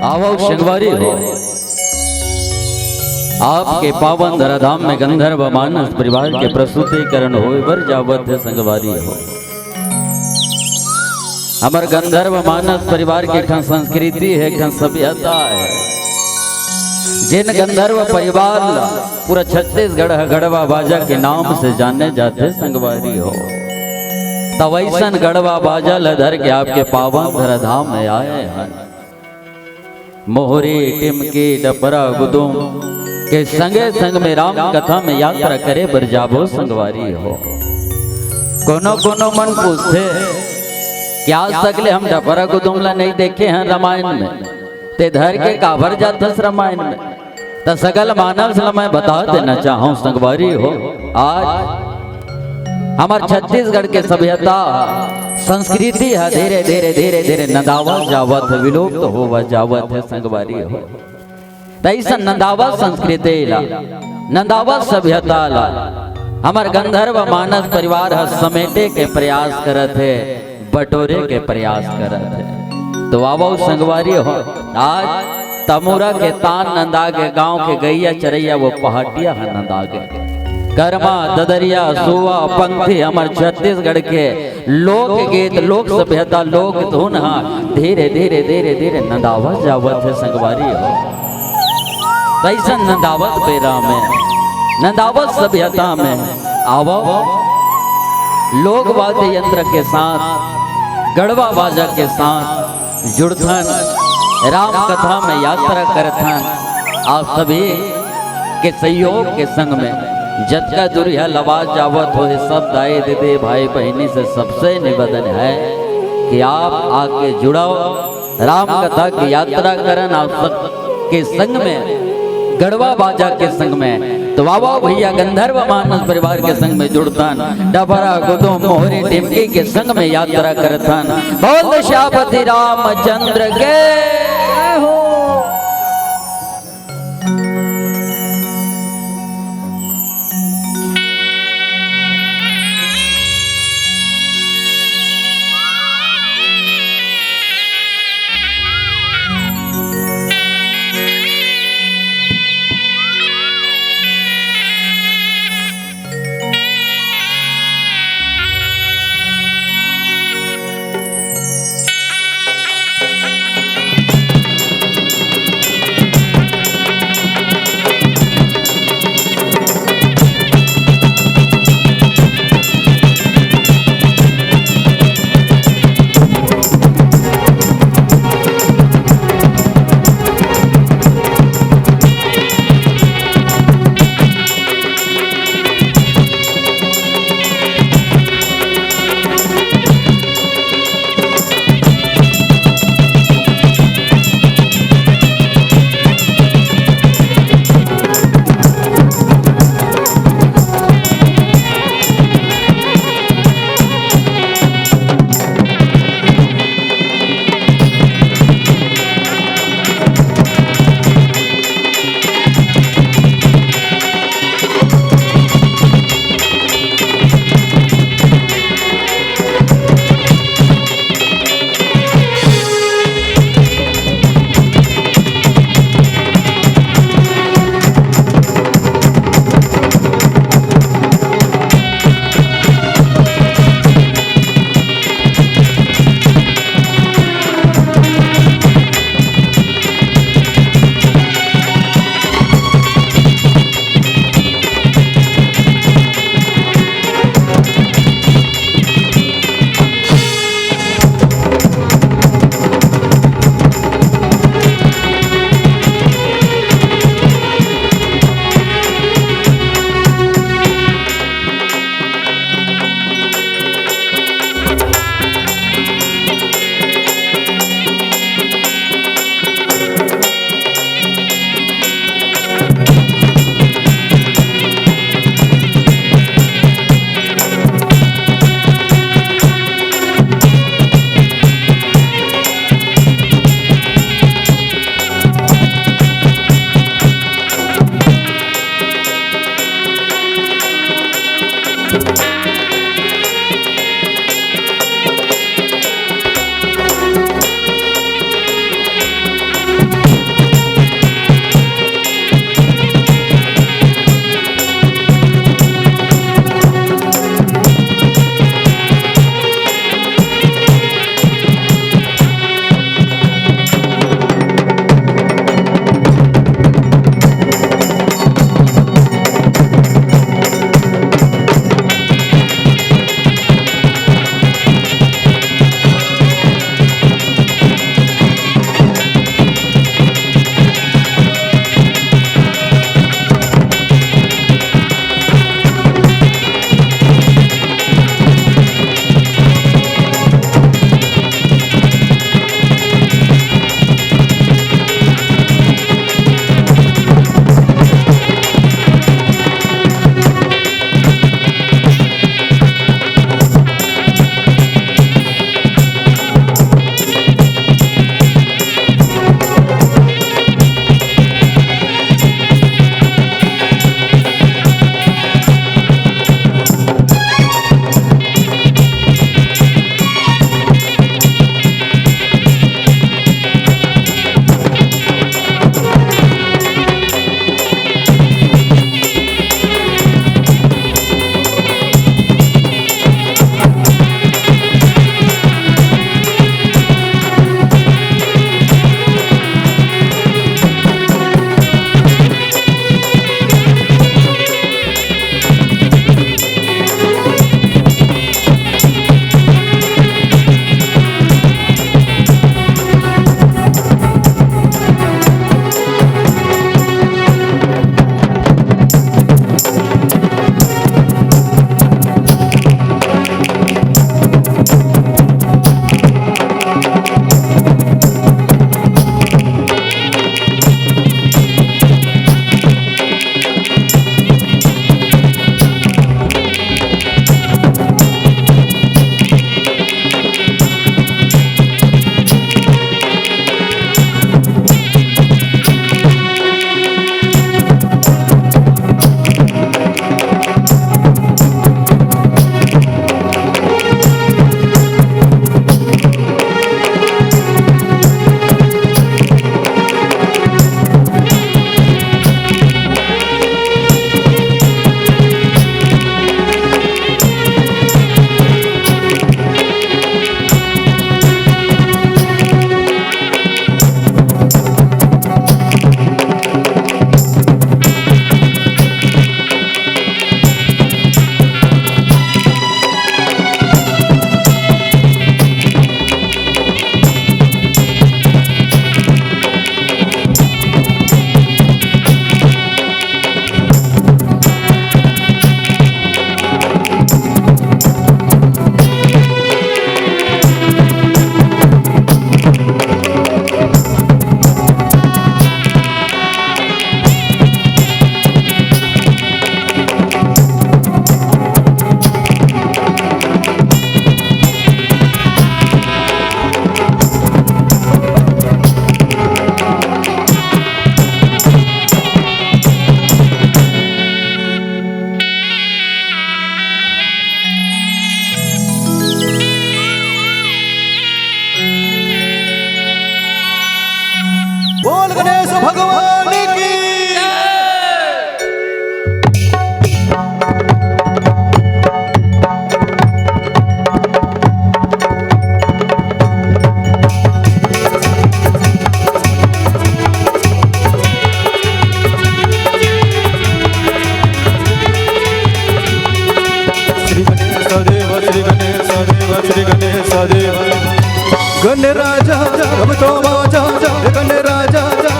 आवो संगवारी हो आपके पावन धराधाम में गंधर्व मानस परिवार के प्रस्तुतिकरण हो बर जावत है संगवारी हो। हमार गंधर्व मानस परिवार की एक संस्कृति है, एक सभ्यता है। जिन गंधर्व परिवार पूरा छत्तीसगढ़ गढ़वा बाजा के नाम से जाने जाते संगवारी हो। तवैसन गढ़वा बाजा लधर के आपके पावन धराधाम में आए हैं। मोहरी टिमकी डपरा गुदुम के संगे संग में राम कथा में यात्रा करे बर जाबो संगवारी हो। कोनो कोनो मन पूछते कि आज तक ले हम डपरा गुदुम ला नहीं देखे हैं रामायण में, ते धर के काबर जातस रामायण में। तो सगल मानव से मैं बता देना चाहूं संगवारी हो, आज हमार छत्तीसगढ़ के सभ्यता संस्कृति है धीरे धीरे धीरे धीरे नंदावत जावत है, विलुप्त होवा जावत है संगवारी हो। तैसा नंदावत संस्कृति ला, नंदावत सभ्यता ला हमार गंधर्व मानस परिवार है समेटे के प्रयास करत है, बटोरे के प्रयास करत है। तो आवो संगवारी हो, आज तमुरा के तान नंदा के गांव के गैया चरैया वो पहाटिया है नंदा के कर्मा ददरिया सुवा पंक्ति हमार छत्तीसगढ़ के लोक गीत लोक सभ्यता लोक धुन धीरे धीरे धीरे धीरे नंदावत जावत है संगवारी हो। तैसन नंदावत बेरा में नंदावत सभ्यता में आवो लोक वाद्य यंत्र के साथ गढ़वा बाजा के साथ जुड़थन, राम कथा में यात्रा करथन। आप सभी के सहयोग के संग में जतका दुरिया लवाज जावत हो सब दाई दीदी भाई बहनी से सबसे निवेदन है कि आप आके जुड़ाओ, राम कथा की यात्रा करन आप सब के संग में, गढ़वा बाजा के संग में। तो बाबा भैया गंधर्व मानस परिवार के संग में जुड़तन, डबरा गुदुम मोहरी टिमकी के संग में यात्रा करतन। बोल शापति रामचंद्र के हो।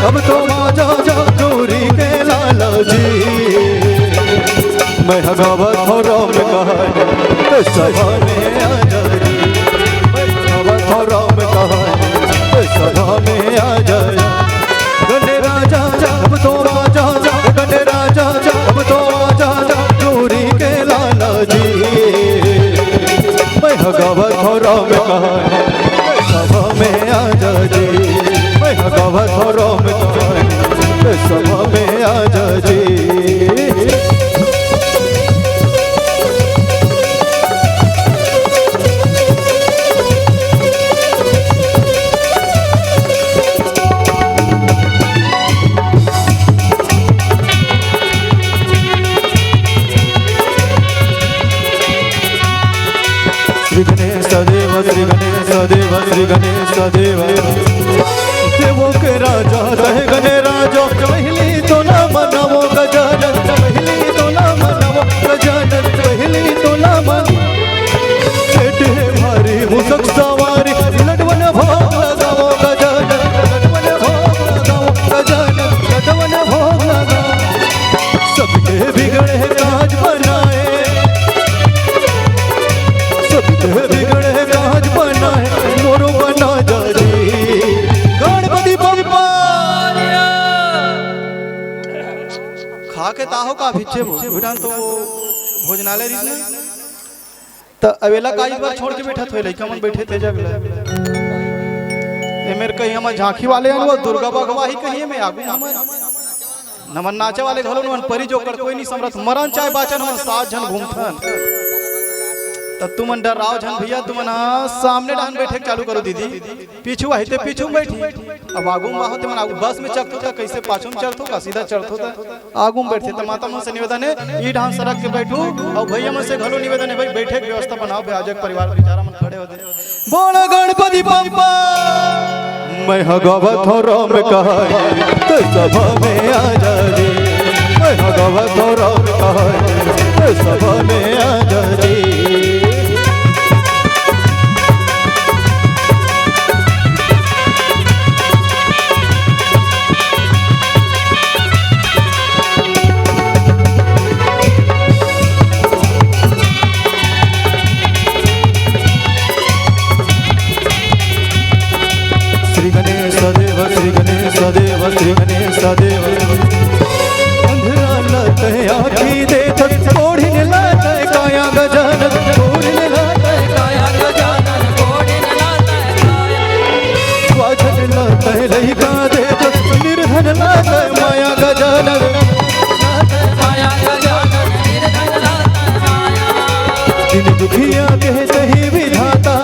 अब तो आजा जा चोरी के लाला जी। मैं गावत हो राम कहानी तो सभा में आजा जी। मैं गावत हो राम कहानी तो सभा में आजा। गणे राजा जा अब तो आजा जा, गणे राजा जा अब तो आजा जा चोरी के लाला जी। मैं गावत हो राम कहानी सभा में आजा जी। मैं गावत हो राम कहानी सभा में आजा जी। श्री गणेश देव, श्री गणेश देव, श्री गणेश देव। देवों के राजा रहे गणे राजा, पहली तो ना मनावो गजानन, पहली तो ना मनावो गजानन, पहली तो ना मन। पेटे भारी मुसक सवारी, लडवन भोग लगावो गजानन, लडवन भोग लगावो गजानन, लडवन भोग लगाओ। सबके बिगड़े काज बनाए, बिगड़े काज बनाए, मोरो बना जा जी। गणपति बप्पा खा के ताहो का भिच्छे भोजन तो भोजनालय रिस ने त अवेला काई पर छोड़ के बैठा थे, लइका मन बैठे थे जब ए मेरे कहीं हम झांकी वाले हैं वो दुर्गा भगवाही कहिए मैं आगू हमर नमन नाचे वाले घलो नमन परी जो कर कोई नहीं समरथ मरण चाहे बाचन हम सात जन घूमथन। तब तुमन डर राव झन भैया तुमन सामने डान बैठे चालू करो दीदी, पीछू आई थे पीछू बैठी। अब आगू में आहो तुमन आगू बस में चढ़तो था, कैसे पाछू में चढ़तो का सीधा चढ़तो था, आगू में बैठे। तो माता मन से निवेदन है ई ढान सड़क के बैठू और भैया मन से घलो निवेदन है भाई बैठे की व्यवस्था बनाओ, आज परिवार बेचारा मन खड़े होते। बोल गणपति बप्पा मैं गावत हो राम कहानी तो सभा में आजा जी। मैं गावत हो राम कहानी तो सभा में आजा जी। श्री गणेश देव, श्री गणेश देव, श्री गणेश देव। अंधरा लत आखी दे कोढ़ी लात काया गजानन, कोढ़ी लात काया गजानन, कोढ़ी लात काया। वाजन लात लहिका दे निर्धन लात माया गजानन, माया गजानन निर्धन लात माया। दिन दुखिया के सही विधाता,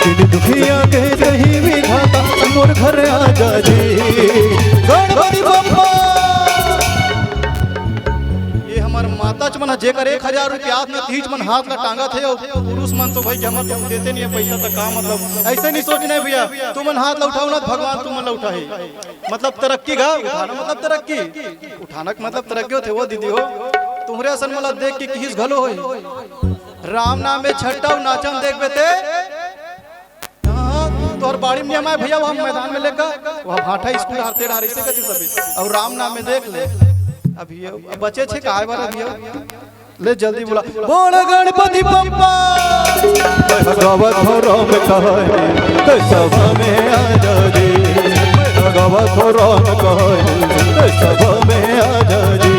दिन दुखिया के सही विधाता मोर घर आजा जी। गणपति बप्पा ये हमार माता च मना जेकर 1000 रुपया में तीज मन हाथ ला टांगा थे और पुरुष मन तो भाई जमा तुम देते नहीं है पैसा तो का मतलब ऐसे नहीं सोचना है भैया तुमन हाथ ला उठाओ ना भगवान तुमन ला उठाए मतलब तरक्की गा उठाना मतलब तरक्की उठाना मतलब तरक्की होते वो दीदी हो तुम्हारे असन मला देख के किस घलो होई राम नाम में छट्टा नाचम देख बेते तोहर बाड़ी में हमारे भैया वहाँ मैदान में लेकर वहाँ भाटा स्कूल हारते डारे से कति सब और राम नाम में देख ले अभी बचे छे काय बार अभी ले जल्दी बोला बोल गणपति बप्पा गावत हो राम कहानी तो सभा में आजा जी। गावत हो राम कहानी तो सभा में आजा जी।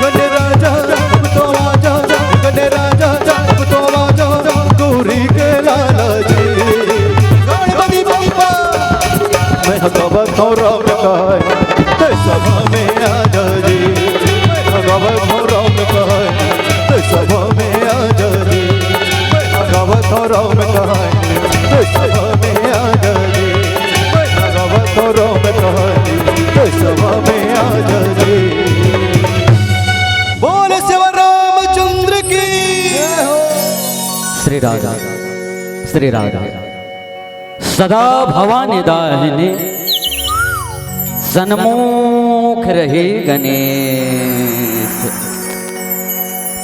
गणे राजा अब तो आजा जा, गणे राजा अब तो आजा जा गौरी के लाला जी। मैं गावत हो राम कहानी तो सभा में आजा जी। मैं गावत हो राम कहानी तो सभा में आजा जी। मैं गावत हो राम कहानी तो सभा में आजा जी। मैं गावत हो राम कहानी तो सभा में आजा जी। बोल शिव रामचंद्र की श्री राधा श्री राधा सदा भवानी दाहिनी सन्मुख रहे गणेश।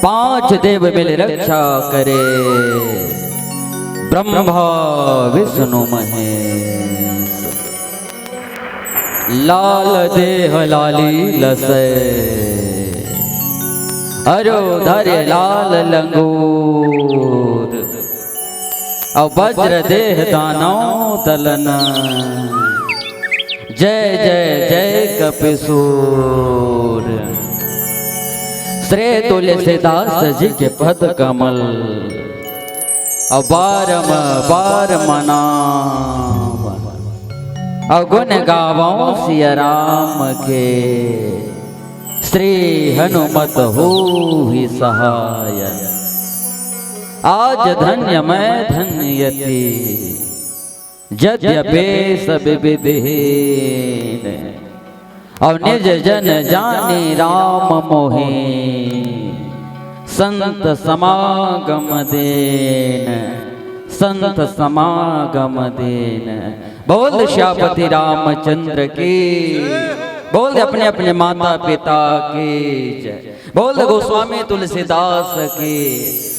5 देव मिल रक्षा करे ब्रह्मा विष्णु महेश। लाल देह लाली लसे अरो धरे लाल लंगूर और वज्र देह दानव दलन जय जय जय कपिसूर श्री तुलसीदास जी के पद कमल और बारम बार मनाम और गुण गावों सिया राम के श्री हनुमत हो ही सहाय आज धन्य मैं धन्यति यद्यपि सब विधिहीन और निज जन जाने राम मोहि संत समागम देन संत समागम देन। बोल श्यापति रामचंद्र की, बोल दे अपने अपने माता पिता की जय, बोल दे गोस्वामी तुलसीदास की,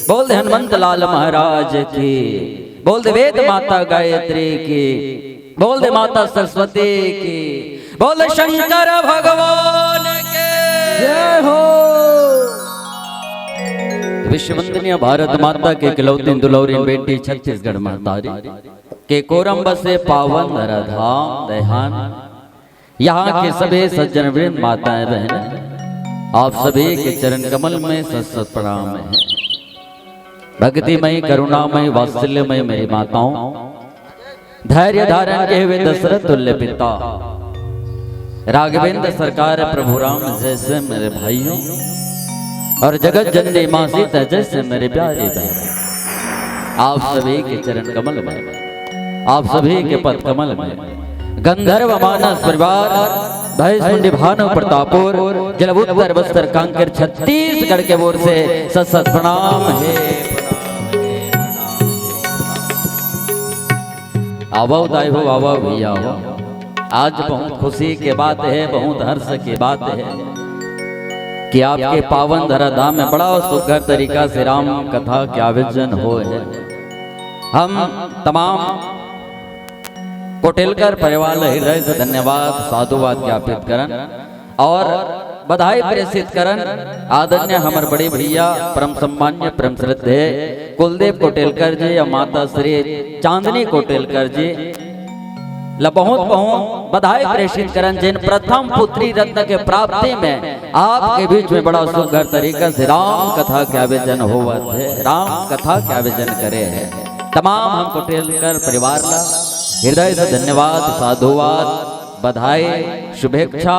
बोल दे हनुमंत लाल महाराज की, बोल दे वेद माता गायत्री की, बोल दे माता सरस्वती की, बोल दे शंकर भगवान के जय हो। विश्ववंदनीय भारत माता के इकलौती दुलौरी बेटी छत्तीसगढ़ महतारी के कोरंब से पावन धराधाम दयान यहाँ के सभी सज्जन वृंद माताएं बहनें आप सभी के चरण कमल में सत प्रणाम है। भक्तिमय करुणामय वात्सल्यमय मेरी माताओं, धैर्य धारण के हुए दशरथ तुल्य पिता राघवेंद्र सरकार प्रभु राम जैसे मेरे भाइयों और जगत जननी मां सीता जैसे मेरे प्यारे बहन, आप सभी के चरण कमल में, आप सभी के पद कमल में गंधर्व मानस परिवार भैंसुंडी भानु प्रतापुर जलबुत्तर बस्तर कांकेर छत्तीसगढ़ के ओर से सत प्रणाम है। आवो दाई हो आवो भैया हो, आज बहुत खुशी की बात है, बहुत हर्ष की बात है कि आपके पावन धराधाम में बड़ा सुखर तरीका से राम कथा के आयोजन हो है। हम तमाम कोटेलकर परिवार हृदय से धन्यवाद साधुवाद ज्ञापित करन और बधाई प्रेषित करन आदरणीय हमारे बड़े भैया परम सम्मान्य परम श्रद्धे कुलदेव कोटेलकर जी या माता श्री चांदनी कोटेलकर जी बहुत बहुत बधाई प्रेषित करन जिन प्रथम पुत्री रत्न के प्राप्ति में आपके बीच में बड़ा सुंदर तरीका से राम कथा के आयोजन हुआ है, राम कथा के आयोजन करे हैं। तमाम हम कोटेलकर परिवार ला हृदय से धन्यवाद साधुवाद बधाई शुभेच्छा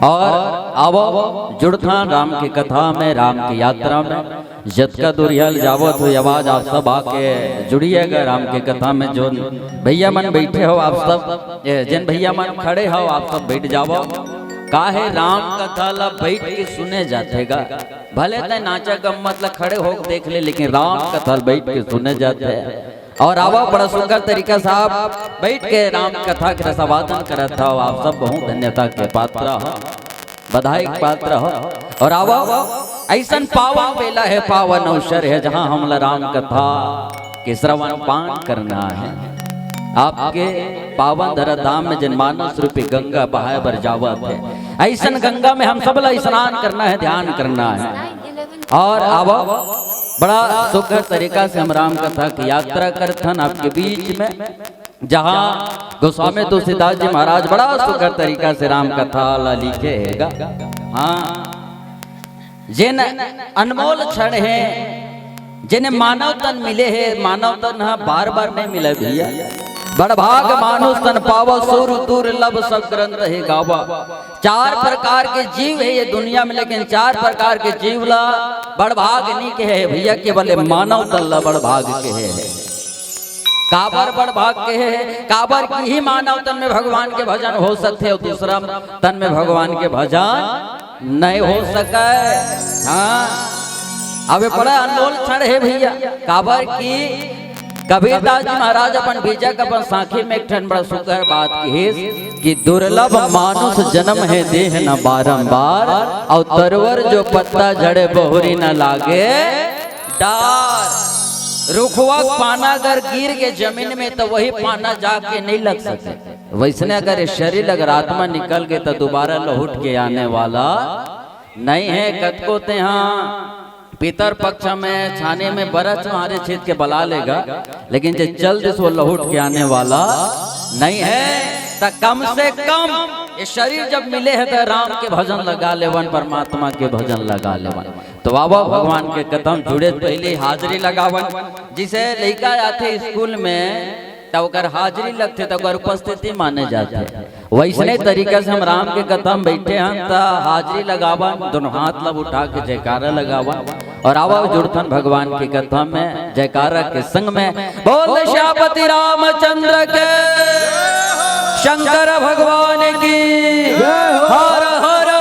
और आवो जुड़थान राम की कथा में, राम की यात्रा में जतका दुरियल जावत हो आवाज आप सब आके जुड़िएगा राम की कथा में। जो भैया मन बैठे हो आप सब, जिन भैया मन खड़े हो आप सब बैठ जाओ। काहे राम कथा ला बैठ के सुने जातेगा, भले ते नाचा गम मतलब खड़े हो देख ले, लेकिन राम कथा बैठ के सुने जाते हैं। और आवा बड़ा सुंदर तरीका से आप बैठ के राम कथा के रसवादन करत हो, आप सब बहुत धन्यता के पात्र हो, बधाई के पात्र हो। और आवा ऐसन पावन बेला है, पावन अवसर है जहां हमला राम कथा के श्रवण पान करना है। आपके पावन धराधाम में जन मानस रूपी गंगा बहाए बर जावत है, ऐसन गंगा में हम सब ला स्नान करना है, ध्यान करना है। और आवा बड़ा सुखद तरीका से हम राम कथा की यात्रा करथन आपके बीच में, जहाँ गोस्वामी तुलसीदास जी महाराज बड़ा सुखद तरीका से राम कथा ला लिखे हैगा। हाँ, जिन अनमोल क्षण है, जिन्हें मानव तन मिले है, मानव तन बार बार नहीं मिले भैया। बड़भाग मानुष तन पावा सुर दुर्लभ सब ग्रंथ है गावा। चार प्रकार के जीव है ये दुनिया में, लेकिन चार प्रकार के जीव ला बड़भाग नहीं के है भैया, केवल मानव तन ला बड़भाग के है। काबर बड़भाग के है, काबर की ही मानव तन में भगवान के भजन हो सकते हो, दूसरा तन में भगवान के भजन नहीं हो सके। हाँ, अब बड़ा अनमोल क्षण है भैया। काबर की कबीरदास जी महाराज अपन बीजक अपन साखी में एक ठन बड़ा सुंदर बात की कि दुर्लभ मानुष जन्म है देह न बारंबार, और तरवर जो पत्ता झड़े बहुरी न लागे डार। रुखवा पाना अगर गिर के जमीन में तो वही पाना जाके नहीं लग सके, वैसने अगर ये शरीर अगर आत्मा निकल गए तो दोबारा लौट के आने वाला नहीं है। कतको ते हाँ पितर पक्ष में छाने में बरस हमारे छेद के बला लेगा, लेकिन जो जल्द से वो लौट के आने वाला नहीं है। तो कम से कम ये शरीर जब मिले है तो राम के भजन लगा लेवन, परमात्मा के भजन लगा लेवन। तो बाबा भगवान के कदम जुड़े पहले हाजिरी लगावन। जिसे लड़का आते स्कूल में तब अगर हाजिरी लगते तो अगर उपस्थिति माने जाते, वैसने तरीके से हम राम के कदम बैठे हैं तो हाजिरी लगावन, दोनों हाथ लब उठा के जयकारा लगावन और आवा जुड़थन भगवान के कदम में जयकारा के संग में बोल श्यापति रामचंद्र के, शंकर भगवान की हर हर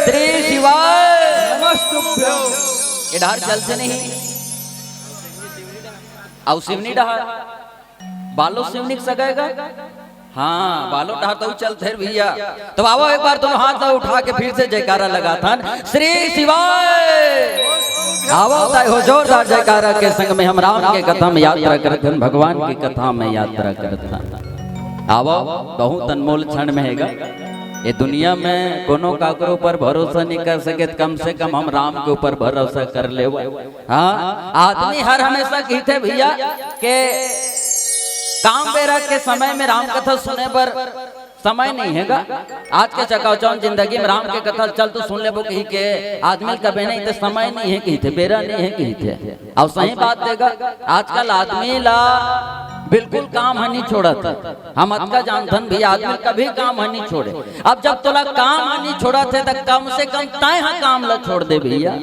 श्री शिवाय नमस्तुभ्यं। इधर चलते नहीं और सिवनी डहार बालो सिवनी सगेगा, हाँ बालो डहार तो चलते भैया। तो बाबा एक बार दोनों हाथ उठा के फिर से जयकारा लगा था श्री शिवाय। आवा हो जोरदार जयकारा के संग में हम राम के कथा में यात्रा करते हैं, भगवान की कथा में यात्रा करते हैं। आवा बहुत अनमोल क्षण में हैगा। ये दुनिया में कोनो काकरो ऊपर भरोसा नहीं कर सके, कम से कम हम राम के ऊपर भरोसा कर ले। हाँ आदमी हर हमेशा कहते भैया के काम बेरा के समय में राम कथा सुने पर समय नहीं हैगा। आज के चकाचौंध जिंदगी में राम के कथा चल तो सुन ले वो कही के आदमी कभी नहीं तो समय नहीं है कहते, बेरा नहीं है कहते। अब सही बात देगा आजकल आदमी ला बिल्कुल काम हनी छोड़ा था। हम अतका जानथन भी आदमी कभी काम हनी छोड़े। अब जब तोला काम हनी छोड़ा थे तो कम से कम तय हाँ काम ला छोड़ दे भैया।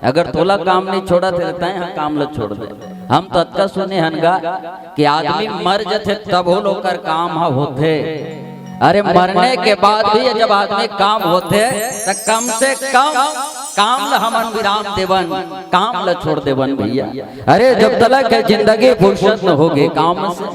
अगर तोला काम नहीं छोड़ा थे तो तय हाँ काम ला छोड़ दे। हम तो अतका सुने हनगा कि आदमी मर जाते तब वो लोग कर काम होते। अरे मरने के बाद भी जब आदमी काम होते तो कम से कम काम ला हमन विराम देवन, काम ला छोड़ देवन भैया। अरे जब तलक है जिंदगी फुर्सत न होगे काम से,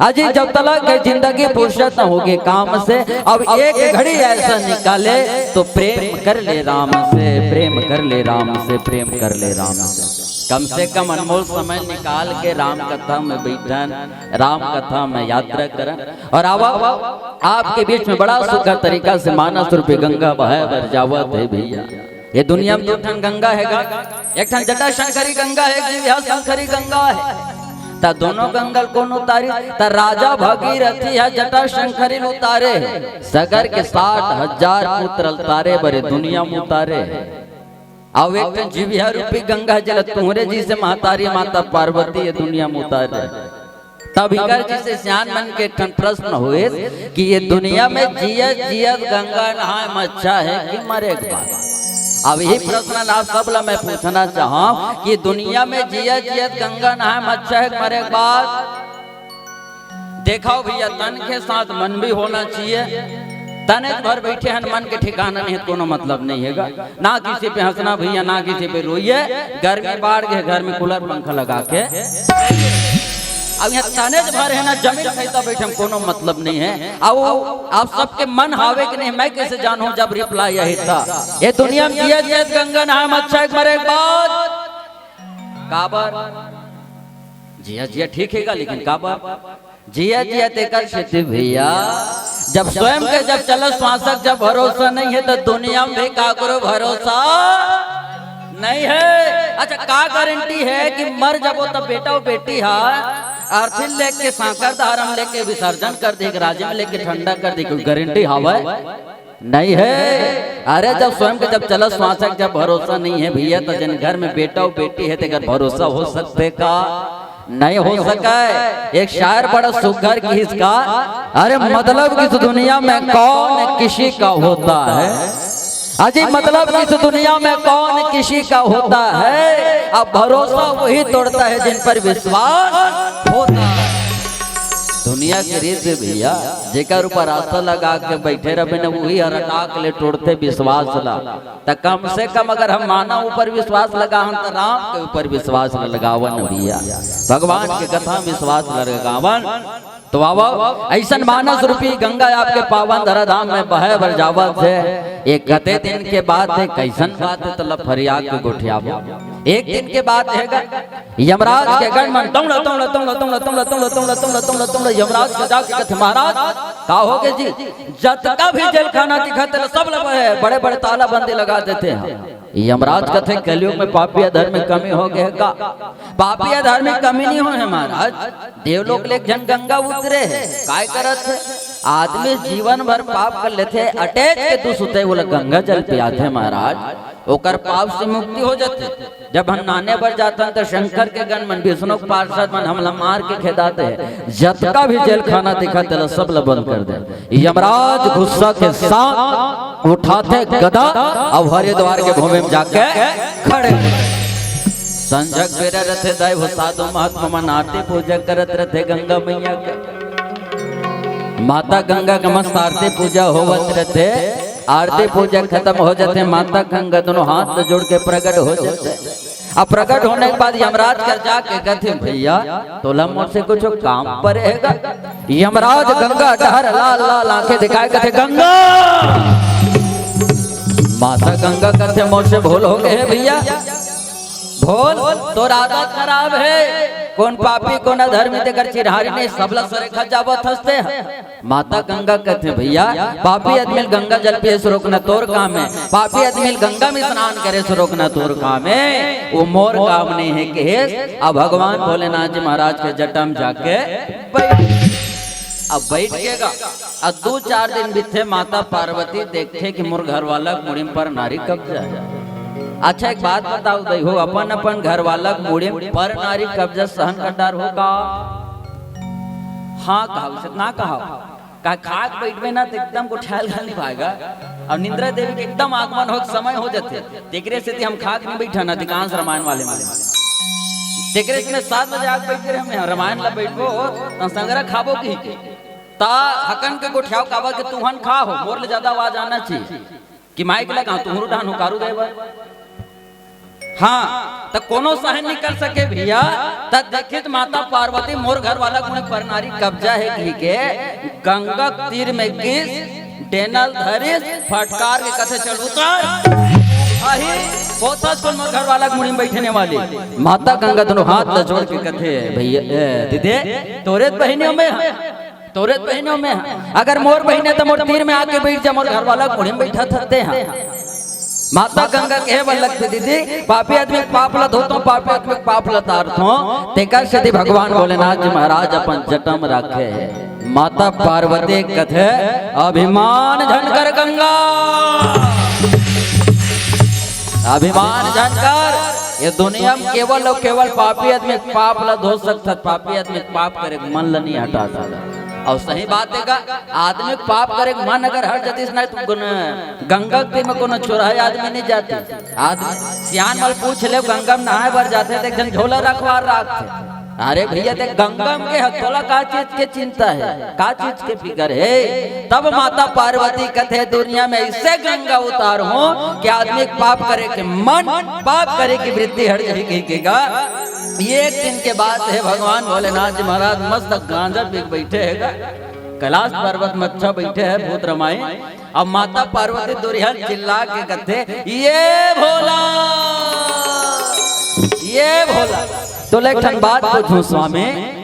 अजी जब तलक है जिंदगी फुर्सत न होगे काम से, अब एक घड़ी ऐसा निकाले तो प्रेम कर ले राम से, प्रेम कर ले राम से, प्रेम कर ले राम से। कम से कम अनमोल समय निकाल के राम कथा में बैठन, राम कथा में यात्रा करन। और आवा आपके बीच में बड़ा सुखद तरीका से मानस रूपी गंगा बहे बर जावत है भैया। ये दुनिया में दो ठन गंगा है, एक ठन जटा शंकरी गंगा है, एक जीवा शंकरी गंगा है। ता दोनों गंगल कौन उतारी? ता राजा भगीरथी है जटा शंकरी उतारे, सगर के 60,000 पुत्र उतारे बरे दुनिया में उतारे। अब एक ठन जीविया रूपी गंगा जल तुम्हारे जी से महतारी माता पार्वती ये दुनिया में उतारे। तब इकर जी से सियान मन के एक ठन प्रश्न हुए कि ये दुनिया में जियत जियत गंगा नहाए में अच्छा है कि मरे के बाद? अब यही प्रश्न आप सब ला मैं पूछना चाहूँ कि दुनिया में जियत जियत गंगा नहाए में अच्छा है मरे के बाद? देखो भैया तन के साथ मन भी होना चाहिए। तने भर बैठे हैं मन के ठिकाना नहीं है कोनो मतलब नहीं हैगा। ना किसी पे हंसना भैया ना किसी पे रोइए। गर्मी बाढ़ के घर में कूलर पंखा लगा के अब यहाँ तने भर है ना जमीन खरीदा बैठे कोनो मतलब नहीं है। अब आप सबके मन हावे कि नहीं मैं कैसे जानूं जब रिप्लाई यही था ये दुनिया में जिया जिया गंगा नहाए अच्छा मरे बाद काबर जिया जिया ठीक हैगा लेकिन काबर जिया जिया तेकर क्षेत्र भैया जब स्वयं के जब चलो श्वासक जब भरोसा नहीं है तो दुनिया में भी का करो भरोसा नहीं है। अच्छा का गारंटी है कि मर जबो तब बेटा और बेटी है अर्थिन लेके सांकर धारम लेके विसर्जन कर दे राज्य में लेके ठंडा कर दे कोई गारंटी हवा नहीं है। अरे जब स्वयं के जब चलो श्वासक जब भरोसा नहीं है भैया तो जिन घर में बेटा और बेटी है तो भरोसा हो सकते का नहीं हो सका है। एक शायर बड़ा सुघर की इसका अरे मतलब इस दुनिया में कौन किसी का होता है अजी मतलब इस दुनिया में कौन किसी का होता है। अब भरोसा वही तोड़ता है जिन पर विश्वास होता है। दुनिया के रीत भैया जेकर ऊपर आस्था लगा के बैठे रहे न वही हरका के ले तोड़ते विश्वास ला। तो कम से कम अगर हम मानव ऊपर विश्वास लगा हम तो राम के ऊपर विश्वास लगावन भैया भगवान के कथा विश्वास लगावन। तो बाबा ऐसा मानस रूपी गंगा आपके पावन धराधाम में बहे बर जावत है। एक गते दिन के बाद कैसन बात है तो फरियाद के गोठियाबो एक दिन के बाद हैगा यमराज के गणमन तोड़ा तोड़ा तोड़ा तोड़ा तोड़ा तोड़ा तोड़ा तोड़ा तोड़ा तोड़ा यमराज के जाके कहते महाराज का हो गए जी जत का भी जेल खाना दिखाते सब लोग है बड़े बड़े ताला बंदी लगा देते हैं। यमराज कहते कलयुग में पापी अधर्म में कमी हो गए का पापी अधर्म में कमी नहीं हो है महाराज। देवलोक ले जन गंगा उतरे है काय करत है आदमी जीवन भर पाप कर लेते अटैच के दुख होते बोले गंगा जल पियाते महाराज ओकर पाप से मुक्ति हो जाते। जब हम नहाने पर जाते हैं तो शंकर के गण मन विष्णु पार्षद मन हमला मार के खेदाते हैं जतका भी जेल खाना दिखाते सब ला बंद कर दे। यमराज गुस्सा के साथ उठाते गदा अब हरिद्वार के भूमि में जाके खड़े संजक बेरा रहते दैव साधु महात्मा मन आरती पूजा करत रहते गंगा मैया के माता गंगा का मस्त आरती पूजा होवत रहते। आरती पूजा खत्म हो जाते माता गंगा दोनों हाथ जोड़ के प्रकट हो जाते। अब प्रकट होने के बाद यमराज कर जाके कहते भैया तोला मुझसे कुछ काम पर रहेगा। यमराज गंगा डहर लाल लाल आंखें दिखाए कहते गंगा माता गंगा कहते मुझसे भूल हो गए भैया भोल तो आदत खराब है कौन पापी कौन अधर्मी देकर चिरहारी ने सबला सरे खजावत हंसते हैं। माता गंगा कहते हैं भैया पापी आदमी गंगा जल पिए से रोकना तोर काम है पापी आदमी गंगा में स्नान करे से रोकना तोर काम है वो मोर काम नहीं है केस। अब भगवान भोलेनाथ जी महाराज के जटा में जाके अब बैठिएगा अब 2-4 दिन बीते माता पार्वती देखते कि मोर घर वाला मुड़िम पर नारी कब्जा है। अच्छा एक बात बताओ दई हो अपन अपन घर वाला मुड़े पर नारी कब्जा सहन कर डर होगा। हाँ कहा ना कहा खाक बैठवे ना तो एकदम को ख्याल कर नहीं पाएगा। अब निंद्रा देवी के एकदम आगमन हो समय हो जाते तेकरे से हम खाक नहीं बैठा ना अधिकांश रामायण वाले तेकरे में 7 बजे आग बैठ रहे रामायण ला बैठो तो संग्रह खाबो की ता हकन के गोठियाव काबा के तुहन खा हो मोर ले ज्यादा आवाज आना चाहिए कि माइक लगा तुहरु डान हो कारू देवा। हाँ तो कोनो सहन नहीं कर सके भैया तब देखित माता पार्वती मोर घर वाला गुण पर नारी कब्जा है घी के गंगा तीर में किस डेनल धरिस फटकार के कथे चल उतर मोर घर वाला गुणी में बैठने वाली माता गंगा दोनों हाथ जोड़ के कथे भैया दीदे तोरे बहनियों में अगर मोर बहने तो मोर तीर में आके बैठ जा मोर घर वाला गुणी में बैठा थते हैं। माता गंगा कहे बल लगते दीदी पापी आदमी पाप लत होतो पापी आदमी पाप लतार्थो तेकर सदी भगवान भोलेनाथ जी महाराज अपन जटम रखे माता पार्वती कथे अभिमान झनकर गंगा अभिमान झनकर ये दुनिया में केवल और केवल पापी आदमी पाप लत हो सकता पापी आदमी पाप करे मन ल नहीं हटा सकता। और सही बात है आदमी पाप करे मन अगर हट जाती नहीं तो गंगा के में कोनो चोराए आदमी नहीं जाती। आदमी सियान वाल पूछ ले गंगा में नहाए भर जाते देख जन झोला रखवार रखते अरे भैया देख गंगा के हथोला का चीज के चिंता है का चीज के फिकर है। तब माता पार्वती कहते दुनिया में इससे गंगा उतार हो कि आदमी पाप करे के मन पाप करे की वृत्ति हट जाएगा। एक दिन के बाद है भगवान भोलेनाथ जी महाराज मस्त गांजा पी बैठे है कैलाश पर्वत में अच्छा बैठे है भूत रमाई। अब माता पार्वती दुरिया चिल्ला के कहते ये भोला तो लेकिन बात पूछूं स्वामी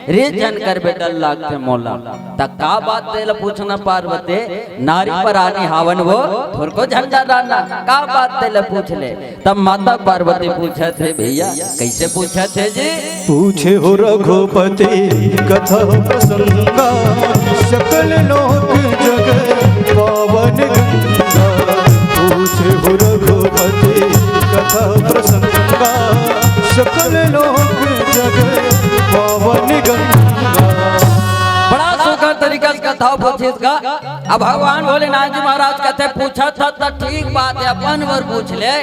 रे जन कर बेटल लागते मोला तक का बात तेल पूछना पार्वती नारी पर आनी हावन वो थोर को झंडा डालना का बात तेल पूछ ले। तब माता पार्वती पूछे थे भैया कैसे पूछे थे जी पूछे हो रघुपति कथा प्रसंगा सकल लोक जग पावन गंगा पूछे हो रघुपति कथा प्रसंगा सकल लोक जग पावन गंगा। बड़ा सुखद तरीका से कथा पूछित का। अब भगवान भोलेनाथ जी महाराज कहते पूछा था तो ठीक बात है अपन वर पूछ ले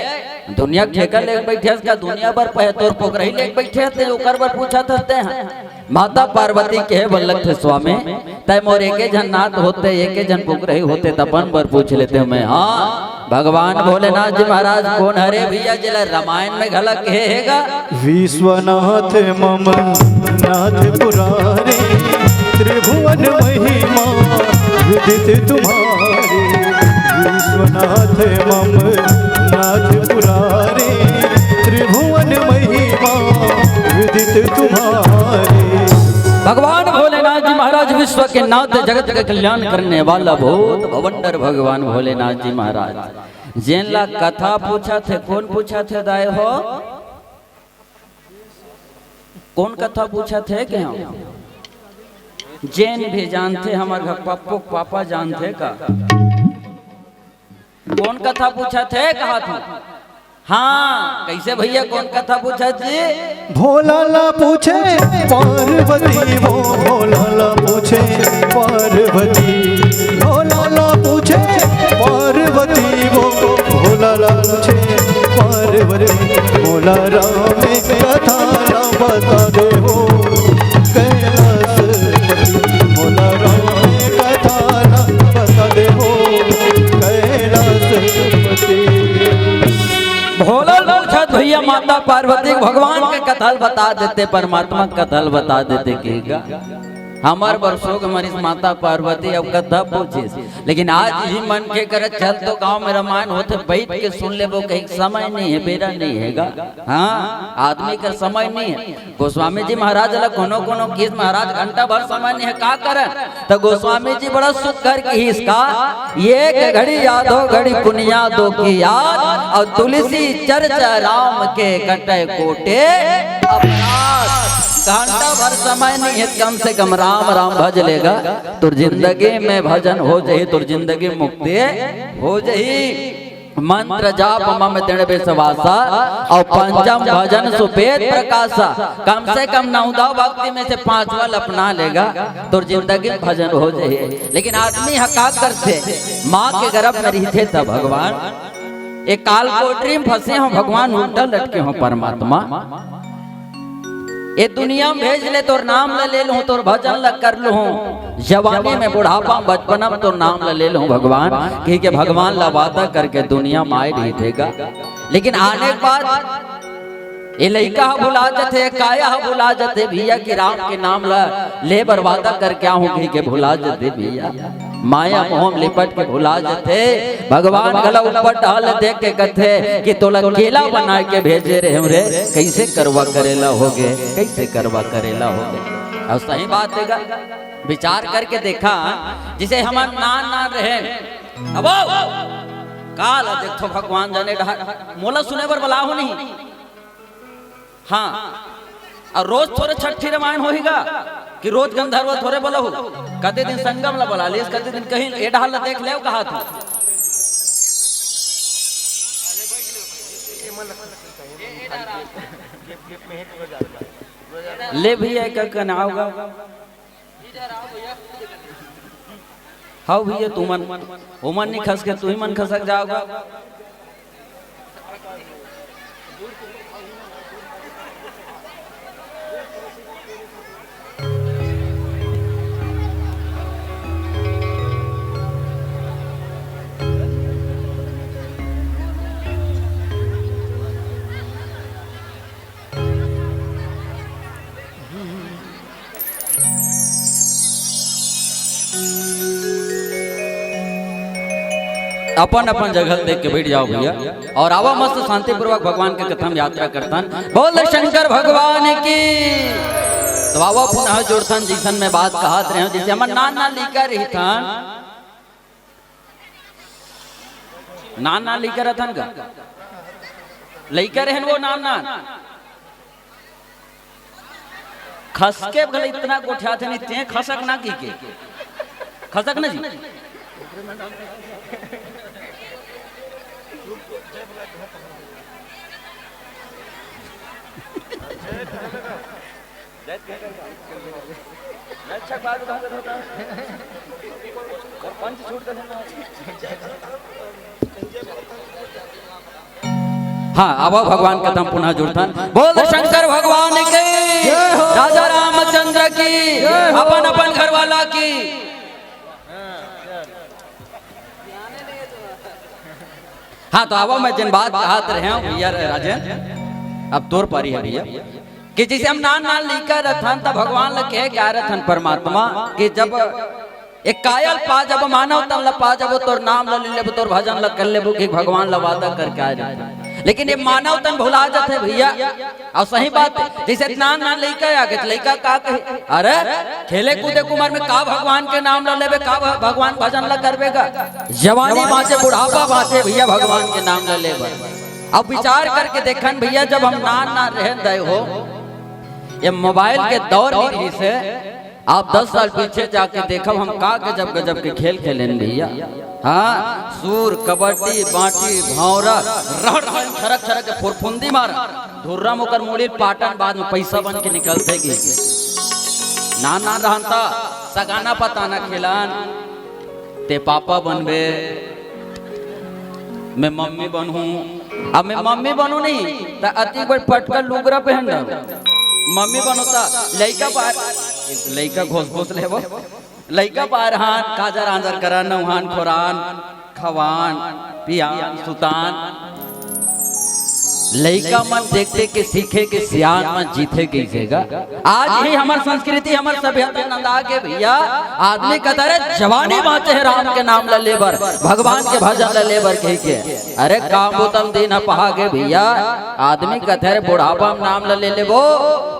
दुनिया ठेकर ले बैठे इसका दुनिया भर पहतोर पोखरही ले बैठे थे ओकर बर पूछा थते हैं। माता पार्वती के बल्लभ थे स्वामी तय मोर एके जन नाथ होते एके जन पोखरही होते तपन बर पूछ लेते मैं। हाँ भगवान भोलेनाथ जी महाराज कौन हरे भैया जिला रामायण में घलक हेगा विश्वनाथ मम नाथ पुरारे त्रिभुवन महिमा विदित तुम्हारे विश्वनाथ मम नाथ पुरारे त्रिभुवन विश्व के नाथ जगत का कल्याण करने वाला भूत भवंडर भगवान भोलेनाथ जी महाराज जेनला कथा पूछा थे। कौन पूछा थे दाय हो? कौन कथा पूछा थे के हम जैन भी जानते, हमारे घर पप्पू पापा जानते का? कौन कथा पूछा थे कहा था? हाँ कैसे भैया कौन कथा पूछा जी? भोला ला पूछे पार्वती वो, भोला ला पूछे पार्वती, भोला ला पूछे पार्वती वो, भोला ला पूछे पार्वती। भोला राम कथा ना बता दे हो कैलाशपति, भोला राम कथा ना बता दे हो कैलाशपति। भोला पूछत भैया माता पार्वती भगवान के कथल बता देते, परमात्मा कथल बता देते केगा हमार वर्षों के मरीज माता पार्वती अब कथा पूछे। लेकिन आज ही मन के कर चल तो गांव में रामायण होते बैठ के सुन ले, वो कहीं समय नहीं है, बेरा नहीं हैगा। हाँ आदमी का समय नहीं है। गोस्वामी जी महाराज कोनो कोनो किस महाराज घंटा भर समय नहीं है का करे, तो गोस्वामी जी बड़ा सुख करके ही इसका ये घड़ी याद हो घड़ी पुनिया दो की याद, और तुलसी चर्चा राम के कटे कोटे अपराध। घंटा भर समय नहीं है, कम से कम राम राम भज लेगा तो जिंदगी में भजन हो जाही, तो जिंदगी मुक्ति हो जाही। मंत्र जाप मम दृढ़ विश्वासा और पंचम भजन सुपेद प्रकाशा। कम से कम 9 भक्ति में से 5 वल अपना लेगा तो जिंदगी भजन हो जाए। लेकिन आदमी हका करते माँ के गर्भ में रहते था भगवान, एक काल कोठरी में फंसे हो भगवान उल्टा लटके हो परमात्मा, ये दुनिया में भेज ले तोर नाम ले लूं, तोर भजन ल कर लूं, जवानी में बुढ़ापा बचपना में तोर नाम ले लूं भगवान, क्योंकि भगवान ला वादा करके दुनिया में आए नहीं देगा। लेकिन आने के बाद ये लड़का भुला जाते, काया भुला जाते भैया कि राम के नाम ले बर्बादा करके आऊं के भुला जाते भैया, माया मोह लिपट के भुला जाते। भगवान गला ऊपर डाल देख के कहते कि तोला केला बना के भेजे रहे रे, कैसे करवा करेला होगे, कैसे करवा करेला होगे। और सही बात है, विचार करके देखा जिसे हमार नान नान रहे अब काल देखो भगवान जाने मोला सुने पर बला हो नहीं। हाँ और रोज थोड़े छठी रामायण होगा कि रोज गंधर्व थोड़े बोला हो, कते दिन संगम ला बोला ले, कते दिन कहीं ए ढाल ला देख ले कहा था। ले भैया क्या कहना होगा, हाँ भैया तू मन उमन नहीं खस के तू ही मन खसक जाओगा। अपन अपन जगह देख के बैठ जाओ भैया और आवा मस्त शांति पूर्वक भगवान के कथा में यात्रा करतन। बोल शंकर भगवान की। तो आवा पुनः जोड़थन जिसन में बात कहत रहे जैसे हमर नाना लिखा रही था, नाना लिखा रहथन का लइका रहन वो नाना खसके भले इतना गोठा थे नहीं ते खसक ना की के खसक ना जी हाँ अब भगवान का तम पुनः जुड़तन। बोल शंकर भगवान के, राजा रामचंद्र की, अपन अपन घर वाला की। हाँ तो अब मैं जिन बात कहते रहे हूँ भैया राजन अब तोर पारी है भैया कि जिसे हम नान नान लिखा रथन तब भगवान लगे क्या रथन परमात्मा कि जब एक कायल पा जब मानव तन ल पा जब तोर नाम ल ले तोर भजन ल कर ले कि भगवान ल वादा करके आ जाता। लेकिन ये मानव तन भुला जाते भैया। और सही बात है, जैसे नान नान लड़का आगे लड़का का कहे अरे खेले कूदे कुमार में का भगवान के नाम ला लेबे, का भगवान भजन ला करबेगा। जवानी बाँचे बुढ़ापा बाँचे भैया भगवान के नाम ला लेबे। अब विचार करके देखन भैया, जब हम नान नान रह गए हो ये मोबाइल के दौर में से आप 10 साल पीछे जाके देखो हम का गजब गजब के खेल खेलें भैया। हाँ, सूर कबड्डी बाटी भौरा छरक छरक के फुरफुंदी मारा धुर्रा मुकर मूड़ी पाटन, बाद में पैसा बन के निकलते गी। ना ना रहता सगाना पता ना खिलान ते पापा बनबे, मैं मम्मी बनूं। अब मैं मम्मी बनू नहीं तो अति बड़ पटका लुगरा पहन रहा मम्मी बनोता लइका पार लइका घोस घोस लेबो लइका पार हान काजर आंजर करन नौहान खोरान खवान पियान सुतान। लइका मन देखते के सीखे के सियान मन जीते के सीखेगा। आज ही हमार संस्कृति हमार सभ्यता नंदा के भैया आदमी कहता है जवानी बाते है राम के नाम ला लेबर, भगवान के भजन ला लेबर कह के। अरे काम बोतम दिन पहागे भैया, आदमी कहते है बुढ़ापा में नाम ला ले लेबो,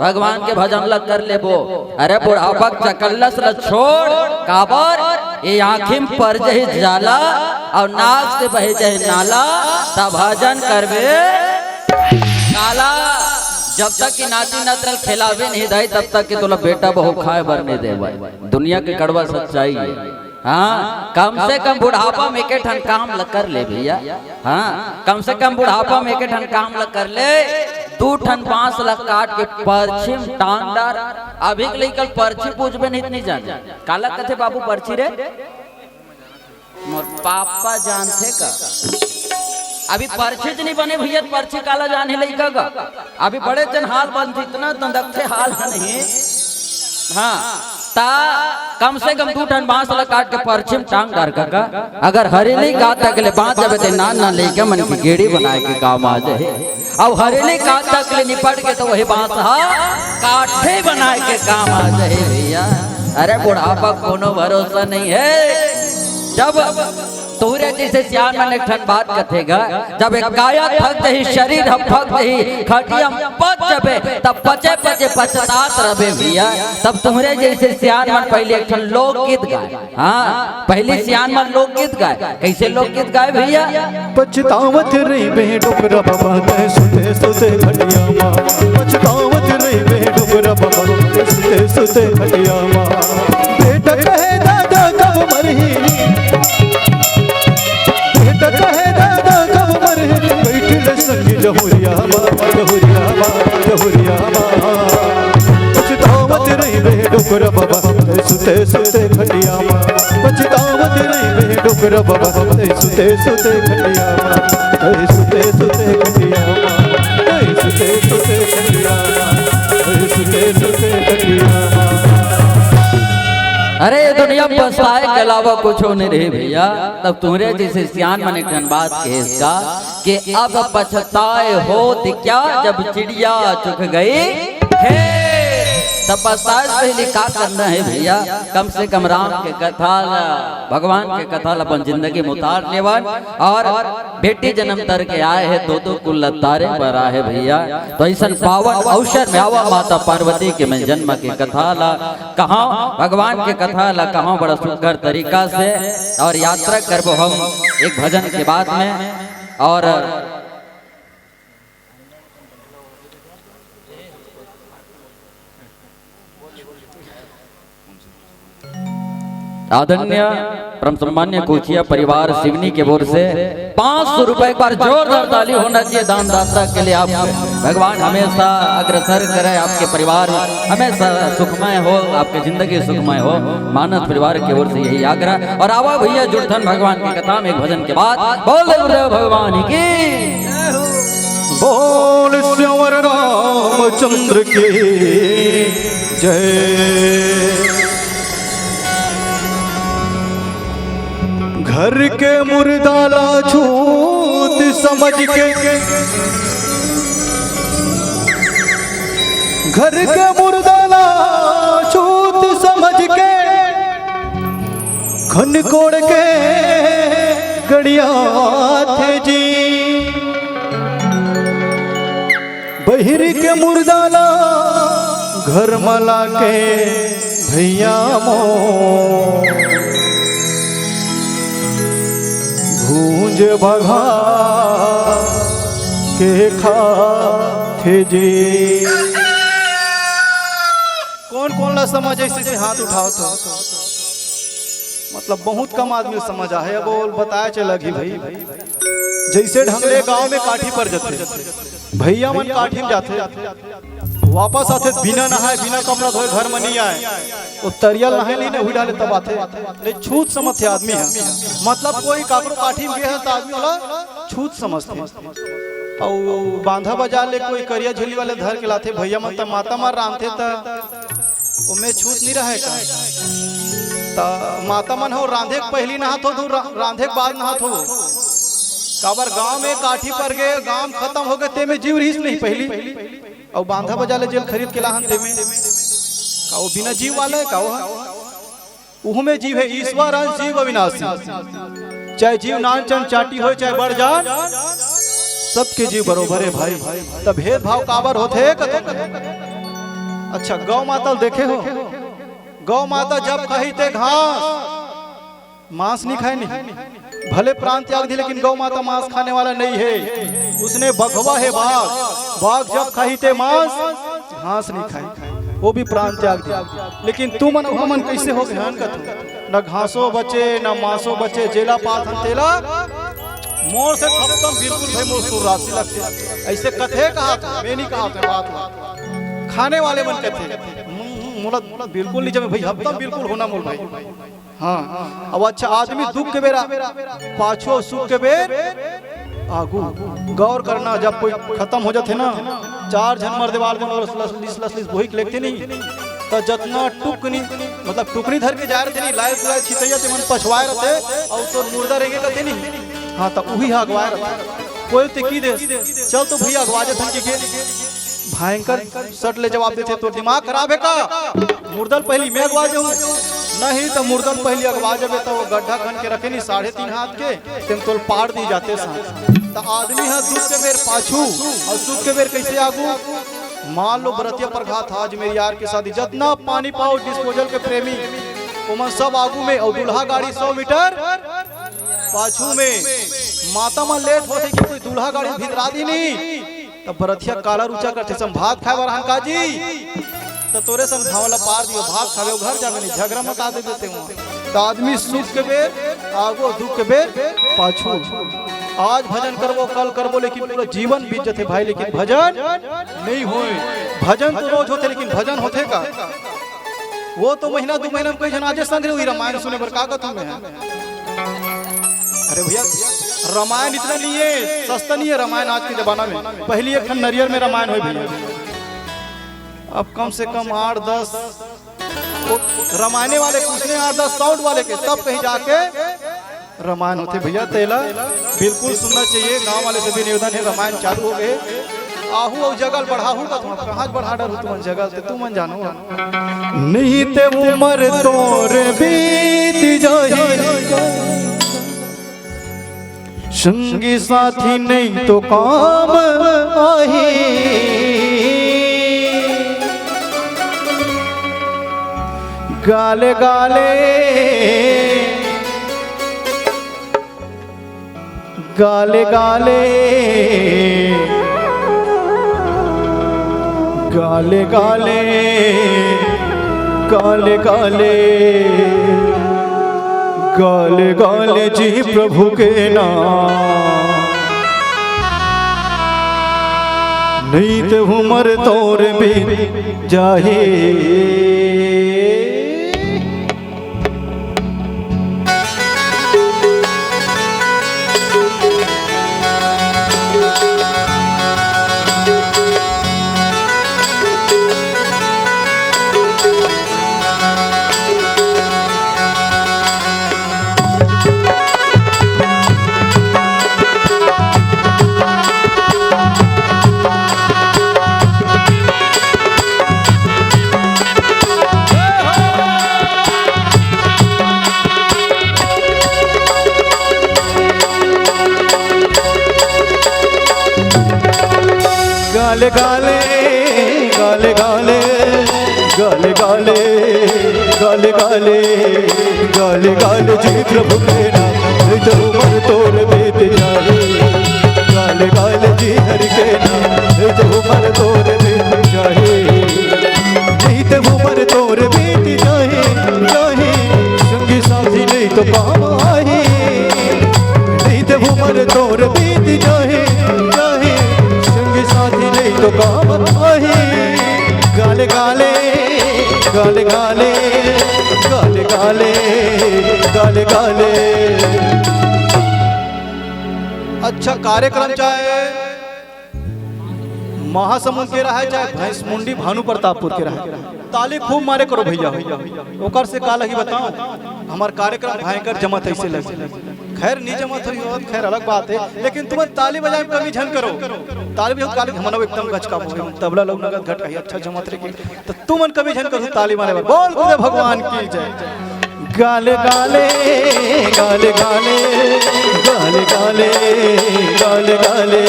भगवान के भजन ला कर लेबो। अरे बुढ़ापा चकल्लस ला छोड़ काबर ये आँखी में पर जही जाला और नाक से बहे जही नाला तब भजन करबे काला। जब तक कि नाती नतरल खिलावे नहीं दे तब तक कि तोला बेटा बहु खाए भर नहीं दे भाई। दुनिया की कड़वा सच्चाई है। हाँ, कम से कम बुढ़ापा में के ठन काम ल कर ले भैया। हाँ, कम से कम बुढ़ापा में के ठन काम ल कर ले। 2 ठन 5 लाख काट के परछी में टांग डार। अभी के लेकर परछी पूछबे नहीं जाने काला कथे बाबू परछी रे मोर पापा जानते का। अभी परछी नहीं बने भैया, परछी काला जाने लगा का। अभी बड़े जन हाल बंद इतना तंदकते हाल नहीं। हाँ, ता कम से कम 2 टन बांस ला काट के परछी में टांग डार का। अगर हरेली का तक ले बांस जब ते नान ना लेके मन की गेड़ी बनाए के काम आ जाए। अब हरेली का तक ले निपट के तो वही बांस हा काठे बनाए के काम आ जाए भैया। अरे बुढ़ापा कोनो भरोसा नहीं है। जब तोरे जैसे सियान मन एक ठन बात कथेगा, जब एक काया थक दही शरीर फक दही खटिया पच जबे तब पचे पचे पछतात रबे भैया। तब तुम्हारे जैसे सियान मन पहले एक ठन लोकगीत गाए। हाँ, पहले सियान मन लोकगीत गाए। कैसे लोकगीत गाए भैया? पछतावत रही बे डोकरा बाबा ते सुते सुते खटिया माँ, पछतावत रही बे डोकरा बाबा ते सुते सुते खटिया माँ। बेटा कहे दादा कब मरही, कहे दादा कब मरही, बैठले संगी जहुरिया माँ जहुरिया माँ जहुरिया माँ। पछतावत रही बे डोकरा बाबा ते सुते सुते खटिया माँ, पछतावत रही बे डोकरा बाबा ते सुते सुते खटिया माँ, ते सुते सुते खटिया माँ, ते सुते सुते खटिया माँ, ते सुते सुते खटिया माँ। अरे ये दुनिया पछताए के अलावा कुछ नहीं रही भैया। तब तुम्हारे जैसे सियान मन एक बात कहे इसका कि अब पछताए हो क्या जब चिड़िया चुग गई तब पछताए पहले क्या करना है भैया। कम से कम राम के कथा भगवान के कथा अपन जिंदगी में उतार लेवन। और बेटी जन्म तर के आए है दो कुल तारे पर आए भैया। तो ऐसा पावन अवसर में आवा माता पार्वती के मैं जन्म की कथा ला कहा, भगवान के कथा ला कहा बड़ा सुंदर तरीका से और यात्रा करबो हम एक भजन के बाद में। और आदरणीय परम सम्मान्य कोचिया परिवार सिवनी के ओर से 500 रुपए पर जोरदार ताली होना चाहिए दानदाता के लिए। आप भगवान हमेशा अग्रसर करे, आपके परिवार हमेशा सुखमय हो, आपकी जिंदगी सुखमय हो। मानस परिवार की ओर से यही आग्रह। और आवा भैया जुड़थन भगवान की कथा में एक भजन के बाद बोल गुरुदेव भगवान की बोल श्यावर रामचंद्र की जय। घर के मुर्दाला छूत समझ के, घर के मुर्दाला छूत समझ के, खन कोड़ के गड़िया थे जी। पहिरी के मुर्दाला घर मला के भैया मो भूंज बघा के खाथे जी। कौन कौन ला समझ ऐसे से हाथ उठाओ तो मतलब बहुत कम आदमी समझ आ है। बोल बताया चलगी भाई जैसे ढंगले गांव में काठी पर जाते भैया मन काठी में जाते वापस आते बिना नहाए बिना कपड़ा धोए घर में नहीं आए वो तरियल नहाए नहीं हुई डाले तब आते ले छूत समझते आदमी है मतलब कोई काकरो काठी में गए हैं तो आदमी वाला छूत समझते और बांधा बाजार ले कोई करिया झोली वाले धर के लाते भैया मन तब माता मार रामते उमें छूत नहीं रहे का ता माता मन हो रांधे के पहली नहात हो तो रांधे के बाद नहात हो काबर गांव में काठी पर गए गांव खत्म हो गए ते में जीव रहीस नहीं पहली और बांधा बजा ले जेल खरीद के लाहन ते में का वो बिना जीव वाला है का वो में जीव है ईश्वर अंश जीव अविनाशी चाहे जीव नानचन चाटी हो चाहे बड़ जान सबके जीव बरोबर है भाई तब भेदभाव काबर होते अच्छा गौ माता देखे हो गौ माता जब कही थे घास मांस नहीं खाए नहीं भले प्राण त्याग दी लेकिन गौ माता मांस खाने वाला नहीं है उसने बघवा है बाघ बाघ जब कही थे मांस घास नहीं खाई वो भी प्राण त्याग दिया लेकिन तू मन हमन कैसे हो गए न घासों बचे न मांसों बचे जेला पात तेला मोर से खत्म बिल्कुल भाई मोर सुर राशि लगते ऐसे कथे कहा मैं नहीं कहा बात खाने वाले मन कथे मुलत बिल्कुल नहीं जमे भाई हफ्ता बिल्कुल होना मोल भाई हाँ अब अच्छा आदमी दुख के बेरा पाछो सुख के बेर आगू गौर करना जब कोई खत्म हो जाते ना चार जन मर देवाल में लसलिस वही लेते नहीं तो जतना टुकनी मतलब टुकनी धर के जा रहे थे नहीं लाए लाए छितैया ते मन पछवाए रहते और तो मुर्दा रहेंगे कहते नहीं हाँ तो वही अगवाए रहता कोई ते की दे चल तो भैया अगवा जाते के भयंकर सट ले जवाब देते तो दिमाग खराब है का मुर्दल पहली मैं अगवा जाऊँ नहीं तो मुर्दल पहली अगवा जाबे तो वो गड्ढा खन के रखे नहीं 3.5 हाथ के तुम तो पार दी जाते तो आदमी है दुख के बेर पाछू और सुख के बेर कैसे आगू मान लो बरतिया पर घात आज मेरी यार के शादी जितना पानी पाओ डिस्पोजल के प्रेमी उमन सब आगू में और दूल्हा गाड़ी 100 मीटर पाछू में माता में लेट होते कि कोई दूल्हा गाड़ी भितरा दी नहीं तब बरतिया काला रुचा करते सम भात खाए बर हंका जी तो तोरे सम भावला पार दियो भात खावे घर जावे नहीं झगड़ा मता दे देते हूं तो आदमी सुख के बेर आगो दुख के बेर पाछू आज भजन करबो कल करबो लेकिन पूरा जीवन बीत जाते भाई लेकिन भजन नहीं होए भजन तो रोज होते लेकिन भजन होते का वो तो महीना 2 महीना में कई जन आज संग हुई रामायण सुने बर का कहता मैं अरे भैया रामायण इतना नहीं है सस्ता नहीं है रामायण आज के जमाना में पहली एक नरियर में रामायण हो भैया अब कम से कम 8-10 रामायण वाले पूछने 8-10 साउंड वाले के तब कहीं जाके रामायण होते भैया तेला बिल्कुल सुनना चाहिए गांव वाले से भी निवेदन है रामायण चालू हो गए आहू और जगल बढ़ाहू का तुम कहाँ बढ़ा डर तुम जगल ते तू मन जानो नहीं ते उमर तोर बीत जाए संगी साथी नहीं तो काम आही गाले गाले गाले गाले गाले गाले गाले गाले गाले गाले जी प्रभु के नाम नहीं तो उमर तोर भी जाहे गाले गाले गाले गाले गाले गाले गाले गाले गाले गाले जी प्रभु के नाम तो उमर तोर बीत जाए गाले गाले जी हरि के नाम तो उमर तोर बीत जाए नहीं तो उमर तोर बीत जाए जाए संगी साथी नहीं तो काम आए नहीं तो उमर तोर बीत जाए जाए संगी साथी नहीं तो काम आए गाले गाले गाले गाले गाले गाले गाले गाले। अच्छा कार्यक्रम चाहे महासमुंद के रहा है चाहे भैंस मुंडी भानु प्रतापपुर के रहा है, ताली खूब मारे करो भैया। ओकर से का लगी बताओ, हमार कार्यक्रम भयंकर जमत ऐसे लगे। खैर नहीं जमत हुई और खैर अलग बात है, लेकिन तुम ताली बजाए में कमी झन करो। ताली बजाओ काली हमनो एकदम गचका हो तबला लोग नगद घट रही अच्छा जमत रे तो तुमन कमी झन करो ताली मारे बोल खुदे भगवान की जय। गाले गाले गाले गाले गाले गाले गाले गाले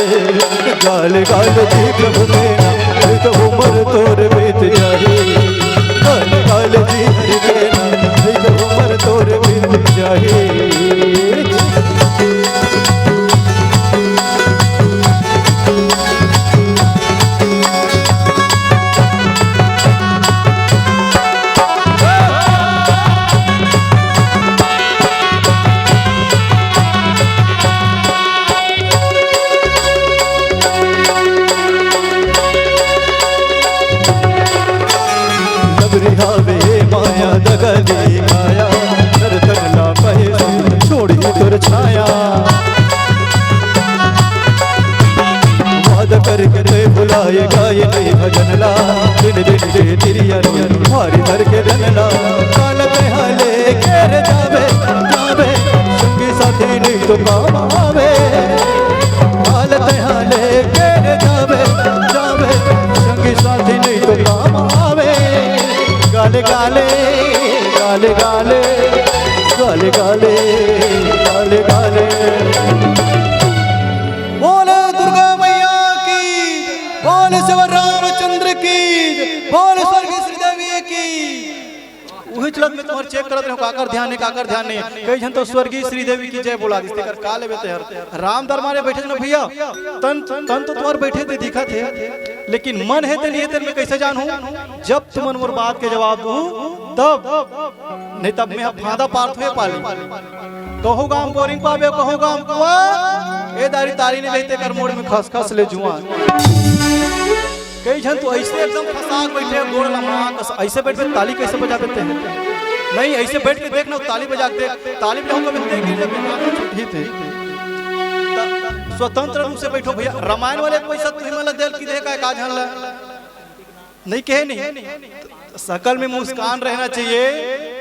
गाले गाले जी प्रभु मेरा तो उमर तोर बीत जाए गाले गाले जी हरि के नाम तो उमर तोर बीत जाए। माया दगली माया नरतन ला पहे छोड़ी तुर छाया वाद करके ते बुलाए गाये नहीं भजन ला दिन दिन दे तिरिया मारी धर के जनला काल में हाले घेर जावे जावे संगी साथी नहीं तो काम आवे काल में हाले घेर जावे जावे संगी साथी नहीं तो काम आवे गाले गाले गाले गाले गाले गाले गाले गाले। बोले दुर्गा मैया की, बोले सवर रामचंद्र की, बोले स्वर्ग श्रीदेवी की। वही चलत में तुम्हारे चेक करत रहो काकर ध्यान नहीं कई जन तो स्वर्गीय श्रीदेवी की जय बोला दिसते कर का लेबे ते हर राम दरबारे बैठे न भैया तन तो तुम्हारे बैठे थे दिखा थे, लेकिन मन है ते लिए मैं कैसे जानूं जब तुमन मोर बात के जवाब दूं तब नहीं तब मैं फादा पार्थ में पाली कहो गाम बोरिंग पावे कहो गाम कुआ ए दारी तारी नहीं लेते कर मोड़ में खस खस ले जुआ। कई जन तो ऐसे एकदम फंसा बैठे गोड़ लम्हा ऐसे बैठ के ताली कैसे बजा देते हैं, नहीं ऐसे बैठ के देखना ताली बजा के ताली बजाऊंगा मैं छुट्टी थे स्वतंत्र रूप से बैठो भैया। रामायण वाले पैसा तुम्हें लग दिल की देखा है काज हल्ला नहीं कहे नहीं सकल में मुस्कान रहना चाहिए।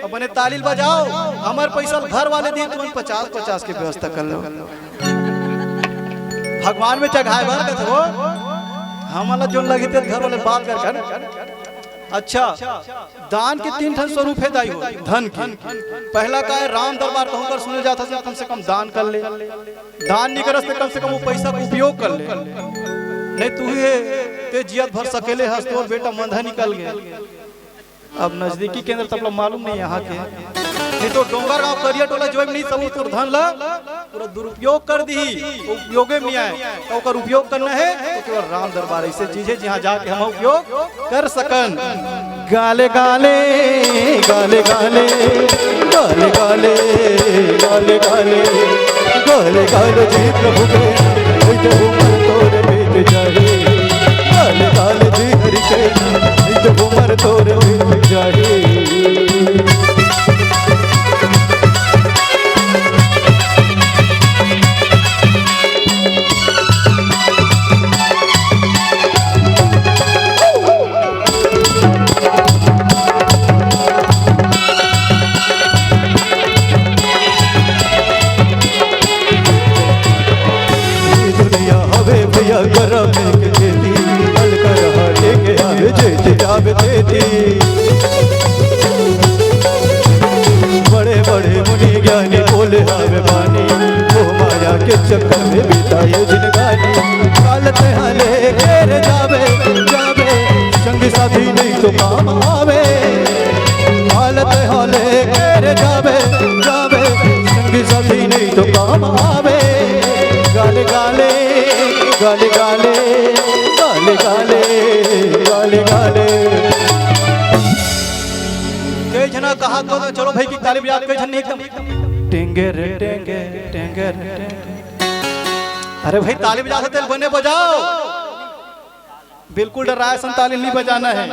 अपने ताली बजाओ हमारे पैसा घर वाले दिए तुम 50-50 की व्यवस्था कर लो भगवान में चढ़ाए बार हो हमारा जो लगे थे घर वाले बात कर। अच्छा दान के 3 ठन स्वरूप है दाई हो धन की। पहला का है राम दरबार कहूँकर सुने जाता है कम से कम दान कर ले, दान नहीं कर कम से कम वो पैसा का उपयोग कर ले, नहीं तू ही जियत भर सकेले हंस तोर बेटा मंधा निकल गया। अब नजदीकी केंद्र तब मालूम नहीं यहाँ के नहीं तो डोंगर गांव करिया टोला जो नहीं सब तोर धन ला पूरा दुरुपयोग कर दी उपयोगे में आए तो कर उपयोग करना है तो केवल राम दरबार ऐसे चीज है जहाँ जाके हम उपयोग कर सकन। गाले गाले गाले गाले गाले गाले गाले गाले गाले गाले जी प्रभु के उमर तोर बीत जाए गाले गाले जी हरि के उमर तोर बीत जाए। बड़े बड़े मुनि ज्ञानी बोले हावे बानी वो माया के चक्कर में बिताए जिंदगानी काल ते हाले घेर जावे गाले गाले गाले गाले गाले गाले। कई जना कहा तो चलो भाई की ताली बजा, कई जन नहीं एकदम टेंगर टेंगर टेंगर। अरे भाई ताली बजा तेल बने बजाओ, बिल्कुल डराया सन ताली नहीं बजाना है।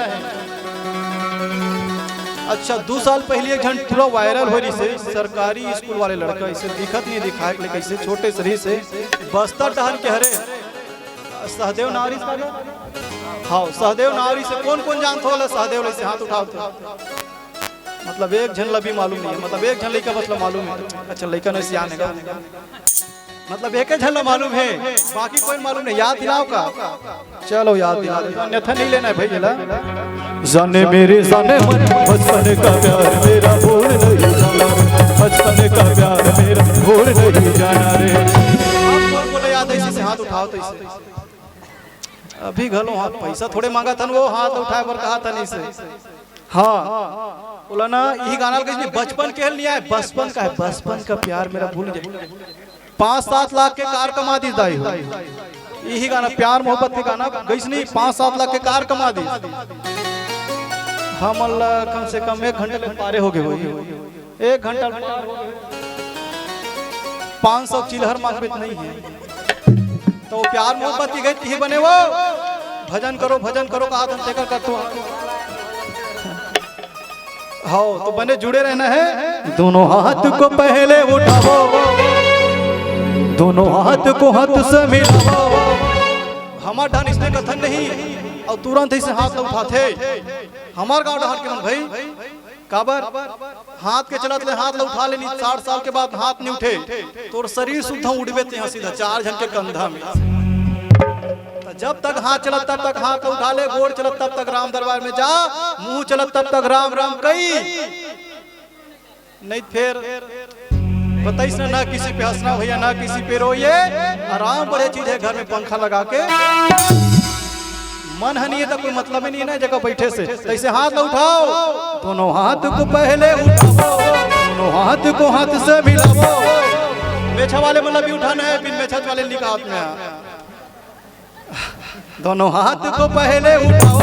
अच्छा 2 साल पहले एक जन पूरा वायरल हो रही से सरकारी स्कूल वाले लड़का, इसे दिखत नहीं दिखाए लेकिन कैसे छोटे शरीर से बस्तर टहल के हरे सहदेव नावरी से, हाँ सहदेव नावरी से कौन कौन जानते हो? सहदेव से हाथ उठाओ तो मतलब एक जन लभी मालूम नहीं है, मतलब एक जन लड़का मतलब मालूम है। अच्छा लड़का नहीं सियान है, मतलब एक जन मालूम है, बाकी कोई मालूम नहीं। याद दिलाओ का, चलो याद दिला दो, अन्यथा नहीं लेना है भाई। जला जाने मेरे जाने मन बचपन का प्यार मेरा भूल नहीं जाना, बचपन का प्यार मेरा भूल नहीं जाना रे। आप बोले याद है, इसी से हाथ उठाओ तो इसे अभी घलो हाथ पैसा थोड़े मांगा था वो हाथ उठाए पर कहा था नहीं से। हाँ बोला ना यही गाना के बचपन के लिए है, बचपन का है, बचपन का प्यार मेरा भूल जाए। 5-7 लाख के कार कमा दी दाई हो, यही गाना प्यार मोहब्बत के गाना गईस नहीं, 5-7 लाख के कार कमा दी। हम अल्लाह कम से कम 1 घंटे में पारे हो गए, 1 घंटा 500 चिल्हर मांगबे नहीं है तो प्यार मोहब्बत की गई ही बने वो। भजन करो कहा था तेकर कर तो हाँ तो बने जुड़े रहना है। दोनों हाथ को पहले उठाओ, दोनों हाथ को हाथ से मिलाओ। हमार डान इसने कथन नहीं और तुरंत ऐसे हाथ उठाते हमार गांव डहर के मन भाई काबर हाथ के चलत ले हाथ उठा लेनी, 60 साल के बाद हाथ नहीं उठे तो शरीर सुधा उड़बे ते सीधा 4 जन के कंधा में। जब तक हाथ चलत तब तक हाथ उठा ले, गोड़ चलत तब तक राम दरबार में जा, मुंह चलत तब तक राम राम कही नहीं। फिर बताइस ना किसी पे हंसना भैया ना किसी पे रोइए, आराम बड़े चीज है घर में पंखा लगा के। मन हनी है तो कोई मतलब ही नहीं है ना जगह बैठे से। ऐसे हाथ उठाओ, दोनों हाथ को पहले उठाओ, दोनों हाथ को हाथ से मिलाओ। मेछा वाले मतलब भी उठाना है, बिन मेछा वाले नहीं का हाथ में है। दोनों हाथ को पहले उठाओ,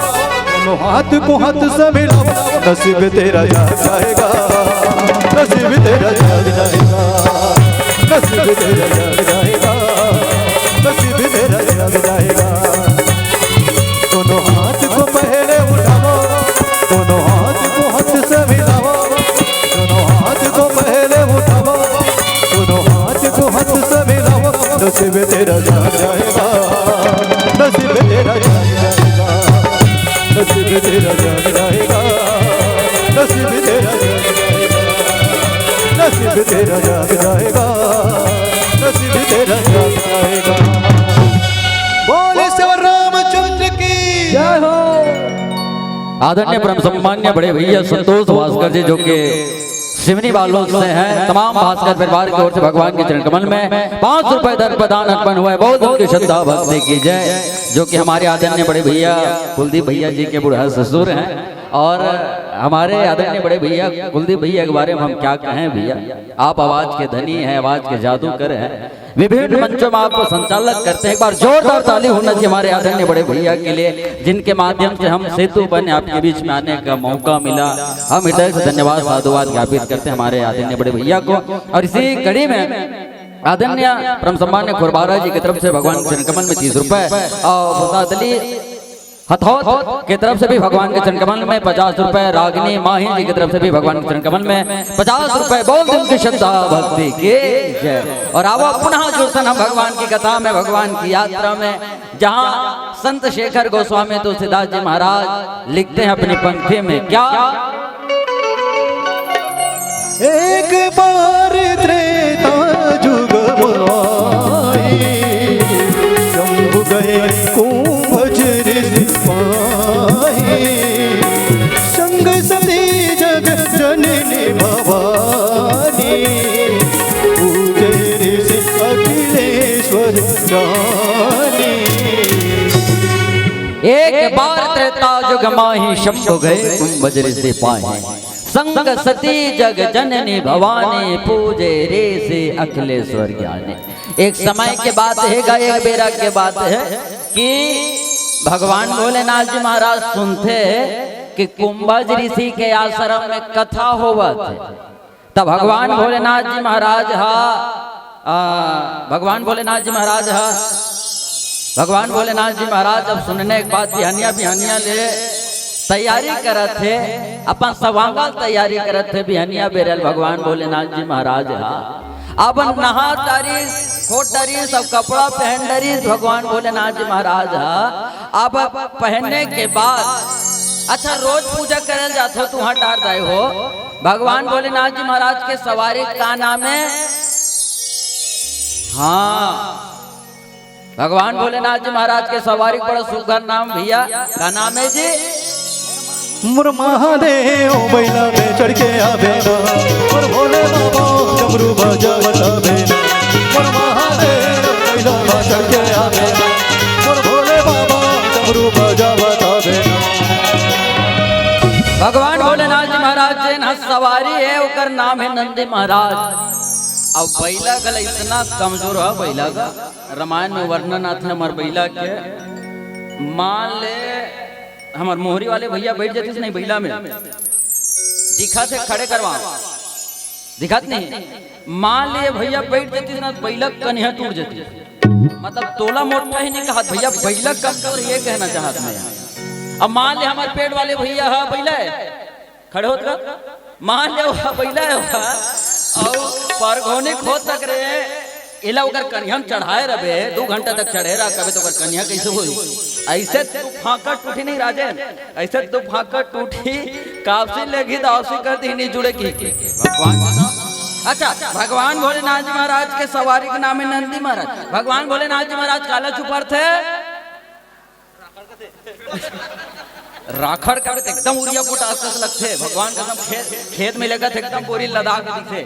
दोनों हाथ को हाथ से मिलाओ। नसीब तेरा जाग जाएगा, नसीब तेरा जाग जाएगा, नसीब तेरा जाग जाएगा, नसीब तेरा जाग जाएगा। दोनों हाथ को पहले उठाओ, दोनों हाथ को हाथ से मिलाओ, दोनों हाथ को पहले उठाओ, दोनों हाथ को हाथ से मिलाओ। नसीब तेरा जाग जाएगा, नसीब तेरा जाग जाएगा, नसीब तेरा जाग जाएगा, नसीब तेरा जाग जाएगा, नसीब तेरा जाग जाएगा, नसीब तेरा जाग जाएगा। बोले श्री रामचंद्र की जय हो। आदरणीय परम सम्मान्य बड़े भैया संतोष भास्कर जी जो कि सिवनी वालों से हैं, तमाम भास्कर परिवार की ओर से भगवान के चरण कमल में 5 रुपए दर प्रदान अर्पण हुआ है। बहुत उनकी श्रद्धा भक्ति की जय। जो कि हमारे आदरणीय बड़े भैया कुलदीप भैया जी के बुढ़ा ससुर हैं और हमारे आदरणीय बड़े भैया कुलदीप भैया के बारे में हम क्या कहें भैया, आप आवाज के धनी हैं, आवाज के जादूगर हैं, विभिन्न मंचों में आपको संचालक करते हैं। एक बार जोरदार ताली होना चाहिए हमारे आदरणीय बड़े भैया के लिए जिनके माध्यम से हम सेतु बने आपके बीच में आने का मौका मिला। हम हृदय से धन्यवाद साधुवाद ज्ञापित करते हैं हमारे आदरणीय बड़े भैया को। और इसी कड़ी में आदरणीय परम सम्मान्य खुरबारा जी की तरफ से भगवान के चरण कमल में 30 रुपए और फसाद अली हथौत की तरफ से भी भगवान के चरण कमल में 50 रुपए, रागिनी माही जी की तरफ से भी भगवान के चरण कमल में 50 रुपए। बोल दिन की श्रद्धा भक्ति की जय। और आओ पुनः जुड़सन हम भगवान की कथा में, भगवान की यात्रा में, जहाँ संत शेखर गोस्वामी तुलसीदास जी महाराज लिखते हैं अपनी पंक्ति में क्या, एक बार त्रेता जुग आई, शंभु गए कुंभज पाही, संग सती जग जननी भवानी, पूजे ऋषि अखिलेश्वर जानी। एक बार त्रेता जुग माही शंभु गए कुंभज ऋषि पाही, संग सती जग जननी भवानी, पूजे रे से अखिलेश्वर ज्ञानी। एक समय के बात है, एक बेरा के बात है कि भगवान भोलेनाथ जी महाराज सुनते कि कुंभज ऋषि के आश्रम में कथा होवत है। तब भगवान भोलेनाथ जी महाराज जब सुनने के बाद बिहनिया ले तैयारी करत थे, अपन सवांगल तैयारी करत थे। बिहनिया बेरल भगवान भोलेनाथ जी महाराज अब नहा तारी खोट डरी सब कपड़ा पहन डरी। भगवान भोलेनाथ जी महाराज अब पहनने के बाद अच्छा रोज पूजा करल जाते हो, तुहां डार दाए हो। भगवान भोलेनाथ जी महाराज के सवारी का नाम है? हाँ, भगवान भोलेनाथ जी महाराज के सवारी बड़ा सुघर नाम भैया, का नाम है जी? मुर महादेव बैला में चढ़ के आवे ना, और भोले बाबा डमरू बजावत आवे ना। मुर महादेव बैला में चढ़ के आवे ना, और भोले बाबा डमरू बजावत आवे ना। भगवान भोलेनाथ जी महाराज जी न सवारी है, उकर नाम है नंदी महाराज। अब बैला गला इतना कमजोर है, बैला का रामायण में वर्णन आते हमारे बैला के। मान ले हमार मोहरी वाले भैया बैठ जाते नहीं बैला में, दिखा थे खड़े करवा दिखात नहीं। मान लिए भैया बैठ जाती ना, बैला कन्या टूट जाती। मतलब तोला मोटा ही नहीं कहा भैया, बैला कमजोर ये कहना चाहत मैं। अब मान ले हमारे पेट वाले भैया है बैला है, खड़े होता मान ले बैला है और परघोनी खोद तक रहे इला उकर कन्या चढ़ाए रहे 2 घंटा तक चढ़े रहा। कभी तो कन्या कैसे हुई? ऐसे तो फाका टूटी नहीं राजन, ऐसे तो फाका टूटी काफसी लेगी दावसी कर दी नहीं जुड़े की भगवान। अच्छा, भगवान भोलेनाथ जी महाराज के सवारी के नाम है नंदी महाराज। भगवान भोलेनाथ जी महाराज काला चुपर थे, राखड़ का एकदम उरिया पोटास लगते भगवान का खेत में लेकर एकदम पूरी लद्दाख दिखे।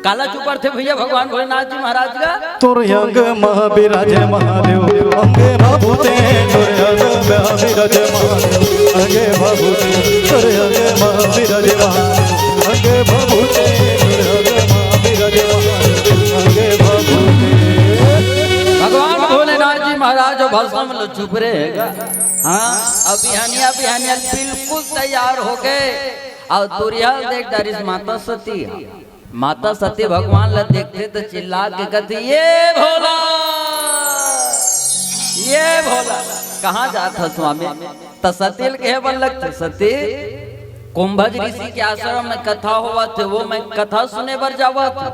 काला चुपर थे भैया भगवान भोलेनाथ जी महाराज का। तोर अंग महाविराजे महादेव अंगे भाभूते, तोर अंग महाविराजे महादेव अंगे भाभूते, तोर अंग महाविराजे महादेव अंगे भाभूते, तोर अंग महाविराजे महादेव अंगे भाभूते। भगवान भोलेनाथ जी महाराज भस्म लो चुप रहेगा। हाँ, अब बिहानिया बिल्कुल तैयार हो गए और दुरियाल देख डरिस माता सती भगवान ला देखते तो चिल्ला के कहती ये भोला कहाँ जाता स्वामी? तो सती के बन लगते सती कुंभज ऋषि के आश्रम में कथा हुआ थे, वो मैं कथा सुने बर जावा था।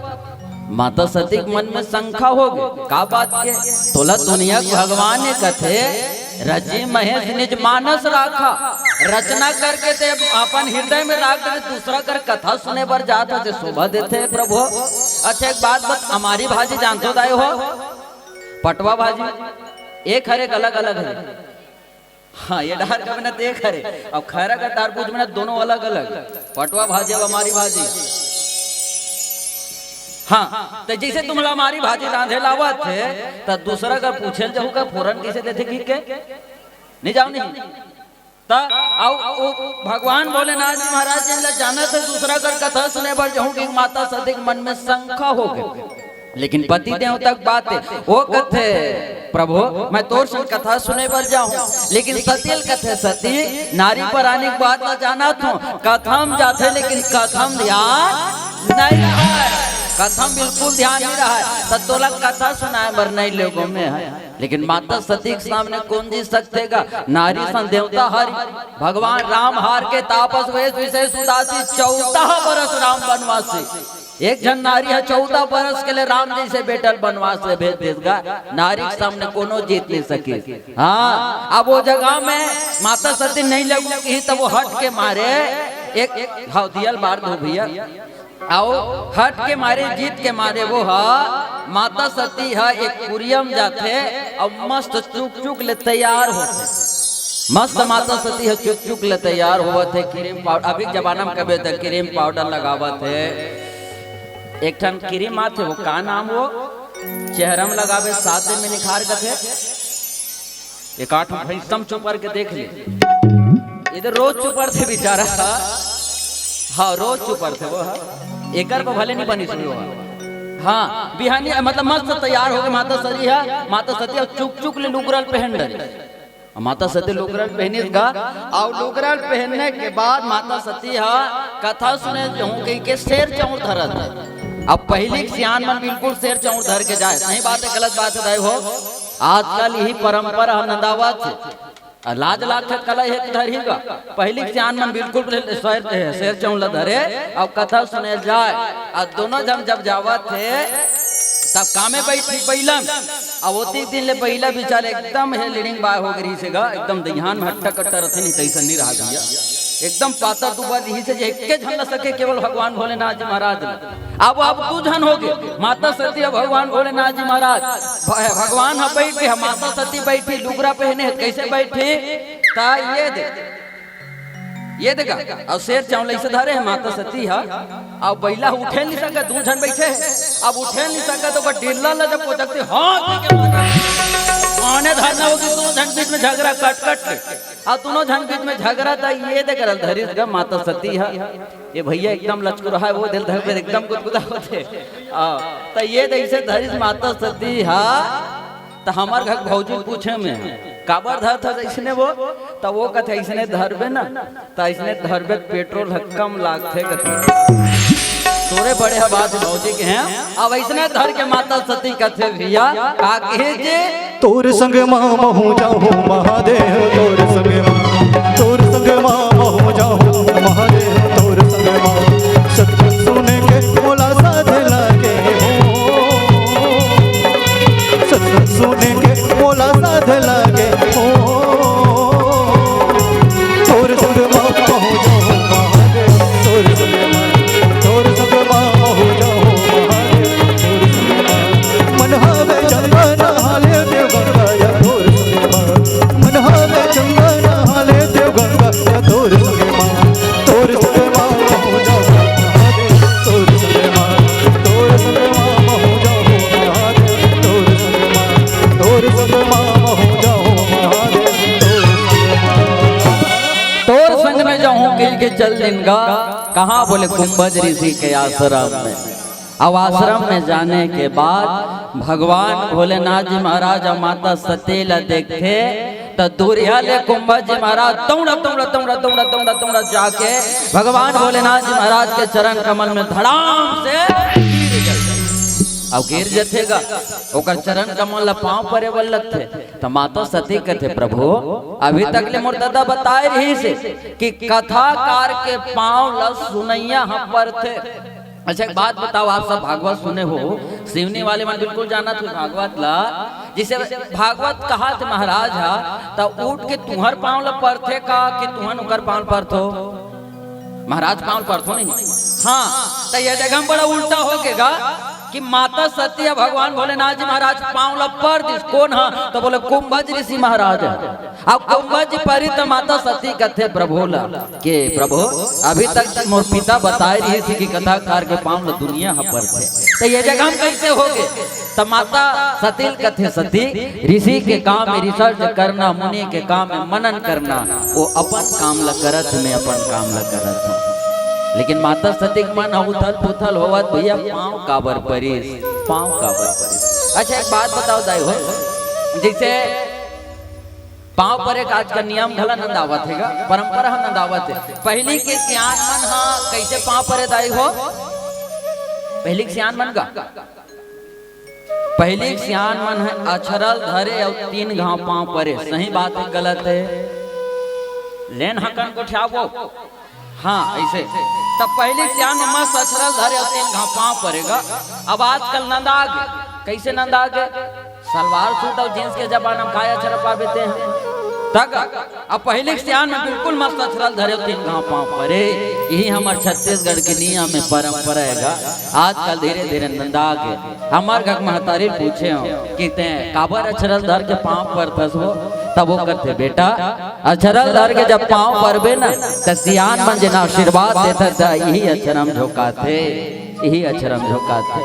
माता सती के मन में शंका हो गई, का बात के तोला दुनिया के भगवान ने कथे रजी महेश निज मानस राखा, रचना करके ते अपन हृदय में राख दे, दूसरा कर कथा सुने पर जाता थे शोभा देते प्रभु। अच्छा एक बात हमारी भाजी जानते दाए हो? पटवा भाजी एक हरे अलग अलग है। हाँ, ये डार का मैंने देख हरे अब खैरा का तारबूज में दोनों अलग अलग। पटवा भाजी अब हमारी भाजी। हाँ, तो जैसे तुम हमारी भाजी रांधे लावा थे तो दूसरा का पूछे जाऊ का फोरन कैसे देते की के नहीं जाओ नहीं ता आओ भगवान भोलेनाथ जी महाराज जी जाना थे दूसरा का कथा सुने पर जाऊं कि माता सती के मन में शंका हो गई। लेकिन पति देव तक बात है वो कथे प्रभु मैं तोर संग कथा सुने पर जाऊं, लेकिन सतील कथे सती नारी पर आने की बात ना जाना था। कथम जाते लेकिन कथम ध्यान नहीं रहा है, कथम बिल्कुल ध्यान नहीं रहा है। तत्तोला कथा सुनाए बर नहीं लोगों में है, लेकिन माता सती के सामने कौन जी सकेगा? नारी सन देवता हरि भगवान राम हार के तापस वेश विशेष उदासी 14 बरस राम वनवासी। एक जन नारी है 14 बरस के लिए राम जी से बेटल वनवास से भेज देगा। नारी के सामने कोनो जीत नहीं सके। हाँ, अब वो जगह में माता सती नहीं लगू की तब वो हट के मारे एक दियल बार दो भैया आओ हट के मारे जीत के मारे वो है माता सती है एक कुरियम जाते और मस्त चुक ले तैयार होते। मस्त माता सती है चुक ले तैयार हुआ थे। क्रीम पाउडर अभी जमाना में कभी तक क्रीम पाउडर लगावा थे। एक ठन क्रीम आते वो का नाम वो चेहरा में लगावे 7 दिन में निखार कर थे। एक 8 भैंसम चुपर के देख ले इधर रोज चुपर थे बेचारा। हाँ रोज चुपर थे वो एकर को भले नहीं बनी सुनो हाँ बिहानी मतलब मस्त तैयार हो गए माता सती है। माता सती अब चुक चुक ले लुगरल पहन रही। माता सती लुगरल पहनी गा और लुगरल पहनने के बाद माता सती है कथा सुने के शेर चौर धरत। अब पहले सियान मन बिल्कुल शेर चौर धर के जाए, सही बात है गलत बात है हो। आजकल यही परंपरा नंदावत से लाज लाख कला है धरेगा। पहले सियान मन बिल्कुल शेर चौर धरे अब कथा सुने जाए और दोनों जन जब जावत थे तब कामे बैठी बैलम अब ओती दिन ले बैला बेचारे एकदम है लीडिंग बाय हो गई से गा एकदम दहियान में हट्टा कट्टा रथे नहीं तैसा नहीं रहा भैया एकदम पाता दुबर यही से एके झन न सके केवल भगवान भोलेनाथ जी महाराज। अब तू झन हो गए माता सती भगवान भोलेनाथ जी महाराज भगवान हम बैठे माता सती बैठी लुगरा पहने कैसे बैठी ता ये देखा और शेर चावल ऐसे धरे है माता सती है अब बैला उठे नहीं सका दू झन बैठे अब उठे नहीं सका तो डिल्ला ला जब पोचकते आने धरना होगी दोनों झन बीच में झगड़ा कट कट और दोनों झन बीच में झगड़ा था। ये देख रहा धरी गा माता सती है ये भैया एकदम लचकुर है वो दिल धर पे एकदम गुदगुदा होते तो ये ऐसे धरी माता सती है तो हमार घर भौजी पूछे में काबर धर था इसने वो तो वो कथे इसने धरबे ना तो इसने धरबे पेट्रोल कम लागते कथे तोरे बड़े बात भौजी के हैं अब इसने धर के माता सती कथे भैया का कहे जे तोर संग महू जाहू महादेव तोर संग महू जाहू महादेव तोर संग सत्य सुने के मोला साध लागे हो सत्य सुने के मोला साध लागे हो तोर संग महू जाहू महादेव तोर संग महू जाहू महादेव तोर संग मन हवे चंदन हाले देव गंगा या तोर संग मन हवे चंदन हाले देव गंगा या तोर संग महू जाहू महादेव तोर संग महू जाहू महादेव तोर संग महू जाहू महादेव तोर संग में जाऊं किल के चल दिनगा कहाँ बोले कुंभज ऋषि के आश्रम में। अब आश्रम में जाने के बाद भगवान भोलेनाथ जी महाराज और माता सती ला देखे तो दूरिया ले कुंभज जी महाराज तौड़ा तौड़ा तौड़ा तौड़ा तौड़ा तौड़ा जाके भगवान भोलेनाथ जी महाराज के चरण कमल में धड़ाम से अब गिर जथेगा ओकर चरण कमल ला पांव परे बल लगते तो माता सती कहते प्रभु अभी तक ले मोर दादा बताए रही से कि कथाकार के पांव ला सुनैया हम पर थे। अच्छा एक बात बताओ आप सब भागवत सुने हो सिवनी वाले मन बिल्कुल जाना थे भागवत ला जिसे भागवत कहा थे महाराज हा तब उठ के तुहर पांव ला पर थे का कि तुहन उकर पांव पर थो महाराज पांव पर थो नहीं। हाँ तो यह जगह बड़ा उल्टा हो गएगा कि माता सती भगवान भोलेनाथ जी महाराज पांव ला पर दिस कौन है तो बोले कुंभज ऋषि महाराज है। अब कुंभज परी तो माता सती कथे प्रभु ला के प्रभु अभी तक मोर पिता बताए रही थी कि कथाकार के पांव ला दुनिया है पर थे तो ये जगह हम कैसे हो गए तो माता सती कथे सती ऋषि के काम में रिसर्च करना मुनि के काम में मनन करना वो अपन काम ला करत में अपन काम ला करत हूँ लेकिन माता सती मन उथल पुथल होवत भैया पांव काबर परिस पांव काबर परिस। अच्छा एक बात बताओ दाई हो जैसे पांव परे का आज का नियम घला नंदावत है परंपरा हम नंदावत है पहली के सियान मन हा कैसे पांव परे दाई हो पहली के सियान मन का पहली सियान मन है अछरल धरे और 3 घाव पांव परे सही बात है गलत है लेन हकन को ठावो हाँ ऐसे तब पहले सियान में मस्त अछरल धरे और 3 घाव पांव पड़ेगा। अब आजकल नंदाग कैसे नंदाग सलवार सूट और जींस के जमाना में खाया अछर पा देते हैं तक अब पहले सियान में बिल्कुल मस्त अछरल धरे और 3 घाव पांव पड़े यही हमारे छत्तीसगढ़ के नियम में परंपरा है। आजकल धीरे धीरे नंदाग हमार घर महतारी पूछे हो कि ते काबर अछरल धर के पांव पर थस हो तब वो करते बेटा अछरल धर के जब पांव परबे ना तो सियान मन जना आशीर्वाद देता था यही अक्षरम झोकाते यही अक्षरम झोकाते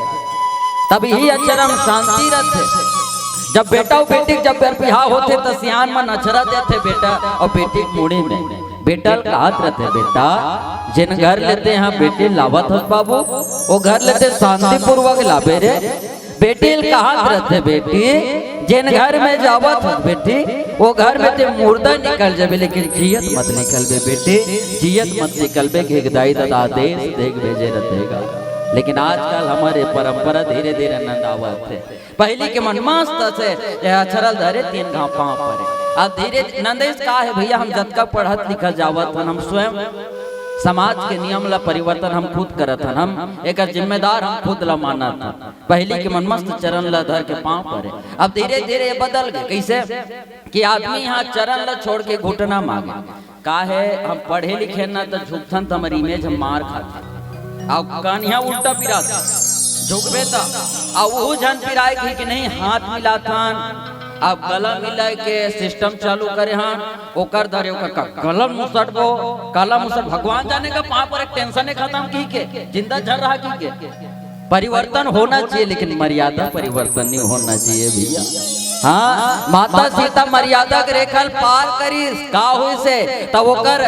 तब यही अक्षरम शांति रहते। जब बेटा और बेटी जब बिहार होते तो सियान मन अक्षरा देते बेटा और बेटी मुड़ी में बेटल कहात रहते बेटा जिन घर लेते हैं बेटे लावत हस बाबू वो घर लेते शांति पूर्वक लाभे रे। बेटी कहात रहते बेटी जिन घर में जावत हस बेटी वो घर में ते मुर्दा निकल जाबे लेकिन जियत मत निकल बे बेटे, जियत मत निकल बे कि दाई दादा देश देख भेजे रहेगा। लेकिन आजकल हमारे परंपरा धीरे धीरे नंदावत है। पहले के मन मस्त से अछरल धरे 3 घाव पाँव पड़े अब धीरे नंदेश का है भैया हम जब का पढ़त लिखल जावत हम स्वयं समाज के नियम ला परिवर्तन हम खुद करत हन, हम एक जिम्मेदार हम खुद ला माना था। पहले के मनमस्त चरण ला धर के पाँव पड़े अब धीरे धीरे बदल गए कैसे कि आदमी यहाँ चरण ला छोड़ के घुटना मांगे का है हम पढ़े लिखे ना तो झुकथन तो हमारी इमेज हम मार खाते अब कन्या उल्टा पिरा झुकबे तो अब वो जन पिराए कि नहीं हाथ मिला थान अब गला मिला के सिस्टम चालू करे हाँ ओकर धरे ओकर कलम मुसट को कलम मुसट भगवान जाने का पाँव पर एक टेंशन खत्म की के जिंदा झर रहा की के परिवर्तन होना चाहिए लेकिन मर्यादा परिवर्तन नहीं होना चाहिए भैया। हाँ माता सीता मर्यादा के रेखा पार करी का हुई से तब ओकर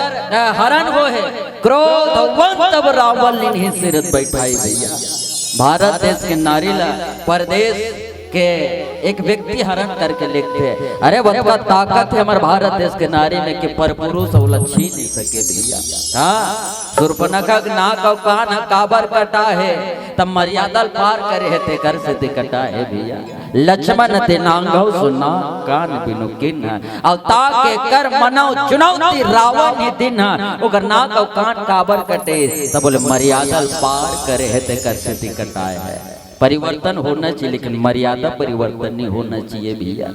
हरण हो है क्रोध तब रावण ने सिरत बैठाई भैया। भारत देश के नारी ला परदेश के एक व्यक्ति हरण करके लिखते हैं अरे बता ताकत है हमारे भारत देश के नारी में कि पर पुरुष छीन नहीं सके भैया। हाँ सुर्पनखा नाक और कान काबर कटा है तब मर्यादा पार करे है ते कर से ते कटा है भैया। लक्ष्मण ते नांगौ सुना कान बिनु किन और ताके कर मनो चुनौती रावण ही दिन ओकर नाक और कान काबर कटे तब बोले मर्यादा पार करे है ते कर से ते कटा है। परिवर्तन होना चाहिए लेकिन मर्यादा परिवर्तन नहीं होना चाहिए भैया।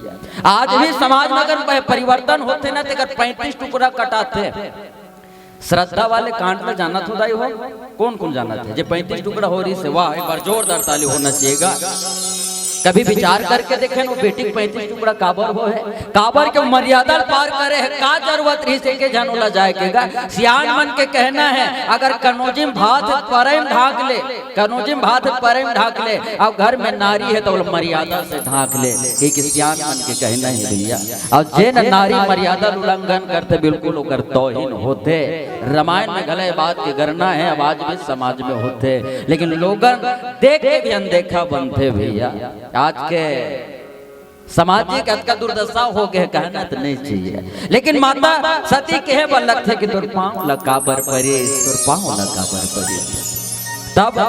आज भी समाज में अगर परिवर्तन होते ना तो 35 टुकड़ा कटाते श्रद्धा वाले कांड में जाना था हो कौन कौन जाना थे जो 35 टुकड़ा हो रही से वाह एक बार जोरदार ताली होना चाहिएगा। कभी विचार करके देखें वो बेटी 35 टुकड़ा काबर हो है काबर के मर्यादा पार करे है का जरूरत रही से के जानोला जाएगा। सियान मन के कहना है अगर कनौजिम भात परम ढाक ले कनौजिम भात परम ढाक ले अब घर में नारी है तो मर्यादा से ढाक ले एक सियान मन के कहना है भैया। और जे नारी मर्यादा उल्लंघन करते बिल्कुल ओकर तौहीन होते। रामायण में गले बात की गणना है अब आज भी समाज में होते लेकिन लोगन देख के भी अनदेखा बनते भैया। आज के सामाजिक का दुर्दशा हो गए कहना तो नहीं चाहिए लेकिन माता सती के बल्लक थे कि तुर पाँव लकाबर परे तुर पाँव लकाबर परे तब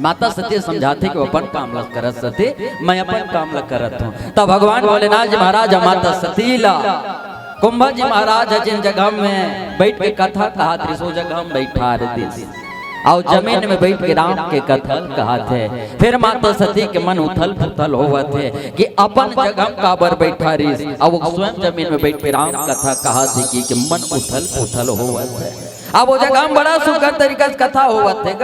माता सती समझाते कि अपन काम लग करत सती मैं अपन काम लग करत हूँ। तब भगवान भोलेनाथ जी महाराज माता सती ला कुंभ जी महाराज जिन जगह में बैठ के कथा कहा त्रिसो जगह में बैठा रहते और जमीन में बैठ के राम के कथल कहा थे। फिर माता सती के मन उथल पुथल हुआ थे कि अपन जगह काबर बैठा रही अब वो स्वयं जमीन में बैठ के राम कथा कहा थी कि मन उथल पुथल हुआ थे। अब वो जगह में बड़ा सुखद तरीका से कथा हुआ थे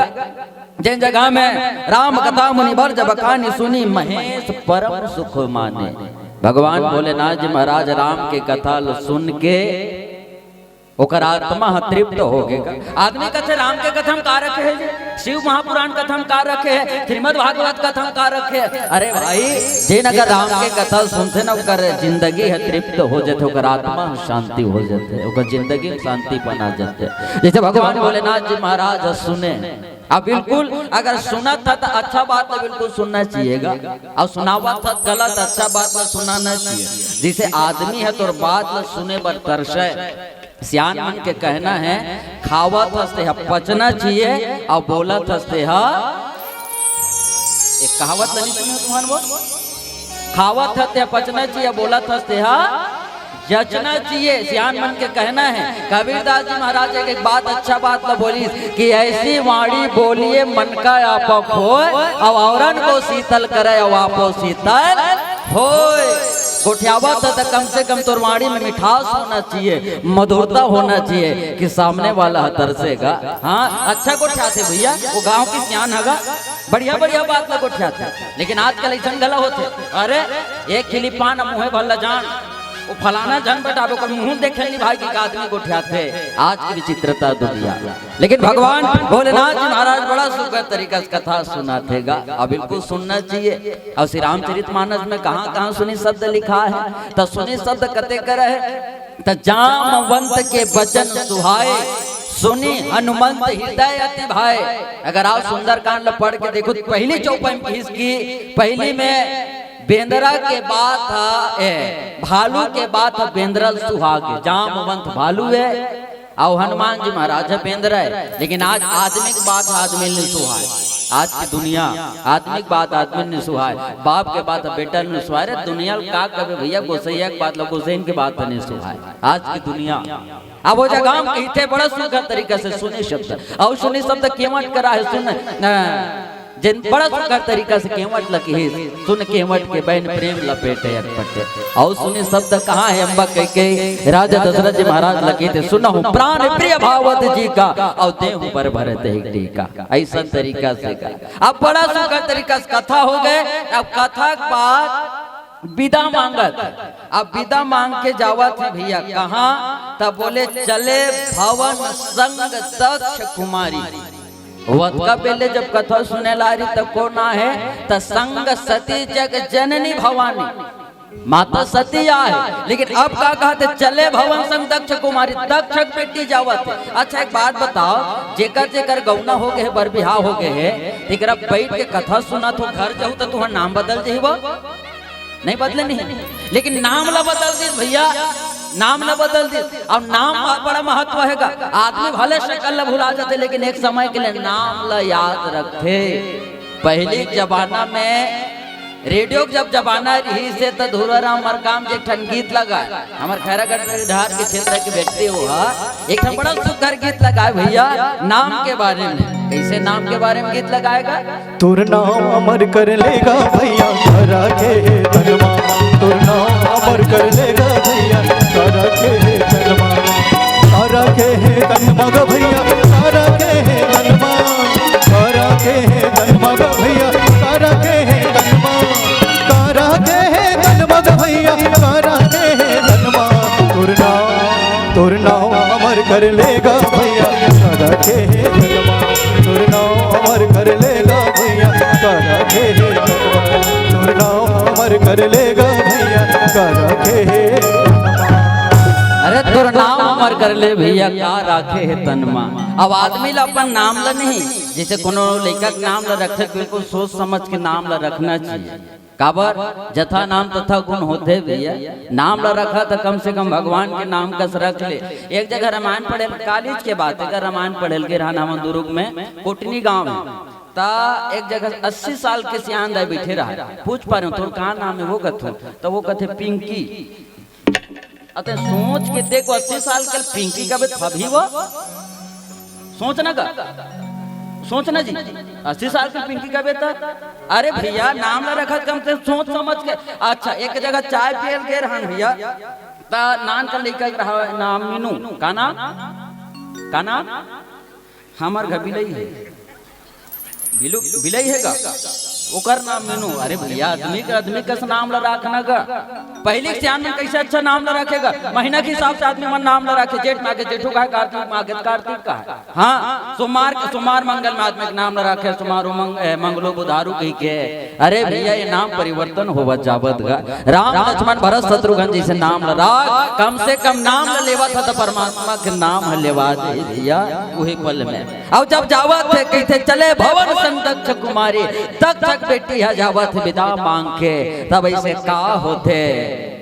जिन जगह में राम कथा मुनिवर जब कहानी सुनी महेश परम सुख माने। भगवान भोलेनाथ जी महाराज राम के कथा सुन के ओकर आत्मा तृप्त हो गएगा। आदमी कथे राम के कथम का रखे है शिव महापुराण कथम का रखे है श्रीमद् भागवत कथम का रखे है। अरे भाई जिन अगर राम के कथा सुनते ना ओकर जिंदगी है तृप्त हो जाते ओकर आत्मा शांति हो जाते ओकर जिंदगी में शांति बना जाते। जैसे भगवान भोलेनाथ जी महाराज सुने अब बिल्कुल अगर सुना था तो अच्छा बात तो बिल्कुल सुनना चाहिएगा और सुनावा था गलत अच्छा बात तो सुनाना चाहिए। जिसे आदमी है तो बात सुने बर तरस है। सियान मन के कहना है खावत हंसते है पचना चाहिए और बोलत हंसते है एक कहावत नहीं सुना तुम्हारे वो खावत हंसते पचना चाहिए बोलत हंसते है जचना चाहिए। सियान मन के कहना है कबीरदास जी महाराज एक बात अच्छा बात न बोली कि ऐसी वाणी बोलिए मन का आपा खोए और औरन को शीतल करे और आपो शीतल होए। गोठियावा था तो कम से कम तोर वाणी में मिठास होना चाहिए मधुरता होना चाहिए कि सामने वाला तरसेगा। हाँ अच्छा गोठियाते भैया वो गांव की सियान हैगा बढ़िया बढ़िया बात ना गोठियाते लेकिन आजकल ऐसा गला होते अरे एक खिली पान मुँह भल्ला जान वो फलाना जन बटाबो कर मुंह देखे नहीं भाई की आदमी गोठियाते आज की विचित्रता दुनिया। लेकिन भगवान भोलेनाथ जी महाराज बड़ा सुखद तरीका से कथा सुनातेगा और बिल्कुल सुनना चाहिए। और श्री रामचरितमानस में कहाँ कहाँ सुनी शब्द लिखा है तो सुनी शब्द कते कर है त जामवंत के वचन सुहाए, सुनी हनुमंत हृदय अति भाए। अगर आप सुंदरकांड पढ़ के देखो तो पहली चौपाई में इसकी पहली में बेंद्रा के बाद था भालू के बाद था बेंद्रल सुहाग। जामवंत भालू है और हनुमान जी महाराज है बेंद्रा है। लेकिन आज आदमी की बात आदमी ने सुहाए। आज की दुनिया आदमिक बात आदमी ने सुहाए, बाप के बात बेटा ने सुहाए। रे दुनिया का कभी भैया गोसैया की बात गोसैन की बात नहीं सुहाए। आज की दुनिया अब वो जगह कहते बड़ा सुंदर तरीके से सुने शब्द और सुने शब्द केवट करा है। सुन जिन बड़ा सुंदर तरीका से केवट लगी है, सुन केवट के बहन प्रेम लपेटे अटपटे। और सुने शब्द कहाँ है अम्बा कह के राजा दशरथ जी महाराज लगे थे, सुना हूँ प्राण प्रिय भावत जी का और देहु पर भरत एक टीका। ऐसा तरीका से का अब बड़ा सुंदर तरीका से कथा हो गए। अब कथा के बाद विदा मांगत। अब विदा मांग के जावा थे भैया कहाँ, तब बोले चले भवन संग दक्ष कुमारी। वत का पहले जब कथा सुने ला रही तब को ना है त संग सती जग जननी भवानी माता सती आए। लेकिन अब का कहते चले भवन संग दक्ष कुमारी, दक्ष बेटी जावत। अच्छा एक बात बताओ, जेकर जेकर गौना हो गए बर बिहाव हो गए है, तेरा बैठ के कथा सुना तो घर जाऊ तो तुम्हारा नाम बदल जाइबा नहीं बदले नहीं, लेकिन नाम ला बदल दी भैया, नाम न बदल दी। और नाम बड़ा महत्व है। आदमी भले शक्ल भुला जाते लेकिन एक समय के लिए नाम ला याद रखते। पहले जमाना में रेडियो जब जमाना रही से तो धूराराम मरकाम जी एक ठन गीत लगा, हमारे खैरागढ़ ढार के क्षेत्र के व्यक्ति हुआ एक ठन बड़ा सुंदर गीत लगाए भैया नाम के बारे में। कैसे नाम के बारे में गीत लगाएगा? तुर नाम अमर कर लेगा भैया करा के धनमा, तुर नाम अमर कर लेगा भैया करा के धनमा, करा के धनमा ग भैया करा के धनमा, करा के धनमा ग भैया करा के धनमा, करा के धनमा ग भैया करा के धनमा। तुर नाम अमर कर लेगा भैया करा के धनमा, तुर नाम अमर कर लेगा भैया करा के धनमा, तुर नाम अमर कर लेगा भैया करा के। अरे तोर नाम अमर कर ले भैया का राखे है तनमा। अब आदमी ला अपन नाम ला नहीं, जैसे कोनो लड़का के नाम ला रखे बिल्कुल सोच समझ के नाम ला रखना चाहिए। काबर जथा नाम तथा गुण होते भैया, नाम ला रखा तो कम से कम भगवान के नाम का रख ले। एक जगह रामायण पढ़े कॉलेज के बात है, रामायण पढ़ेल के रहा नाम दुर्ग में कोटनी गाँव में ता एक जगह 80 साल के सियान दाई बैठे रहा। पूछ पा रहे हो तोर कहाँ नाम है? वो कथो तो वो कथे पिंकी। अतः सोच के देखो 80 साल के पिंकी का अभी वो सोचना का सोचना जी 80 साल के पिंकी का बेटा। अरे भैया नाम ना रखा कम से सोच समझ के। अच्छा एक जगह चाय पियल गए रहन भैया ता नान का लेकर रहा नाम मीनू का नाम हमार घर बिलई है, बिलई है का ओकर नाम मीनू। अरे भैया आदमी का नाम ला रखना का पहले से में कैसे अच्छा नाम ला रखेगा? महीना के हिसाब से आदमी मन नाम ला रखे। जेठ मागे जेठू का है, कार्तिक मागे कार्तिक का है। हाँ सोमवार के सोमवार मंगल में आदमी के नाम ला रखे, सोमवार मंगलो बुधारू कही के। अरे भैया ये नाम परिवर्तन होवा जावत गा। राम लक्ष्मण भरत शत्रुघ्न जी से नाम ला राख, कम से कम नाम ला लेवा था तो परमात्मा के नाम लेवा दे भैया वही पल में। और जब जावत थे कहते चले भवन संग दक्ष कुमारी, दक्ष बेटी है जावत विदा मांग के। तब ऐसे का होते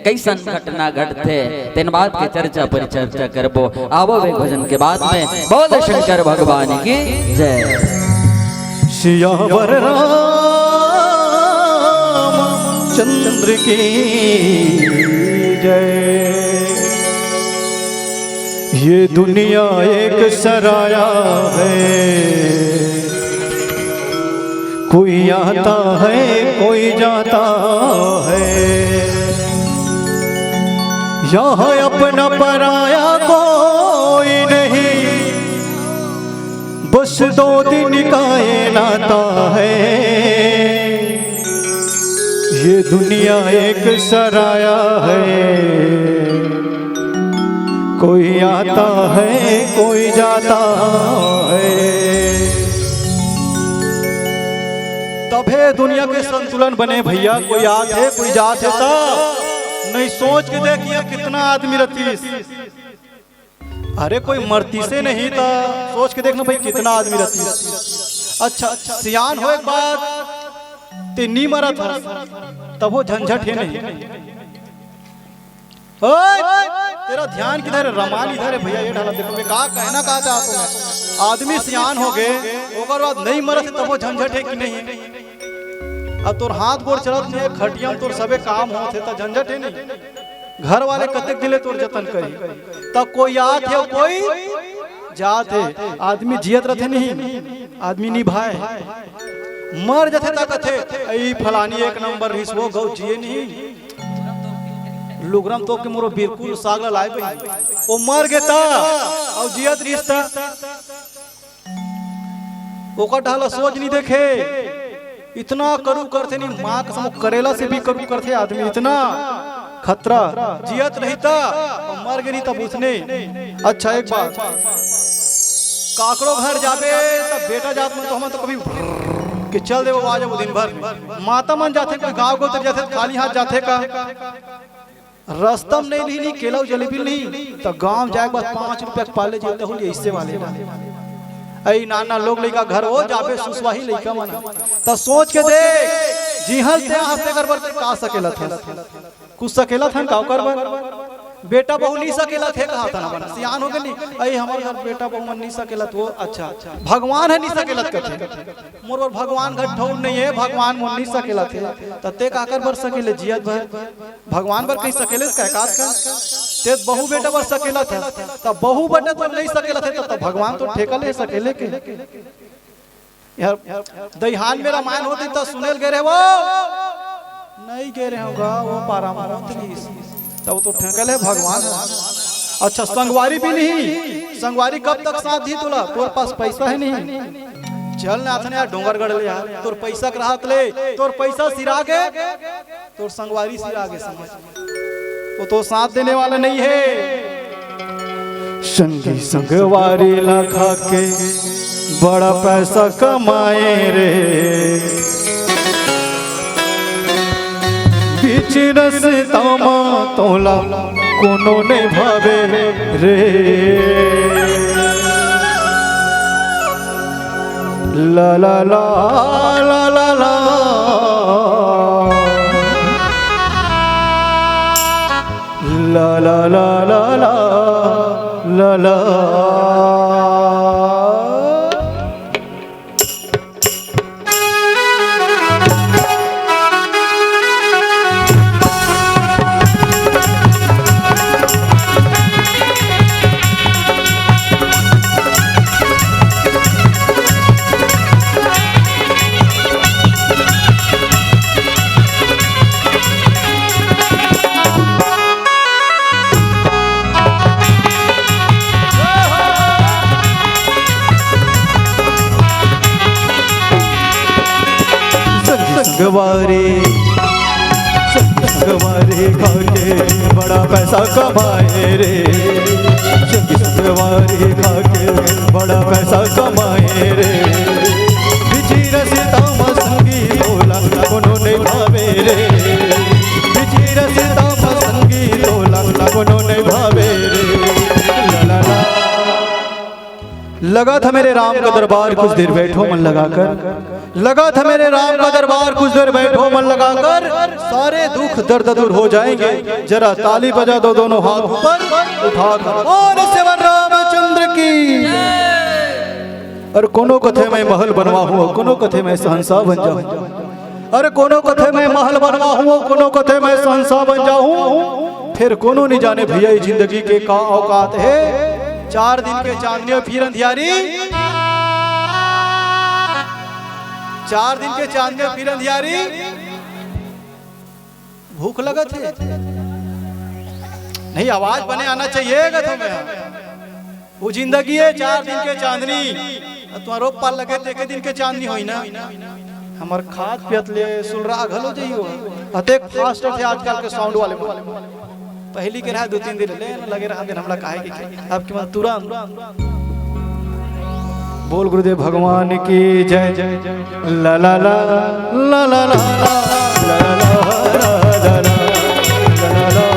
कैसन घटना घटते तीन बात के चर्चा पर चर्चा करबो। आवो वे भजन के बाद में बोल शंकर भगवान की जय। सियावर राम चंद्र की जय। ये दुनिया एक सराया है, कोई आता है कोई जाता है, यहाँ अपना पराया कोई नहीं, बस 2 दिन का ये नाता है। ये दुनिया एक सराया है, कोई आता है कोई जाता है। तब है दुनिया के संतुलन बने भैया। कोई आते कोई जाते सब नहीं सोच के देखिए कितना आदमी रतीस। अरे कोई मरती से नहीं था, सोच के देखना भाई कितना आदमी रतीस। अच्छा सियान हो एक बात ते नी मरा था तब वो झंझट है नहीं। ओए तेरा ध्यान किधर है? रमान इधर है भैया, ये ढाला देखो मैं कहा कहना कहा चाहता हूँ। आदमी सियान हो गए ओकर बाद नहीं मरत तब वो झंझट है कि नहीं? अब तोर हाथ गोड़ चलत नहीं, खटिया तोर सबे काम होते तो झंझट है नहीं। घर वाले कतक दिले तोर जतन करी तब कोई आत है कोई जात है। आदमी जियत रहते नहीं, आदमी निभाए मर जाते तक कथे ऐ फलानी एक नंबर रिसवो गौ जिए नहीं लुगरम तो के मोरो बिल्कुल सागला लाए भाई वो मर गेता और जियत रिश्ता ओकर ढाला सोच नहीं देखे। इतना करू करते नहीं, माँ कसम करेला से भी करू करते आदमी। इतना खतरा जियत नहीं था और मर गई नहीं तब उसने। अच्छा एक बात काकड़ो घर जाबे तब बेटा जात में तो हम तो कभी कि चल दे वो आ जाओ दिन भर। माता मन जाते कोई गाँव को उतर जाते खाली हाथ जाते का रास्ता में नहीं केला जलेबी नहीं तो गांव जाए बाद 5 रुपया पाले जेते हो इससे वाले ऐ नाना लोग लइका घर हो जाबे सुसवाही लइका मना तो सोच के देख जिहल ते हफ्ते कर बर का सकेला था कुछ सकेला था का कर बर बेटा बहू नहीं सकेला थे कहा था ना बना सियान हो गई ऐ हमारे घर बेटा बहू मन नहीं सकेला तो अच्छा भगवान है नहीं सकेला कहते मोर भगवान घर ठौर नहीं है भगवान मन नहीं सकेला थे तते का कर बर सकेले जियत भर भगवान बर कहीं सकेले का काट कर ते बहू बेटा बर सकेला था तब बहू बेटा तो नहीं सकेला थे तो भगवान तो ठेका ले सकेले के यार दहिहान में रामायण होती तो सुनेल गए रहे वो नहीं गए रहे होगा वो पारा तब तो ठेकल है भगवान। अच्छा संगवारी भी नहीं, संगवारी कब तक साथ दी तुला तोर पास पैसा है नहीं चल ना यार डोंगरगढ़ ले यार तोर पैसा राहत ले तोर पैसा सिरा के तोर संगवारी सिरा के समझ वो तो साथ देने वाला नहीं है। संगी संगवारी ला खा के बड़ा पैसा कमाए रे बीच रस्ता में तोला कोनो ने भावे रे ला ला ला ला ला ला ला ला ला ला ला ला संगवारी खाके बड़ा पैसा कमाए रे संगवारी खाके बड़ा पैसा कमाए रे बिची रसता संगी तोला कोनो नहीं भावे रे बिची रसता संगी तोला कोनो नहीं भावे रे ला ला लगा था मेरे राम का दरबार कुछ देर बैठो मन लगाकर लगा था मेरे राम का दरबार कुछ देर बैठो मन लगाकर सारे दुख दर्द दूर हो जाएंगे जरा ताली बजा दो दोनों हाथ ऊपर उठाकर और सेवर रामचंद्र की। और कोनो कथे मैं महल बनवा हूँ कोनो कथे मैं सहंसा बन जाऊँ अरे कोनो कथे मैं महल बनवा हूँ कोनो कथे मैं सहंसा बन जाऊँ फिर कोनो नहीं जाने भैया जिंदगी के का औकात है 4 दिन के चांदनी फिर अंधियारी 4 दिन के चांदनी फिर अंधियारी भूख लगा थे नहीं आवाज बने आना चाहिए तुम्हें वो जिंदगी है 4 दिन के चांदनी तुम्हारा रोप पाल लगे थे दिन के चांदनी होई ना हमार खाद पियत ले सुन रहा घल हो जाइयो अतेक फास्ट थे आजकल के साउंड वाले पहली के रहा 2-3 दिन ले लगे रहा दिन हमला काहे के आपके मन तुरंत बोल गुरुदेव भगवान की जय जय ला ला ला ला ला ला ला ला ला ला ला ला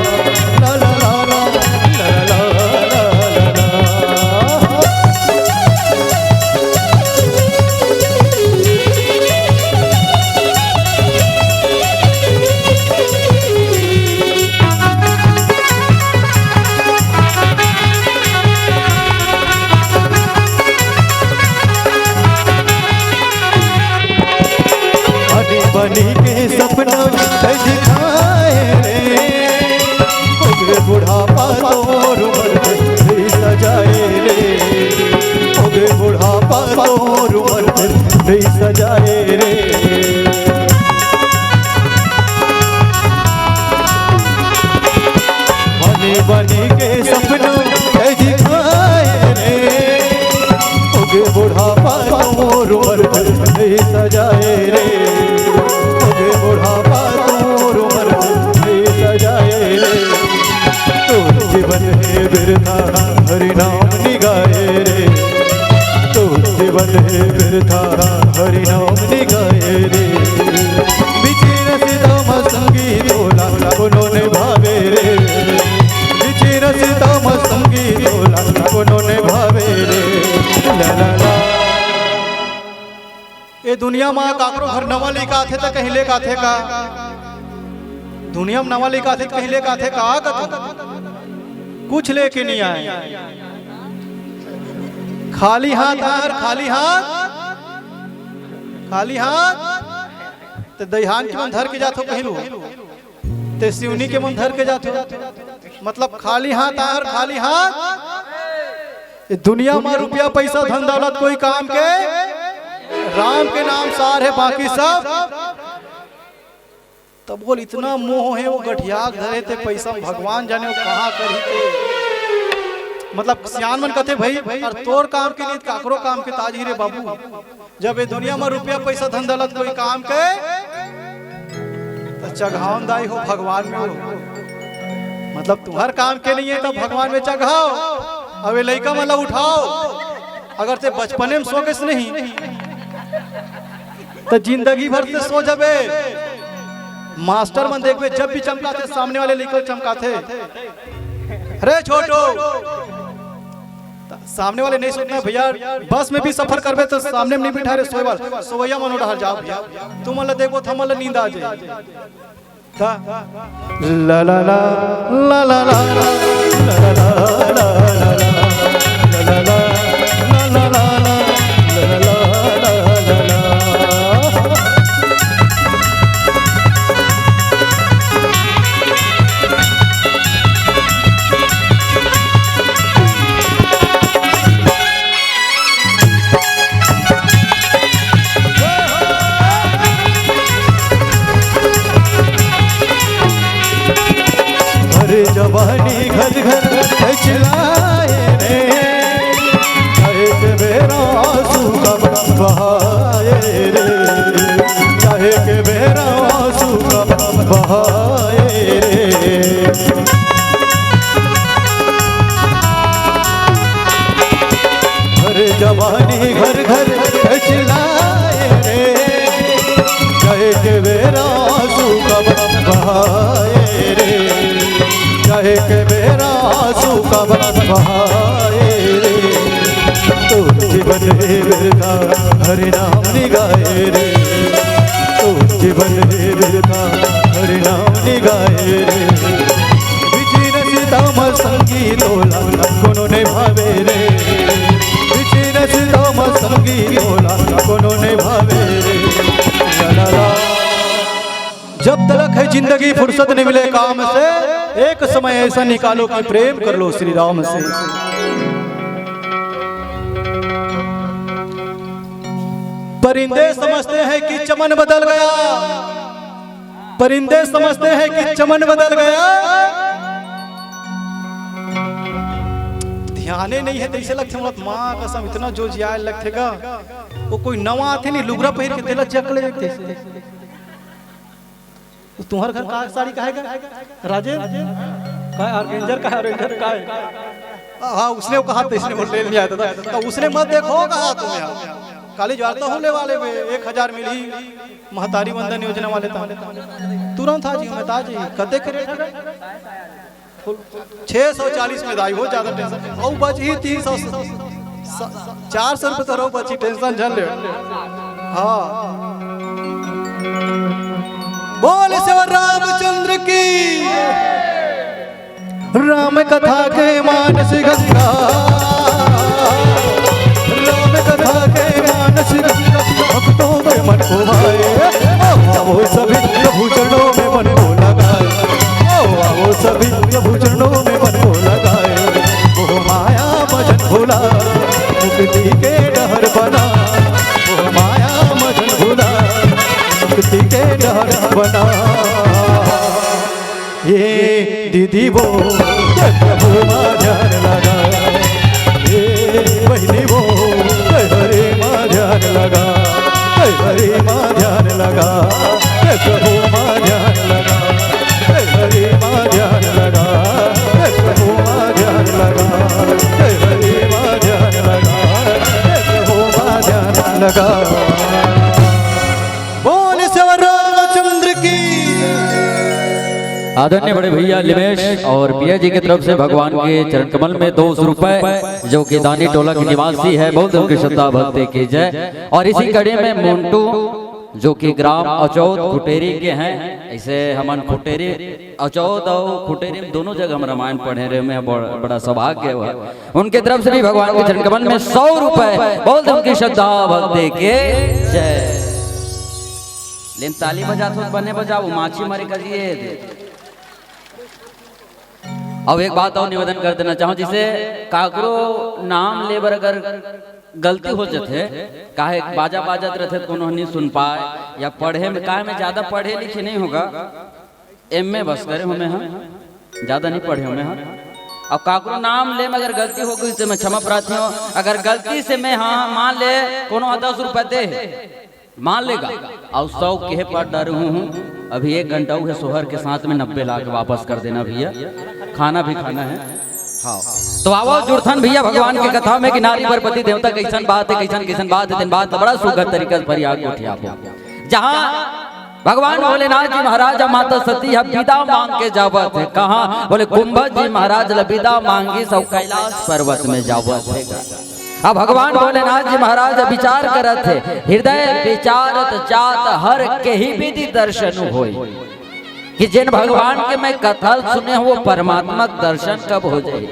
बुढ़ापा तोर उमर फिर नहीं सजाए रे, होगे बुढ़ापा तोर उमर फिर नहीं सजाए रे। बनी बनी के सपनों के दिखाए रे, होगे बुढ़ापा तोर उमर फिर नहीं सजाए रे, होगे बुढ़ापा तोर उमर फिर नहीं सजाए रे। तो जीवन है बिरथा हरि नाम निगाए रे, तो जीवन है बिरथा हरि नाम निगाए रे। बिचिर सीताम संगी तोला उन्होंने भावे रे, बिचिर सीताम संगी तोला उन्होंने भावे रे। ला ला ला। ये दुनिया में काकरो घर नवा लेका थे तो कहीं लेका थे का, दुनिया में नवा लेका थे तो कहीं लेका थे का, कुछ लेके नहीं आए। खाली हाथ आर खाली हाथ, खाली हाथ ते दहिहान के मन धर के जातो कहीं लो, ते सिवनी के मन धर के जातो, मतलब खाली हाथ आर खाली हाथ। दुनिया में रुपया पैसा धन दौलत कोई काम के, राम के नाम सार है बाकी सब। तब बोल इतना मोह है वो गठिया धरे थे पैसा, भगवान जाने वो कहाँ करी थे। मतलब सियान मन कहते भाई और तोर काम के लिए काकरो काम के ताज ही रे बाबू। जब ये दुनिया में रुपया पैसा धन दौलत कोई काम के तो चघावन दाई हो भगवान में हो, मतलब तुम्हार काम के नहीं है तो भगवान में चघाओ। अब ये लड़का मतलब उठाओ, अगर ते बचपने में सो के नहीं तो जिंदगी भर से सो जाबे। मास्टर मन देखबे जब भी चमकाते सामने वाले लेकर चमकाते, अरे छोटो सामने वाले नहीं सोचना भैया। बस में भी सफर करबे तो सामने में नहीं बिठा रे सोए वाला, सोवैया मन उड़ा जाओ भैया, तुम मतलब देखो थम मतलब नींद आ जाए। ला ला ला ला ला ला ला ला ला जवानी घर घर चिल्लाए रे, चाहे के बेरा आंसू का बहाए रे, चाहे के बेरा आंसू का बहाए रे। अरे जवानी घर घर चिल्लाए रे, चाहे के बेरा आंसू का बहाए रे, चाहे के बेरा आंसू का बहाए रे। तो जीवन है बिरथा हरि नाम निगाए रे, तो जीवन है बिरथा हरि नाम निगाए रे। बिचिर सीताम संगी तोला कोनो ने भावे रे, बिचिर सीताम संगी तोला कोनो ने भावे रे। ला ला। जब तलक है जिंदगी फुर्सत नहीं मिले काम से, एक समय ऐसा निकालो कि प्रेम कर लो श्री राम से। परिंदे समझते हैं कि चमन बदल गया, परिंदे समझते हैं कि चमन बदल गया, ध्याने नहीं है तैसे लगते मतलब माँ कसम इतना जो जिया लगतेगा वो कोई नवा आते नहीं लुगरा पहन के तेला चकले लगते। तुम्हार घर का साड़ी काहेगा राजे का ऑर्गेंजर का ऑर्गेंजर का है। हाँ उसने वो कहा था, इसने वो ले लिया था तो उसने मत देखो कहा तुम यार काली ज्वारता होने वाले में 1000 मिली महतारी वंदन योजना वाले तुरंत था जी मैं था जी कदे करे 640 में दाई हो ज्यादा टेंशन और बची 300 400 रुपए तो रो बची टेंशन झल ले। हाँ बोल शिव रामचंद्र की। राम कथा के मानस गंगा, राम कथा के मानस गंगा भक्तों के मन को भाए। वो सभी प्रभु चरणों में मन को लगाए, वो सभी प्रभु चरणों में मन को मुक्ति के डहर बना मोह माया मदन भुला मुक्ति के डहर बना ये दीदी वो प्रभु माँ ध्यान लगा ये बहनी वो हरे माँ ध्यान लगा हरे माँ ध्यान लगा प्रभु माँ ध्यान लगा हरे माँ ध्यान लगा प्रभु माँ ध्यान लगा हरे माँ ध्यान लगा प्रभु माँ ध्यान लगा बोल श्री रामचंद्र की आदरणीय बड़े भैया लिमेश और पिया जी की तरफ से भगवान के चरण कमल में 200 रुपए, जो कि दानी टोला के निवासी है, बहुत उनकी श्रद्धा भक्ति की जय। और इसी कड़ी में मोन्टू जो कि ग्राम अचौद खुटेरी के हैं, ऐसे हमन खुटेरी अचौद और खुटेरी दोनों जगह हम रामायण पढ़े रहे में बड़ा सौभाग्य हुआ। उनके तरफ से भी भगवान के चरण कमल में 100 रुपए, बहुत उनकी श्रद्धा भक्ति के जय। लेकिन ताली बजा तो बने बजाओ, माछी मारे करिए। अब एक बात और निवेदन कर देना चाहूँ, जिसे काकरो नाम लेबर अगर गलती हो जाते काहे बाजा बाजत रहते कोनो नहीं सुन पाए, या पढ़े में काहे में ज्यादा पढ़े लिखे नहीं होगा, एमए बस करे हमें हम ज्यादा नहीं पढ़े हमें हम। अब काकरो नाम ले में अगर गलती हो गई तो मैं क्षमा प्रार्थी हूँ। अगर गलती से मैं हाँ मान ले कोनो 10 रुपए दे मान लेगा और 100 के पर डर हूँ, अभी 1 घंटा है सोहर के साथ में 90 लाख वापस कर देना भैया, खाना भी खाना है। हाँ तो आवो जुड़थन भैया भगवान की कथा में कि नारी पर पति देवता कैसन बात है, कैसन बात है, दिन बात बड़ा सुखद तरीके से फरियाद उठिया, जहाँ भगवान भोलेनाथ जी महाराज माता सती विदा मांग के जावत है। कहाँ बोले कुंभज जी महाराज विदा मांगी सब कैलाश पर्वत में जावत है। अब भगवान भोलेनाथ जी महाराज विचार करत थे, हृदय विचारत जात हर के ही विधि दर्शन होई, कि जिन भगवान के मैं कथा सुने वो परमात्मा दर्शन कब हो जाए,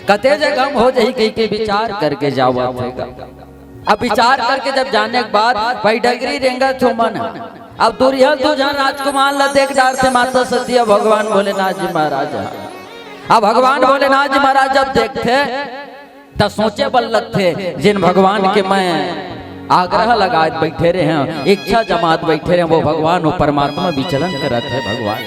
कते जगह हो जाए के विचार करके जावत है। अब विचार करके जब जाने के बाद भाई डगरी रेंगा तो मन, अब दुर्योधन तुझा राजकुमार ला देख जा थे माता सती भगवान भोलेनाथ जी महाराज। अब भगवान भोलेनाथ जी महाराज जब देखते तब सोचे बल्लत थे, जिन भगवान के मैं आग्रह लगा बैठे रहे हैं, इच्छा जमात बैठे रहे, वो भगवान वो परमात्मा विचलन करते है। भगवान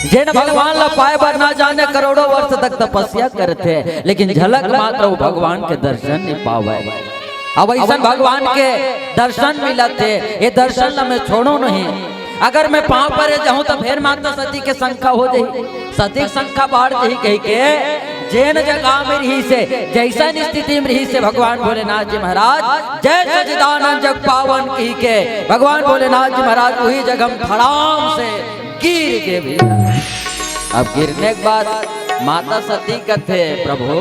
जिन भगवान ला पाए बर ना जाने करोड़ों वर्ष तक तपस्या करते, लेकिन झलक मात्र वो भगवान के दर्शन नहीं पावे। अब ऐसा भगवान के दर्शन मिलते, ये दर्शन ला मैं छोड़ो नहीं। अगर मैं पाँव पर जाऊं तो फिर माता सती के संख्या हो जाए, सती संख्या बढ़ जाए कह के जैन जगह में रही से जैसा स्थिति में रही से भगवान भोलेनाथ जी महाराज जय सच्चिदानंद जग पावन कही के भगवान भोलेनाथ जी महाराज वही जगह धड़ाम से गिर के भी। अब गिरने के बाद माता सती कहते प्रभु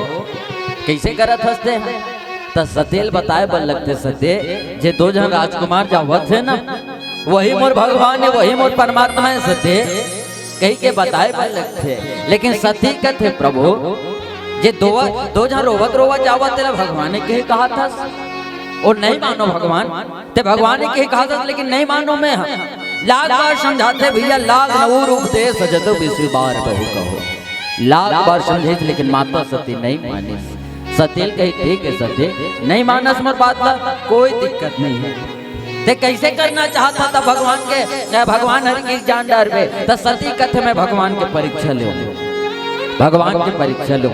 कैसे करत हंसते हैं, तो सतेल बताए बल लगते सते जे 2 जन राजकुमार जावत है ना, वही मोर भगवान है, वही मोर परमात्मा है। सते कही के बताए बल लगते, लेकिन सती कहते प्रभु जे 2 जन रोवत जावत तेरा भगवान ने कहे कहा था, और नहीं मानो भगवान ते भगवान ने कहे कहा था, लेकिन नहीं मानो मैं लाख बार समझाते भैया, लाख नव रूप दे सजतो 20 बार बहु कहो, लाख बार समझे लेकिन माता सती नहीं मानी। सतील कही ठीक है सती नहीं मानस मोर बात ला कोई दिक्कत नहीं है। ते कैसे करना चाहता था भगवान के भगवान हरि की जान डर में, तो सती कथे में भगवान के परीक्षा ले, भगवान की परीक्षा लो।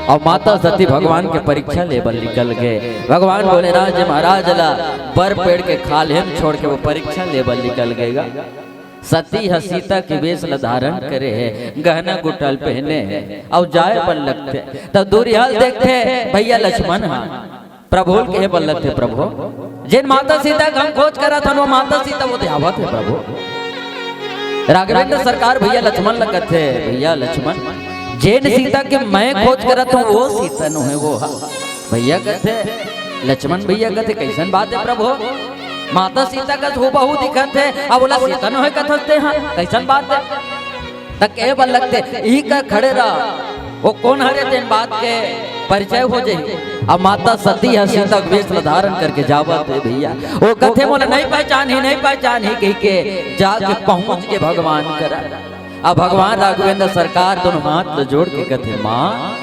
और माता सती भगवान के परीक्षा लेवल निकल गए। भगवान भोलेनाथ जी महाराज ला बर पेड़ के खाल हम छोड़ के वो परीक्षा लेवल निकल गएगा। सती सीता के वेश धारण करे है, गहना गुटल पहने है और जाए पर लगते, तब दुर्योधन देखते भैया लक्ष्मण प्रभु के बल लगते प्रभु जिन माता सीता का हम खोज करा था वो माता सीता वो ध्यावत है प्रभु। राघवेंद्र सरकार भैया लक्ष्मण लगत थे, भैया लक्ष्मण जिन सीता के मैं खोज करा था वो सीता नो है वो भैया कहते लक्ष्मण भैया कहते कैसन बात है प्रभु, माता सीता का बहु दिखत है, अब बोला सीता नो है कथते हैं कैसन बात है, तक के बल लगते ही का खड़े रहा वो कौन हरे दिन बात के परिचय हो जाए। अब माता सती सीता वेश धारण करके जावत है भैया, वो कथे बोला नहीं पहचान ही कह के जाके पहुंच के भगवान करा। अब भगवान राघवेंद्र सरकार दोनों हाथ जोड़ के कथे माँ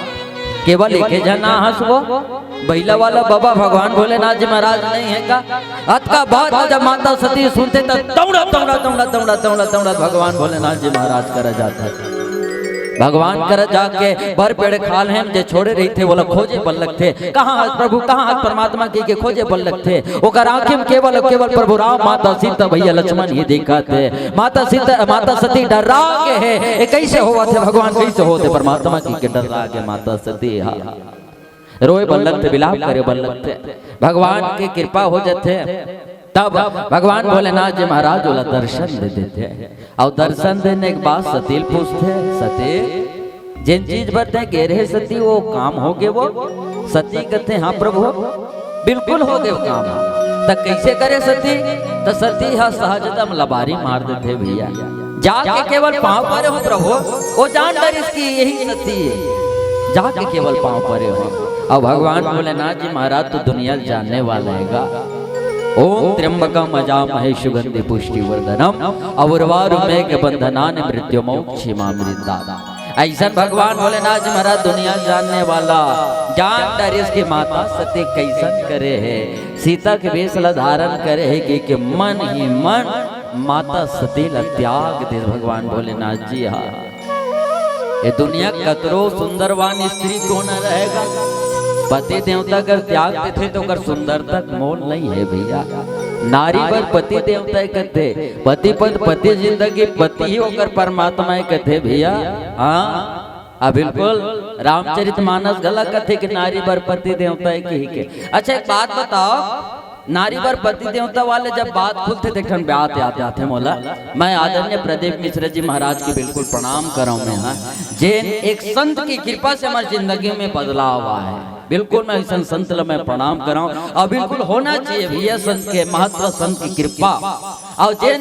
केवल एक जना हंसबो बैला वाला बाबा भगवान भोलेनाथ जी महाराज नहीं है का। अत का बात जब माता सती सुनते तब दौड़ा दौड़ा दौड़ा दौड़ा दौड़ा दौड़ा भगवान भोलेनाथ जी महाराज कर जाता था। भगवान कर जाके बर पेड़ खाल हैं जे छोड़े रही थे बोला खोजे बल्लक थे। कहाँ हाथ प्रभु कहाँ हाथ परमात्मा की के खोजे बल्लक थे। ओकर आंखें में केवल केवल प्रभु राम माता सीता भैया लक्ष्मण ही देखा थे। माता सती डरा के है ये कैसे हुआ थे भगवान कैसे होते परमात्मा की के डरा के माता सती रोए बल्लक थे विलाप करे बल्लक थे। भगवान की कृपा हो जाते तब भगवान भोलेनाथ जी महाराज बोला दर्शन दे देते। और दर्शन देने के बाद सती पूछते सती जिन चीज बरते कह रहे सती वो काम हो गए। वो सती कहते हाँ प्रभु बिल्कुल हो गए काम। तब कैसे करे सती तो सती हाँ सहजतम लबारी मार देते भैया जाके केवल पाँव परे हो प्रभु। वो जान डर इसकी यही सती है जाके केवल पाँव परे हो। और भगवान भोलेनाथ जी महाराज तो दुनिया जानने वाला है। ओम त्र्यंबकम अजामहे सुगंधि पुष्टि वर्धनम अवर्वारुमेघ बंधनानि मृत्युमोक्षिमामृता। ऐसा भगवान भोलेनाथ जी महाराज दुनिया जानने वाला जान डर इसकी माता सती कैसन करे है सीता के वेश धारण करे है कि मन ही मन माता सती ला त्याग दे भगवान भोलेनाथ जी। हाँ ये दुनिया कतरो सुंदरवान स्त्री को न रहेगा। पति देवता अगर त्याग देते तो कर सुंदरता मोल नहीं है भैया। नारी पर पति देवता कहते पति पद पति जिंदगी पति ही होकर परमात्मा कहते भैया। हाँ बिल्कुल रामचरितमानस गला कथे कि नारी पर पति देवता ही के। अच्छा एक बात बताओ नारी पर पति देवता वाले जब बात खुलते थे आते आते मोला मैं आदरणीय प्रदीप मिश्र जी महाराज की बिल्कुल प्रणाम कर रहा हूँ। जिन एक संत की कृपा से हमारी जिंदगी में बदलाव हुआ है बिल्कुल मैं इस संत मैं प्रणाम कर रहा हूँ। और बिल्कुल होना चाहिए भैया संत के महत्व संत की कृपा। और जिन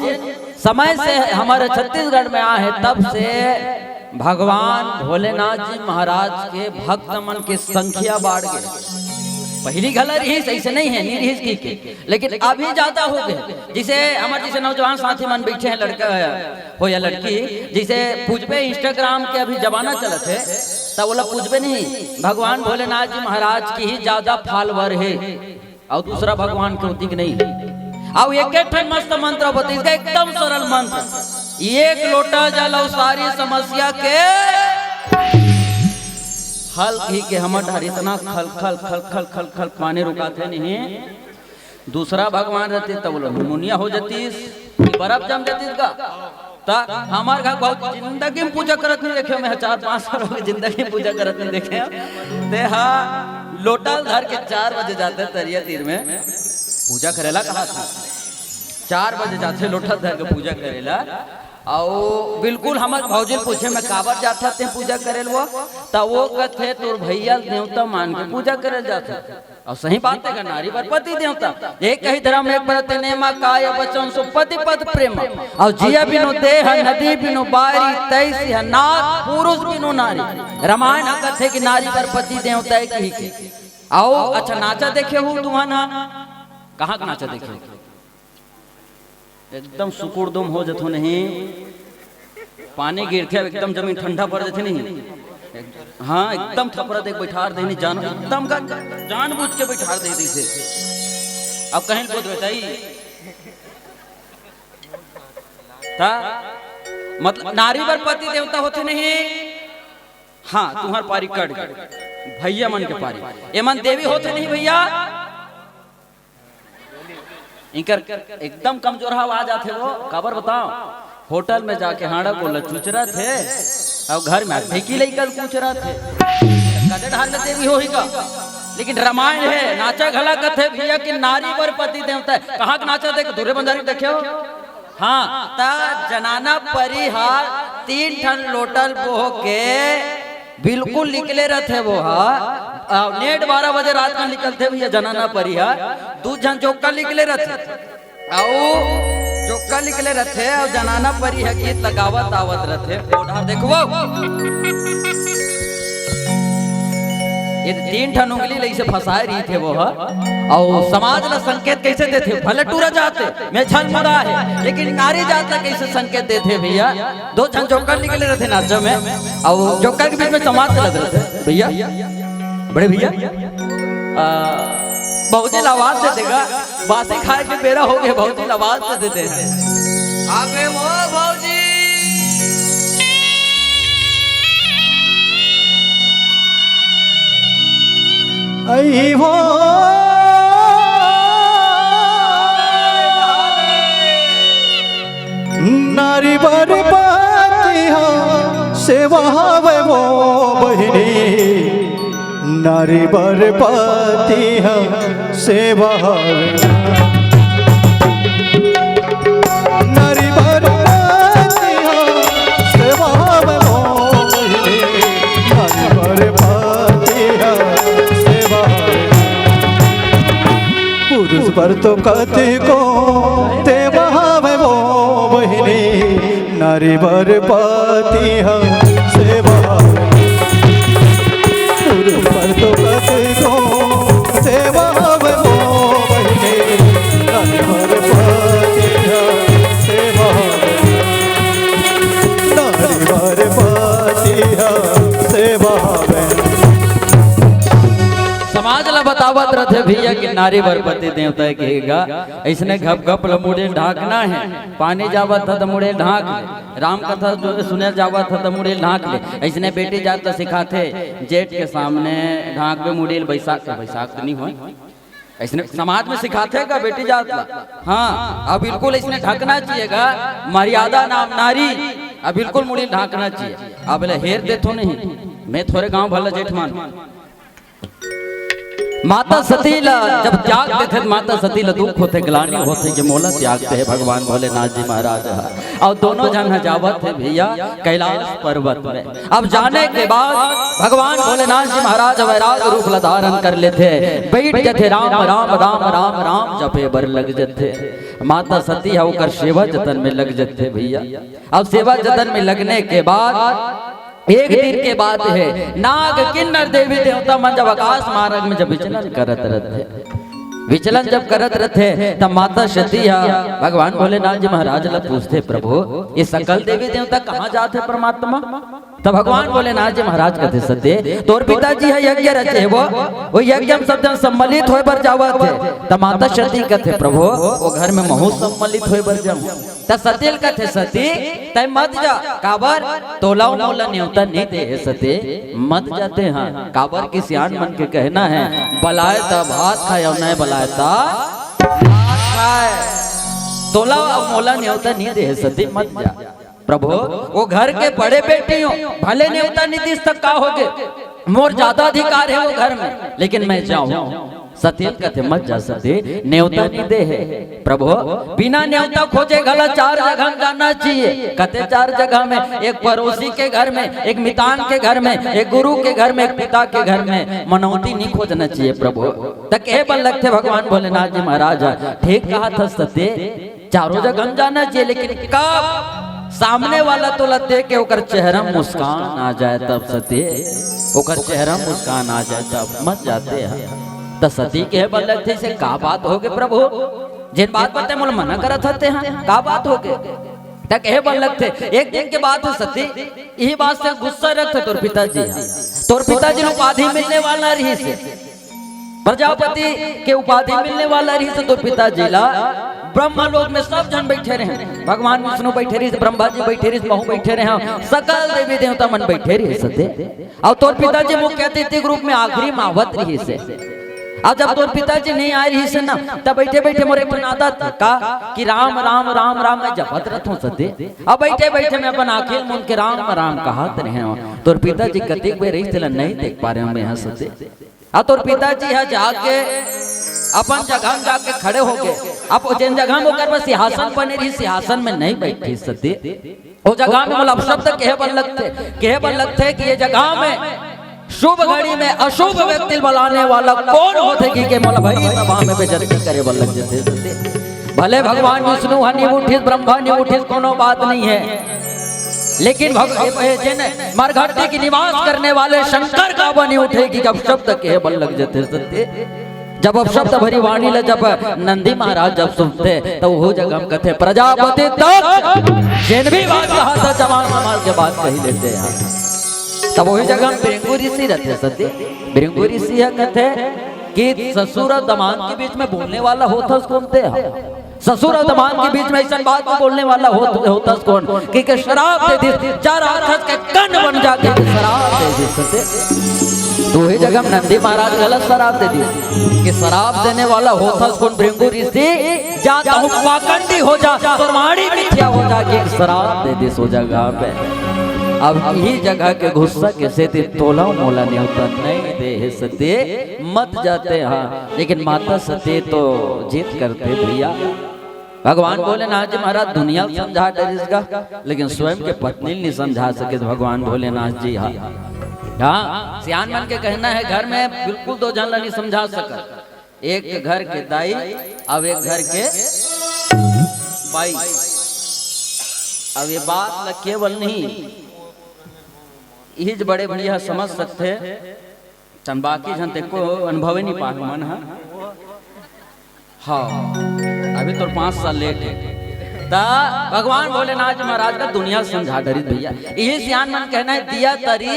समय से हमारे छत्तीसगढ़ में आए हैं तब से भगवान भोलेनाथ जी महाराज के भक्त मन की संख्या बढ़ गई। पहली गला रहीस ऐसे नहीं है निरहीस की के लेकिन अभी ज्यादा हो गए। जिसे हमारे जिसे नौजवान साथी मन बैठे हैं लड़का हो या लड़की जिसे पूजबे इंस्टाग्राम के अभी जमाना चलत है तब बोला पूजबे नहीं भगवान भोलेनाथ जी महाराज की ही ज्यादा फॉलोवर है और दूसरा भगवान के उदिक नहीं। और एक मस्त मंत्र होता है एकदम सरल मंत्र एक लोटा जल और सारी समस्या के हल ही के हम इतना खल खल खल खल खल खल पानी रुकाते नहीं। दूसरा भगवान रहते तब बोलो निमोनिया हो जाती बर्फ जम जाती का हमारे घर बहुत जिंदगी में पूजा करत नहीं देखे। मैं 4-5 साल हो गए जिंदगी में पूजा करत नहीं देखे। ते हाँ लोटा धर के 4 बजे जाते तरिया तीर में पूजा करेला कहा था 4 बजे जाते लोटा धर के पूजा करेला। और बिल्कुल हमारे भौजी पूछे मैं काबर जाता थे पूजा करे वो तब वो कहते तोर भैया देवता मान के पूजा करे जाता। और सही बात है नारी पर पति देवता एक ही धर्म एक परत नेमा काय वचन सुपति पद प्रेम। और जिया बिनु देह नदी बिनु बारी तैसी नाथ पुरुष बिनु नारी। रामायण कहते कि नारी पर पति देवता की ही। आओ अच्छा नाचा देखे हो तुम्हारा कहाँ का नाचा देखे एकदम सुकुड़दुम हो जाते नहीं पानी गिरते एकदम जमीन ठंडा पड़ जाते नहीं। हाँ एकदम थपड़ा देख बैठार दे जान एकदम का जानबूझ के बैठार दे से। अब कहीं को बताई था मतलब नारी पर पति देवता होते नहीं। हाँ तुम्हार पारी कट भैया मन के पारी ये मन देवी होते नहीं भैया। इनकर एकदम कमजोर आ जाते वो खबर बताओ होटल में जाके हाड़ा को लचुचरा थे और घर में फेंकी लेकर पूछ रहा थे कदे ढाल देवी हो ही का। लेकिन रामायण है नाचा घला कथे भैया कि नारी पर पति देवता है। कहाँ नाचा देख दूरे बंदारी देखे हो। हाँ ता जनाना परिहार 3 ठन लोटल बोह के बिल्कुल निकले रहते वो। हाँ नेट 12 बजे रात में निकलते भैया जनाना परिहार 2 जन चौका निकले रहते चौका निकले रहते और जनाना परिहार गीत लगावत आवत रहते। देखो ये 3 ठन उंगली ले से फंसाए रही थे वो। और समाज ला संकेत कैसे देते भले टूरा जाते मैं छल मुड़ा है लेकिन नारी जात ला कैसे संकेत देते भैया। 2 जन चौका निकले रहते नाच में और चौका के बीच में समाज चलते रहते भैया। बड़े भैया बहुत ही आवाज दे देगा, बासी खाए के बेरा हो गए, बहुत ही आवाज दे देते हैं। आगे वो भौजी आई हो नारी बरबाती सेवा हवे वो बहिनी, नारी बरबाती सेवा हवे, नारी बरबाती सेवा हवे वो बहिनी, नारी बरबाती सेवा हवे, पुरुष पर तो कति को ते महावे वो बहिनी, नारी बरपाती सेवा, पुरुष पर तो कति को सेवा वो बहिनी, नारी बरपाती सेवा, नारी बरपाती सेवा। समाज ला बतावत रथे भैया कि नारी बरपति देवता कहेगा, इसने घप घप मुड़े ढाकना है, पानी जावत था तो मुड़े ढाक ले, राम कथा जो सुने जावत था तो मुड़े ढाक ले, इसने बेटी जात तो सिखाते जेठ के सामने ढाक पे मुड़े बैसाख, बैसाख तो नहीं हो, इसने समाज में सिखाते का बेटी जात ला। हाँ अब बिल्कुल इसने ढकना चाहिएगा, मर्यादा नाम नारी, अब बिल्कुल मुड़ी ढाकना चाहिए। अब हेर दे तो नहीं, मैं थोड़े गांव भला जेठमान माता सती ला जब त्याग देते, माता सती ला दुख होते, ग्लानि होते कि मोला त्यागते है भगवान भोलेनाथ जी महाराज, और दोनों जन जावत है भैया कैलाश पर्वत में। अब जाने के बाद भगवान भोलेनाथ जी महाराज वैराग रूप ला धारण कर लेते, बैठ जाते राम राम राम राम राम जपे बर लग जाते, माता सती है होकर सेवा जतन में लग जाते भैया। अब सेवा जतन में लगने के बाद एक दिन के बाद है, नाग किन्नर देवी देवता मन जब आकाश मार्ग में जब विचलन करत रहते, विचलन जब करत रहते तब माता सती भगवान भोलेनाथ जी महाराज ला पूछते, प्रभु ये सकल देवी देवता कहाँ जाते परमात्मा? तब भगवान भोलेनाथ जी महाराज कहते, सत्य तोर पिताजी है यज्ञ रचे, वो यज्ञ सब जन सम्मिलित होए बर जावत है। तब माता सती कहते, प्रभु वो घर में महू सम्मिलित होए बर जाऊं। तब सती कहते, सती तय मत जा, काबर तोला मोला न्योता नहीं दे, सती मत जाते हैं, काबर की सियान मन के कहना है, बलाए ता भात खाए और नहीं बलाए ता भात खाए, तोला मोला न्योता नहीं दे, सती मत जा। प्रभु वो घर के बड़े बेटी हो, भले न्योता नीतीश तक का हो गए, मोर ज्यादा अधिकार है वो घर में, लेकिन मैं जाऊं। सत्य कहते, मत जा सत्य, न्योता नहीं दे है। प्रभु बिना न्योता खोजे गला 4 जगह जाना चाहिए, कहते 4 जगह में, एक पड़ोसी के घर में, एक मितान के घर में, एक गुरु के घर में, एक पिता के घर में, मनौती नहीं खोजना चाहिए। प्रभु तक ये बल लगते भगवान भोलेनाथ जी महाराज, ठीक कहा था सत्य, 4 जगह जाना चाहिए, लेकिन कब सामने वाला तो लते के ओकर चेहरा मुस्कान आ जाए तब सती, ओकर चेहरा मुस्कान आ जाए तब मत जाते हैं। तो सती के बल थे से का बात हो गए प्रभु, जिन बात पर मोल मना करत हते हैं, का बात हो गए तक हे बल लगते। एक दिन के बाद सती यही बात से गुस्सा रखते, तोर पिताजी उपाधि मिलने वाला रही से, प्रजापति के उपाधि मिलने वाला रही से, तोर पिताजी ला ब्रह्मलोक में सब जन बैठे रहे, भगवान विष्णु बैठे रही, ब्रह्मा जी बैठे रही, महू बैठे रहे, सकल देवी देवता मन बैठे रही सते। और तोर पिताजी मुख्य अतिथि ग्रुप में आखिरी मावत रही से। अब जब तोर पिताजी नहीं आए रही से ना, तब बैठे बैठे मोरे अपन आदत का कि राम राम राम राम मैं जपत रहता हूँ सते। अब बैठे बैठे मैं अपन आखिर मुन के राम राम कहत रहे हो, तोर पिताजी कतिक बेर रही थे नहीं देख पा रहे हो मैं यहाँ सते। अब तोर पिताजी है जाके अपन जगह में जाके खड़े हो गए, अब जिन जगह में होकर सिंहासन बने रही, सिंहासन में नहीं बैठी सती, वो जगह में मतलब शब्द कहे बल लगते कि ये जगह में शुभ घड़ी में अशुभ व्यक्ति बुलाने वाला कौन होते कि मोला भाई सभा में बेइज्जती करे बल लग जाते। भले भगवान विष्णु हनी उठिस, ब्रह्मा ने उठिस, कोनो बात नहीं है, लेकिन भगवान मरघट्टी की निवास करने वाले शंकर का बनी उठेगी जब शब्द कहे बल लग जाते सत्य। जब अब शब्द भरी वाणी ले जब नंदी महाराज जब सुनते तो वो जगह हम कहते प्रजापति तक जिन भी बात कहा था जवान समाज के बात कही लेते हैं। तब वही जगह में भृंगु ऋषि रहते सत्य। भृंगु ऋषि यह कहते कि ससुर और दमाद के बीच में बोलने वाला होता कौन थे? ससुर और दमाद के बीच में ऐसा बात में बोलने वाला होता कौन? कि शराब दे दी, चार राक्षस के कण बन जाके शराब दे दी सत्य। तो वही जगह में नंदी महाराज गलत शराब दे दी कि शराब देने वाला होता कौन? भृंगु ऋषि। जाता हूँ पाखंडी हो जा, परमाणी मिथ्या हो जा के शराब दे दी सो जगह पे। अब यही जगह के गुस्सा के से तोला मोला नहीं होता, नहीं दे सते मत जाते। हाँ, लेकिन माता सती तो जीत करते भैया। भगवान भोलेनाथ जी महाराज दुनिया समझा डरिसगा, लेकिन स्वयं के पत्नी नहीं समझा सके। भगवान भोलेनाथ जी हाँ सियान मन के कहना है घर में बिल्कुल दो जन नहीं समझा सका। एक घर के दाई, अब एक घर के बाई। अब ये बात न केवल नहीं, यही बड़े भैया समझ सकते चंद, बाकी जनते को अनुभव ही नहीं पा मन। हाँ अभी तो 5 साल लेट है। भगवान भोलेनाथ महाराज का दुनिया समझा डरी भैया। यही सियान मन कहना है दिया तरी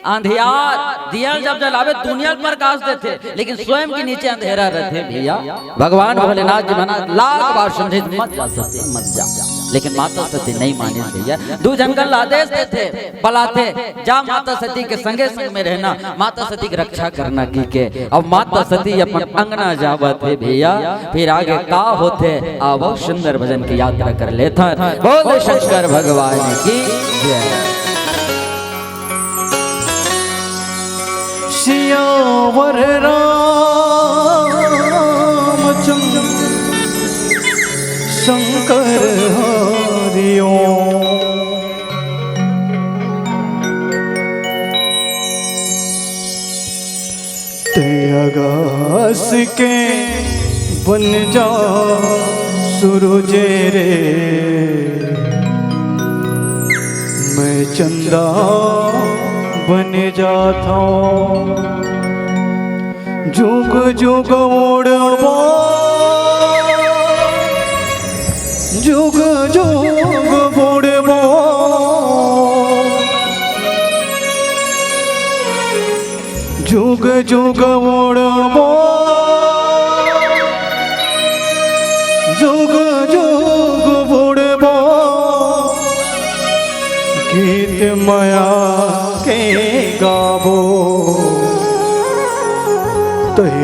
अंधियार, दिया जब जलावे दुनिया प्रकाश देते, लेकिन स्वयं के नीचे अंधेरा रहते भैया। भगवान भोलेनाथ जी महाराज लाख बार समझे मत जा सती, मत जा, लेकिन माता सती नहीं माने भैया। 2 जंगल आदेश देते पलाते, जा माता सती के संगे संग में रहना, माता सती की रक्षा करना की के। अब माता सती अपन अंगना जावत है भैया। फिर आगे का होते अब सुंदर भजन की यात्रा कर लेता। बोले शंकर भगवान की जय। सियावर रामचंद्र शंकर हरिओ। ते आकाश के बन जा सूरज रे, मैं चंदा बन जाता हूँ। जुग जुग उड़बो, जुग जुग उड़बो, जुग जुग उड़बो, जुग जुग उड़बो। गीत माया के गाबो,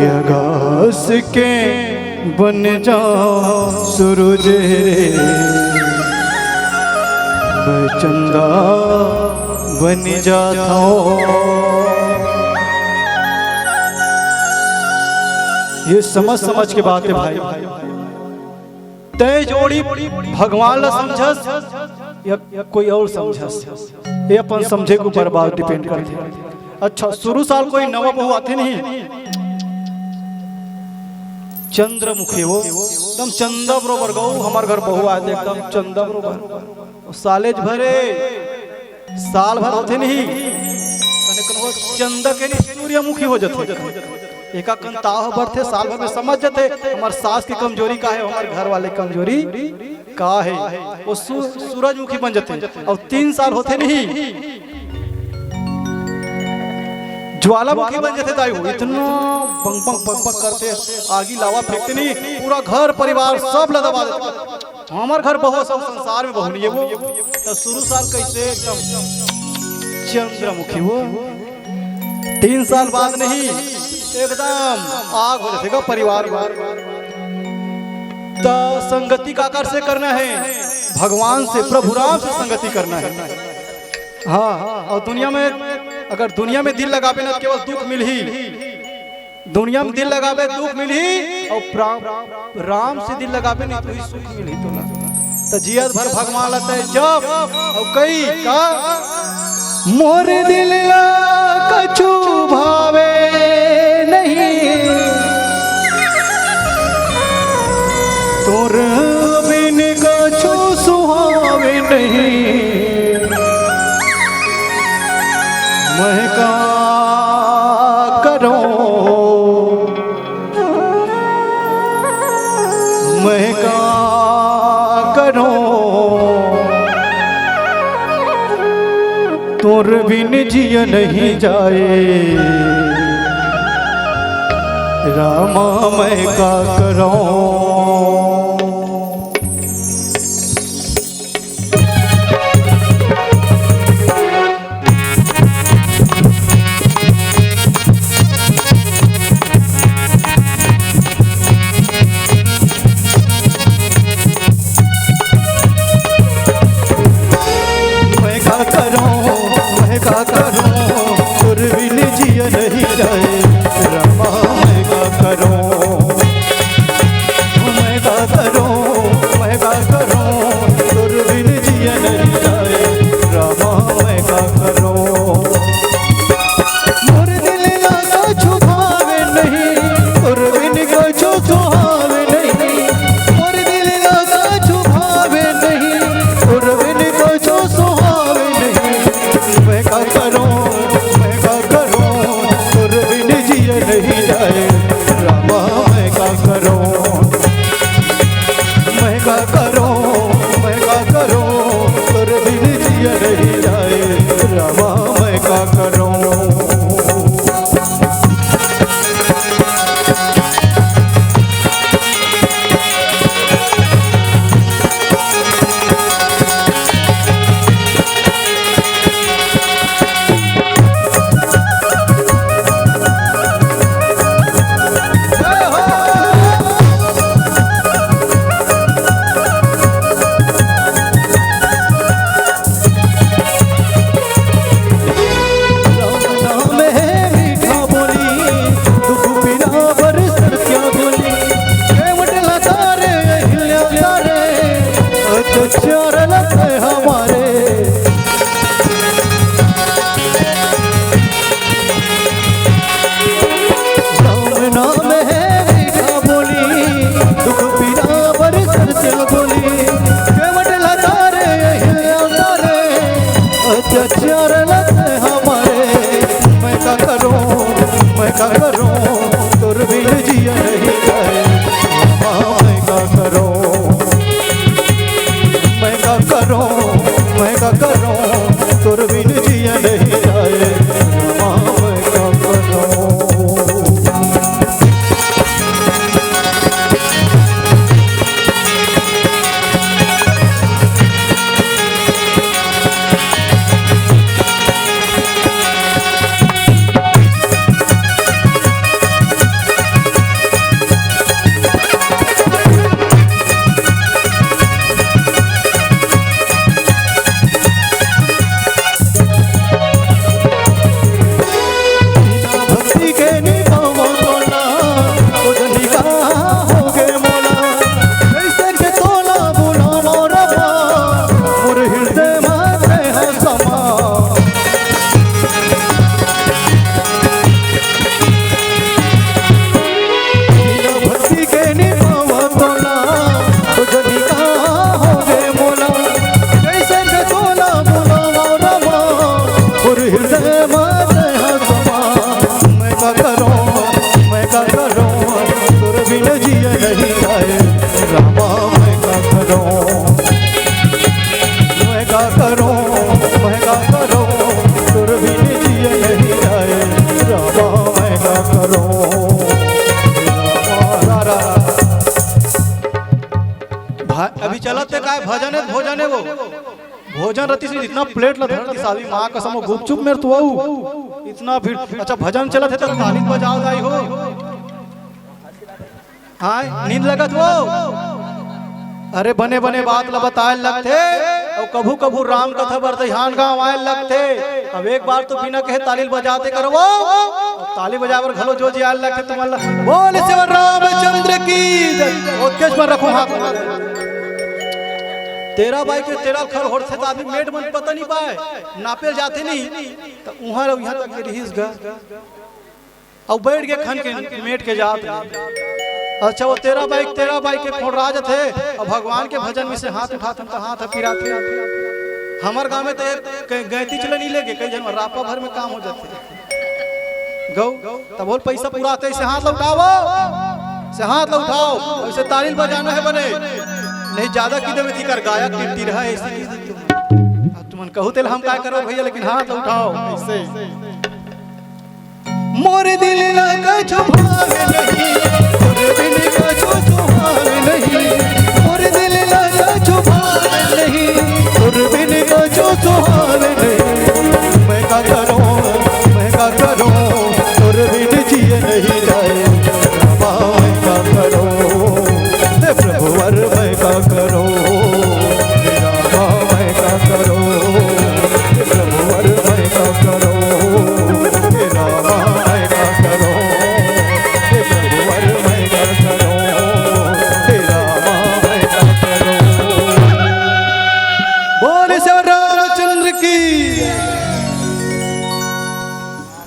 आकाश के बन जा सूरज रे, मैं चंदा बन जाता हूँ। ये समझ समझ के बात है भाई। तय जोड़ी भगवान ला समझस या कोई और समझस, ये अपन समझे के ऊपर बात डिपेंड करती है। अच्छा शुरू साल कोई नवा बहू आते नहीं, चंद्रमुखी हो एकदम चंदा बरोबर गौ। हमार घर बहू आए थे एकदम चंदा बरोबर, सालेज भरे साल भर होते नहीं, चंदा के नहीं सूर्यमुखी हो जाते। एका कंताह बढ़ते साल भर में समझ जाते हमार सास की कमजोरी का है, हमारे घर वाले कमजोरी का है, वो सूरजमुखी बन जाते। और 3 साल होते नहीं ज्वालामुखी बन जाते दाई। इतना पंग पंग पंग पंग करते, आगी लावा फेंकते नहीं, पूरा घर परिवार सब लदवा देते। हमार घर बहू सब संसार में बहू नहीं है वो। तो शुरू साल कैसे एकदम चंद्रमुखी वो, 3 साल बाद नहीं एकदम आग हो जाएगा परिवार। तो संगति का आकार से करना है, भगवान से प्रभु राम से संगति करना है। हाँ और दुनिया में अगर दुनिया में दिल लगावे ना केवल दुख मिल ही, दुनिया में दिल लगावे दुख मिल ही, और राम से दिल लगावे नहीं तो सुख मिल ही। तो जियत भर भगवान लगता है जब और कई का मोर दिल कछु भावे नहीं, तोर बिन कछु सुहावे नहीं। मैं का करूं, मैं का करूं, तो तोर बिन जिया नहीं जाए रामा मैं का करूं। अभी चलते काय भजन है भोजन है वो भोजन रती से इतना प्लेट लगा कि सावी माँ कसम वो गुपचुप मेरे तो आऊ इतना भीड़। अच्छा भजन चलत है तो ताली बजाओ दाई हो हाँ नींद लगत हो अरे बने बने बात ला बताए लगते और कभू कभू राम कथा बर ध्यान गाँव आए लगते। अब एक बार तो बिना कहे ताली बजाते करो ताली बजावर घलो जो जी आए लगते तुम्हारा बोल शिव रामचंद्र की उत्केश पर रखो हाथ तेरा भाई के तेरा खर होड़ से आदमी मेट मन पता नहीं पाए नापे जाते नहीं तो वहां यहाँ तक रहीस गा और बैठ के खन के मेट के जात। अच्छा वो तेरा बाइक के खोड़ राज थे और भगवान के भजन में से हाथ उठाते तो हाथ फिराते। हमार गांव में तो गैती चले नहीं लेके कई जन रापा भर में काम हो जाते गौ तब बोल पैसा पूरा आते से हाथ लौटाओ से हाथ लौटाओ ऐसे तालील बजाना है बने नहीं ज्यादा की देवे कर गायक टिट्टी रहा ऐसी तुम कहू तेल हम काय करो भैया, लेकिन हाथ उठाओ ऐसे। मोर दिल लगा छुपाल नहीं, मोर दिल का छुपाल नहीं, मोर दिल लगा छुपाल नहीं, मोर दिल का छुपाल नहीं। मैं का करूं मोर बिन जिए नहीं जाए रामा, मैं का करूं हे प्रभुवर, मैं का करूं रामा, मैं का करूं हे प्रभुवर, मैं का करूं हे रामा, मैं का करूं हे प्रभुवर, मैं का करूं हे रामा, मैं का करूं। बोल श्री रामचंद्र की।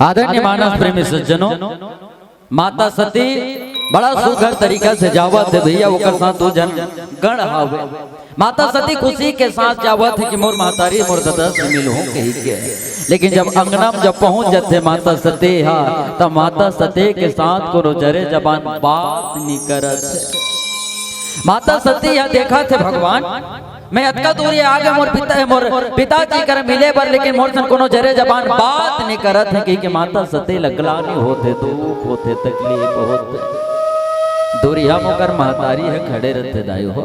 आदरणीय मानस प्रेमी सज्जनों, माता सती बड़ा सुघर तरीका से जावत है भैया, ओकर साथ दो जन गण हावे। माता सती खुशी के साथ जावत है कि मोर महतारी मोर दादा से मिलूं कही के। लेकिन जब अंगना में जब पहुंच जाते माता सती हा, तब माता सती के साथ को जरे जबान बात नहीं करत। माता सती यह देखा थे भगवान मैं अतका दूर आगे मोर पिताजी कर मिले बर, लेकिन मोर सन कोनो जरे जबान बात नहीं करत है कि माता सती लगलानी होते, दुख होते, तकलीफ होते। दूरिया मोकर महतारी है खड़े रहते दाई हो।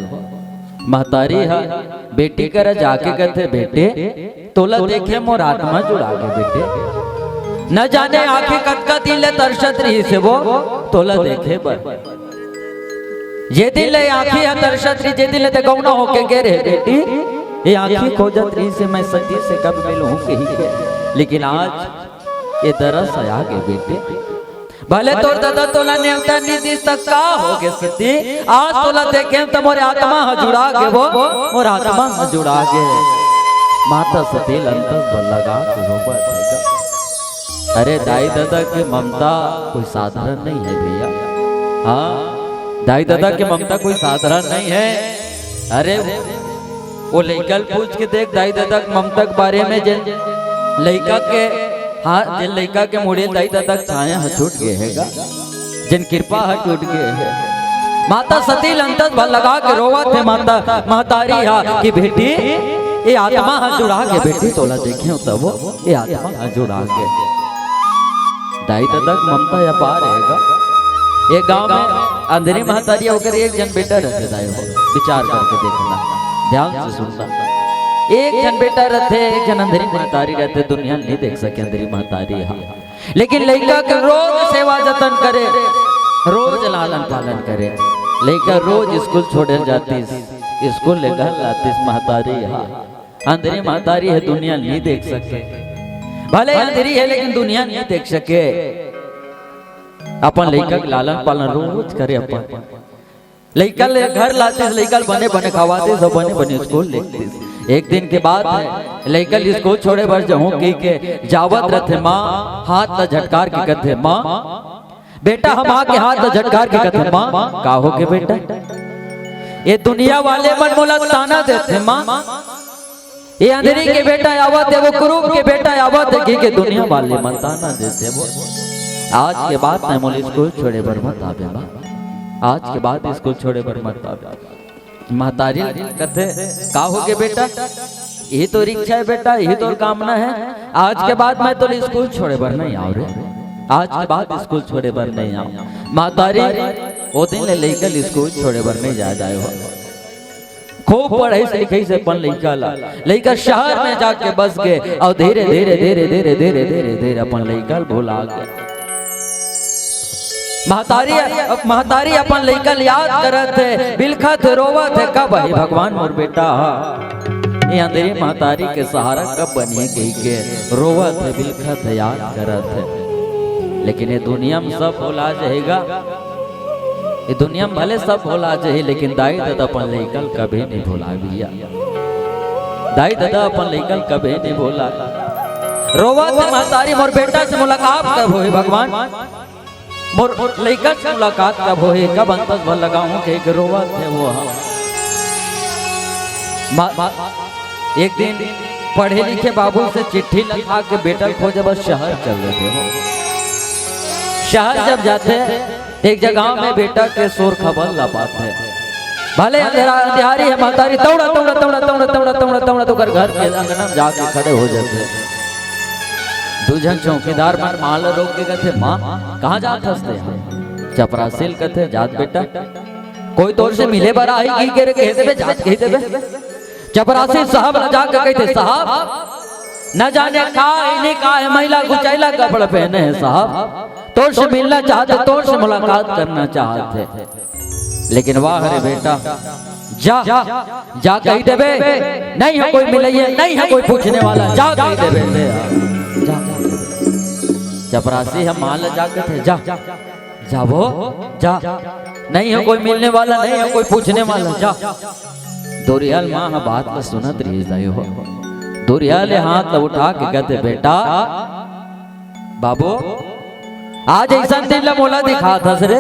महतारी है बेटी कर जाके कहते बेटे तोला देखे मोर आत्मा जुड़ा के बेटे, न जाने आंखें कतका दिन ले तरसत रही से वो तोला देखे बर। ये दिन ले आंखी है तरसत रही, जे दिन ले गौना होके गे रे बेटी, ये आंखी खोजत रही से मैं सती से कब मिलूं कही के। लेकिन आज ये दरस आया गे बेटे, भले तोर दादा तोला नेवता निधि तक का हो गे सती, आज तोला देखे तो मोर आत्मा ह जुड़ा गे, वो मोर आत्मा ह जुड़ा गे। माता सती लंतस बल लगा के रोबा। अरे दाई दादा की ममता कोई साधारण नहीं है भैया। हाँ, दाई दादा की ममता कोई साधारण नहीं है। अरे वो लइका पूछ के देख दाई दादा की ममता के बारे में, जिन लइका के हाँ जिन लइका के मुड़े दाई दादा छाया ह छूट गए हैगा, जिन कृपा ह टूट गए है। माता सती लंतस भल लगा के रोवा थे माता महतारी हा कि बेटी ये आत्मा ह जुड़ा के बेटी तोला देखे तब वो ये आत्मा ह जुड़ा के। दाई दादा की ममता या पार हैगा। ये गांव में अंधेरी महतारी होकर एक जन बेटा रहते दाई हो, विचार करके देखना, ध्यान से सुनना। एक जन बेटा रहते, एक जन अंधेरी महतारी रहते, दुनिया नहीं देख सके अंधेरी महतारी हाँ। लेकिन लड़का के रोज सेवा जतन करे, रोज लालन पालन करे। लड़का रोज स्कूल छोड़े जाती, स्कूल लेकर लाती महतारी हाँ। अंधेरी महतारी है, दुनिया नहीं देख सके, भले अंधेरी है लेकिन दुनिया नहीं देख सके। अपन लइका के लालन पालन रोज करे। अपन लइका ले घर लाते, लइका बने बने खवाते, सब बने बने स्कूल लेते। एक दिन के बाद लइका स्कूल छोड़े बर जहूं की के जावत रहते, माँ हाथ त झटकार के कहते माँ बेटा, हम आके हाथ त झटकार के कहते माँ का हो के बेटा, ये दुनिया वाले मन मोला ताना देते माँ, ये अंधेरी के बेटा आवत है, वो कुरूप के बेटा आवत है कि दुनिया वाले मन ताना देते। वो आज के बाद मैं मोले स्कूल छोड़े बर मत आवे माँ, आज के बाद स्कूल छोड़े बर मत आवे। महतारी कहते का हो गए बेटा, यही तो इच्छा है बेटा, यही तो कामना है, आज के बाद मैं तो स्कूल छोड़े बर नहीं आऊ रे, आज के बाद स्कूल छोड़े बर नहीं आऊ। महतारी वो दिन ले लेकर स्कूल छोड़े बर नहीं जाए हो। खूब पढ़ाई से लिखाई से अपन लइका शहर में जाके बस गए, और धीरे धीरे धीरे धीरे धीरे धीरे धीरे अपन लइका भुला गए। महतारी अपन लइका याद करत है, बिलखत रोवत है, कब है भगवान मोर बेटा ये अंधेरी महतारी के सहारा कब बनिए कही के रोवत है, बिलखत है, याद करत है। लेकिन ये दुनिया में सब भुला जाएगा, ये दुनिया में भले सब भुला जाए, लेकिन दाई दादा अपन लइकल कभी नहीं भुला भैया। दाई दादा अपन लइकल कभी नहीं भुला। रोवत है महतारी मोर बेटा से मुलाकात कब होई भगवान, मोर लइका से मुलाकात कब होए, कब अंतस भल लगाऊं के रोवत है वो। एक दिन पढ़े लिखे बाबू से चिट्ठी लिखा के बेटा खोजे बस शहर चल रहे हो। शहर जब जाते एक जगह में बेटा के शोर खबर ला पाते, भले अंधेरा अंधियारी है महतारी दौड़ा दौड़ा दौड़ा दौड़ा दौड़ा दौड़ा दौड़ा तो घर के अंगना में जाके खड़े हो जाते। दूजन चौकीदार मन माल रोक के कहते माँ कहाँ जात हंसते चपरासिल कहते जात बेटा कोई तोर से मिले बरा आई की के रे कह देबे जात कह देबे। चपरासी साहब न जाके कहते साहब न जाने का इन्हीं का है महिला गुचैला कपड़े पहने हैं साहब तोर से मिलना चाहते तोर से मुलाकात करना चाहते। लेकिन वाह रे बेटा जा जा कही देबे नहीं है कोई मिलइए नहीं है कोई पूछने वाला जा कही देबे जा। चपरासी हम मान जाके थे जा जा वो जा नहीं है कोई मिलने वाला नहीं है कोई पूछने वाला जा। दोरियाल माँ बात को सुनत रही हो। दोरियाल हाथ उठा के कहते बेटा बाबू आज ऐसा दिन मोला दिखा था रे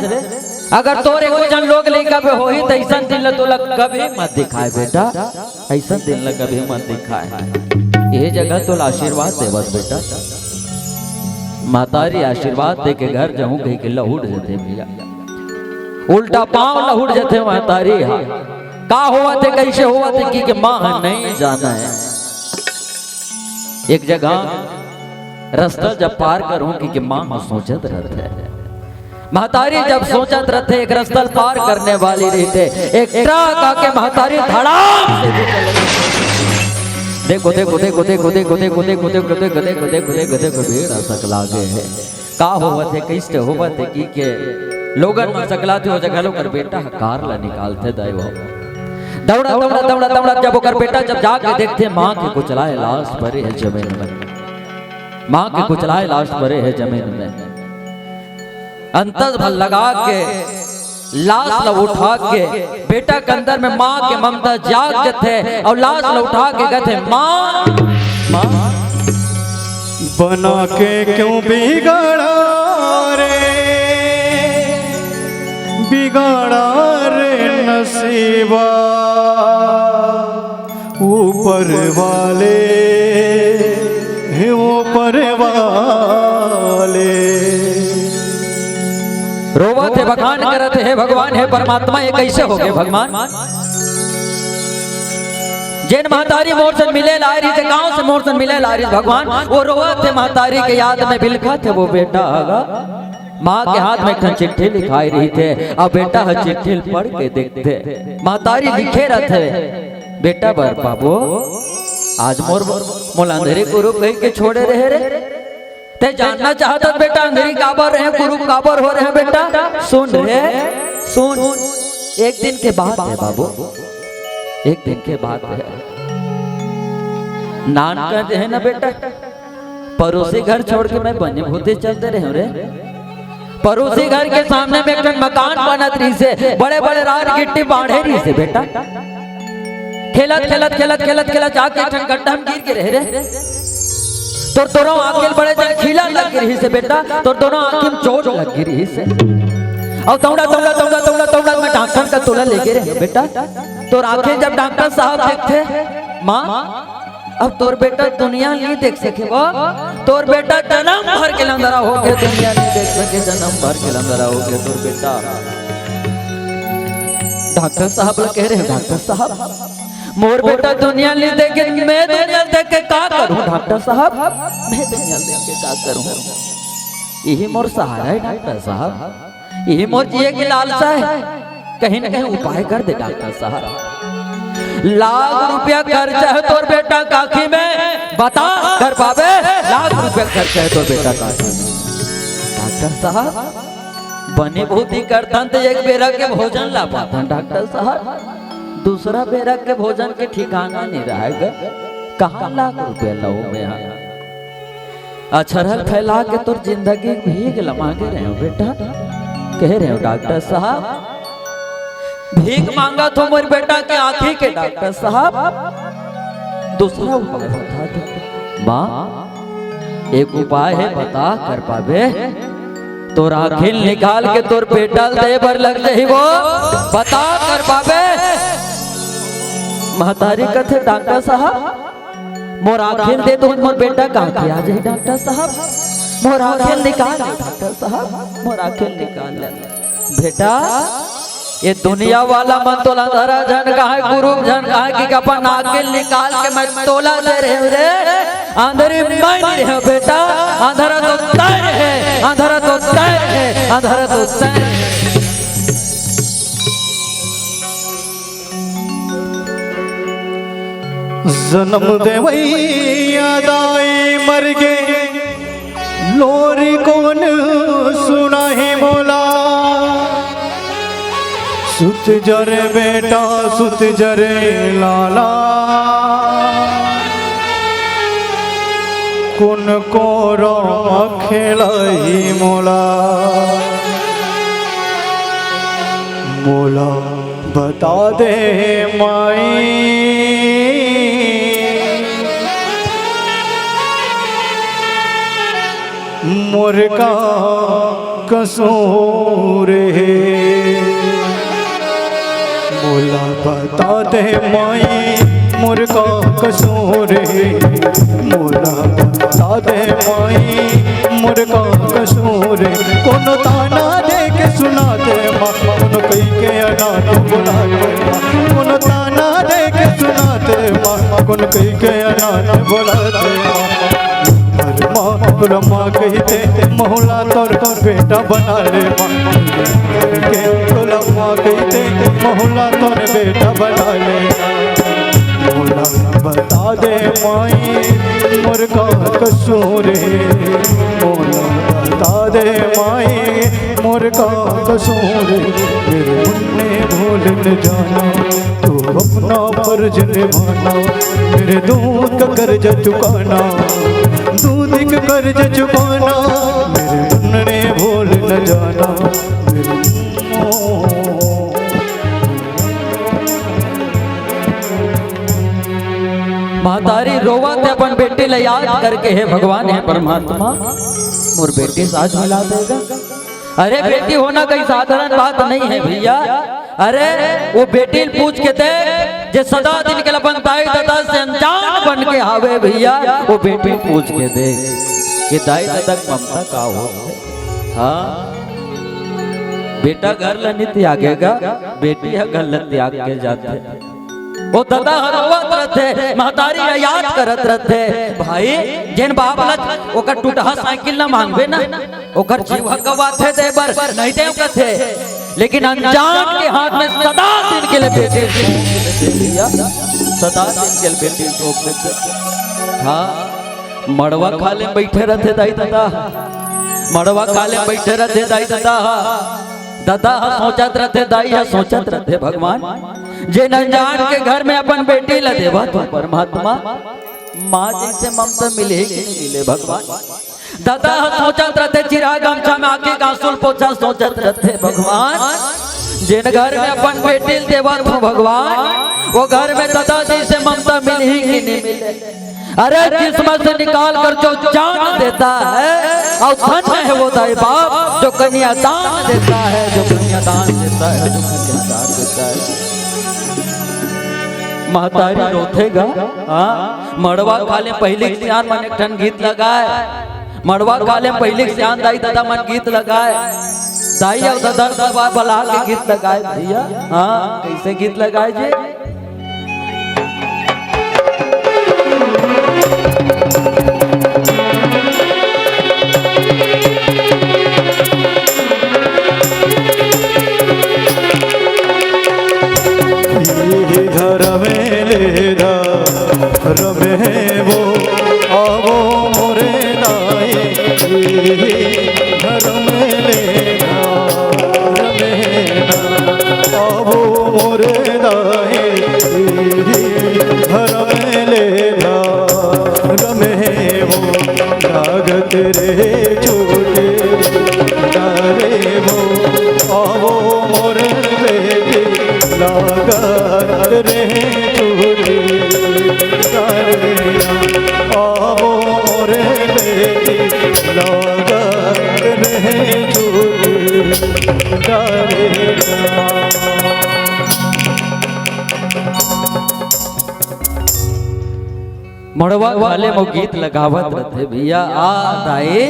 अगर तोरे को जन लोग लेकर पे होई तो ऐसा दिन तोला कभी मत दिखाए बेटा ऐसा दिन कभी मत दिखाए। ये जगह तो आशीर्वाद दे बस बेटा मातारी आशीर्वाद दे के घर जाऊं कहीं के लहुड़ जाते भैया उल्टा पांव लहुड़ जाते मातारी का हुआ थे कैसे हुआ थे कि मां नहीं जाना है। एक जगह रास्ता जब पार करूं कि मां सोचत रहते महतारी जब सोचत रहते एक रास्ता पार करने वाली रहते एक ट्रक आके महतारी धड़ाम देखो देखो देखो देखो देखो देखो देखो देखो देखो देखो देखो देखो देखो भीड़ सकला गए है का हुआ थे कैसे हुआ थे कि के लोगन में सकलाते हो जगह लोग बेटा कार ला निकालते दैव दौड़ा दौड़ा दौड़ा दौड़ा जब ओकर बेटा जब जाके देखते मां के कुचलाए लाश पड़े है जमीन में मां के कुचलाए लाश पड़े है जमीन में अंतर भल लगा के लाश ला उठा के बेटा के अंदर में मां के ममता जाग जथे और लाश ला उठा के कहते मां मां बना के क्यों बिगाड़ा रे नसीबा ऊपर वाले रोवा थे बखान करते है भगवान है परमात्मा ये कैसे हो गए भगवान। जिन महतारी मोर से मिले लारी से गांव से मोर से मिले लारी भगवान वो रोवा थे महतारी के याद में बिलखा थे वो बेटा आगा माँ के हाथ में एक चिट्ठी लिखाई रही थे अब बेटा हर चिट्ठी पढ़ के देखते महतारी लिखे रहते बेटा बर बाबू आज मोर मोला अंधेरे गुरु कह के छोड़े रहे रे ते जानना चाहता बेटा अंधेरी काबर रहे गुरु काबर हो रहे बेटा सुन रे सुन एक दिन के बाद है बाबू एक दिन के बाद है नान कहते हैं ना बेटा पड़ोसी घर छोड़ के मैं बने भूते चलते रहे रे पड़ोसी घर के सामने में एक मकान बनत रही से बड़े बड़े रात गिट्टी बाढ़े रही से बेटा खेलत खेलत खेलत खेलत खेलत जाके गड्ढा में गिर के रहे रे तोर दोनों आंखें बड़े जन खीला लग रही से बेटा तोर दोनों आंखें में चोट लग रही से और दौड़ा दौड़ा दौड़ा दौड़ा दौड़ा मैं डॉक्टर का तोला लेके रहे बेटा तोर आंखें जब डॉक्टर साहब देखते माँ अब तोर बेटा दुनिया नहीं देख सके वो तोर बेटा जन्म भर के लंदरा हो गए दुनिया नहीं देख सके जन्म भर के लंदरा हो गए तोर बेटा। डॉक्टर साहब लोग कह रहे हैं डॉक्टर साहब मोर बेटा दुनिया नहीं देखे मैं दुनिया देख के का करूं डॉक्टर साहब मैं दुनिया देख के का करूं यही मोर सहारा है डॉक्टर साहब यही मोर जिए की लालसा है कहीं ना कहीं उपाय कर दे डॉक्टर साहब। लाख रुपया खर्चा है तोर बेटा काखी में बता कर पावे लाख रुपया खर्चा है तोर बेटा काखी में डॉक्टर साहब बने बहुत ही करता तो एक बेरा के भोजन ला पाता डॉक्टर साहब दूसरा बेरा के भोजन के ठिकाना नहीं रहेगा कहाँ लाख रुपया लाओ मैं अछरल फैला के तोर जिंदगी भीग लमा के रहे हो बेटा कह रहे हो डॉक्टर साहब भीख मांगा तो मेरे बेटा के आंखें के डॉक्टर साहब दूसरा उपाय बता दो माँ एक उपाय है बता कर पावे तोर आंखें निकाल के तोर पेटा दे बर लग जाही वो बता कर पावे महतारी कथे डॉक्टर साहब मोर आंखें दे दो मोर बेटा कहाँ के आ जाए डॉक्टर साहब मोर आंखें निकाल डॉक्टर साहब मोर आंखें निकाल बेटा ये दुनिया वाला मन तोला धरा जन कहा गुरु जन कहा कि अपन नागिल निकाल के मैं तोला दे रहे रे अंधेरी मैं नहीं है बेटा अंधेरा तो तय है अंधेरा तो तय है अंधेरा तो तय है। जन्म दे यादाई मर गए लोरी कौन सुना है मोला सुत जरे बेटा सुत जरे लाला कुन को रो खेलाई मोला मोला बता दे माई मुर्गा कसूर है मोला बता दे माई मुर्गा कसूर है मोला बता दे माई मुर्गा कसूर है कोनो ताना दे के सुना दे माँ कोनो कही के अनाथ बुला दे माँ कोनो ताना दे के सुना दे माँ कोनो कही के अनाथ बुला दे माँ ब्रह्मा कहते मोहला तोर तोर बेटा बना ले के ब्रह्मा कहते मोहला तोर बेटा बना ले मोहला बता दे माई मुर्गा कसूर है मोहला बता दे माई मुर्गा कसूर मेरे मुन्ने भूल न जाना तू अपना फर्ज निभाना मेरे दूध का कर्ज चुकाना दूध का कर्ज चुकाना मेरे मुन्ने भूल न जाना मेरे महतारी रोवत है अपन बेटे ले याद करके है भगवान है परमात्मा और बेटे साथ मिला देगा। अरे बेटी होना कोई साधारण बात नहीं है भैया। अरे वो बेटी पूछ के दे जे सदा दिन के अपन दाई दादा से अनजान बन के आवे भैया वो बेटी पूछ के दे कि दाई दादा ममता का हो। हाँ बेटा घर ला नहीं त्यागेगा बेटी है घर ला त्याग के जाते वो दादा हरवत रहते महतारी याद करत रहते भाई जिन बाप लच ओकर टूटहा साइकिल ना मांगबे ना ओकर जीवा गवाथे दे बर नहीं दे कथे लेकिन अनजान के हाथ में सदा दिन के लिए बेटे सदा दिन के लिए बेटे ठोक देते। हाँ मड़वा खाले बैठे रहते दाई दादा मड़वा खाले बैठे रहते दाई दादा दादा सोचत रहते दाई सोचत रहते भगवान जे अनजान के घर में अपन बेटी ला देवा तो परमात्मा माँ जैसे ममता मिले कि नहीं मिले भगवान। दादा सोचत रहते चिराग गमछा में आके गांसुल पोछा सोचत रहते भगवान जिन घर में अपन बेटी देवा तो भगवान वो घर में दादा जैसे ममता मिले कि नहीं मिले। अरे किस्मत से निकाल कर जो जान देता है और धन है वो दाई बाप जो कन्या दान देता है जो कन्या दान देता है जो कन्या दान देता है। महतारी रोथेगा हाँ मड़वा काले पहले सियान मन एक ठन गीत लगाए मड़वा काले पहले सियान दाई दादा मन गीत लगाए दाई और दादा दरबार बला के गीत लगाए भैया। हाँ कैसे गीत लगाए जी रमे वो आवो मोरे दाई घर में लेना रमे आवो मोरे दाई घर में लेना रमे वो लागत रे छोटे तारे वो आवो मोरे बेटी लागत रे छोटे आवो रे बेटी लागत रे मड़वा वाले मो गीत लगावत रहते भैया आ दाई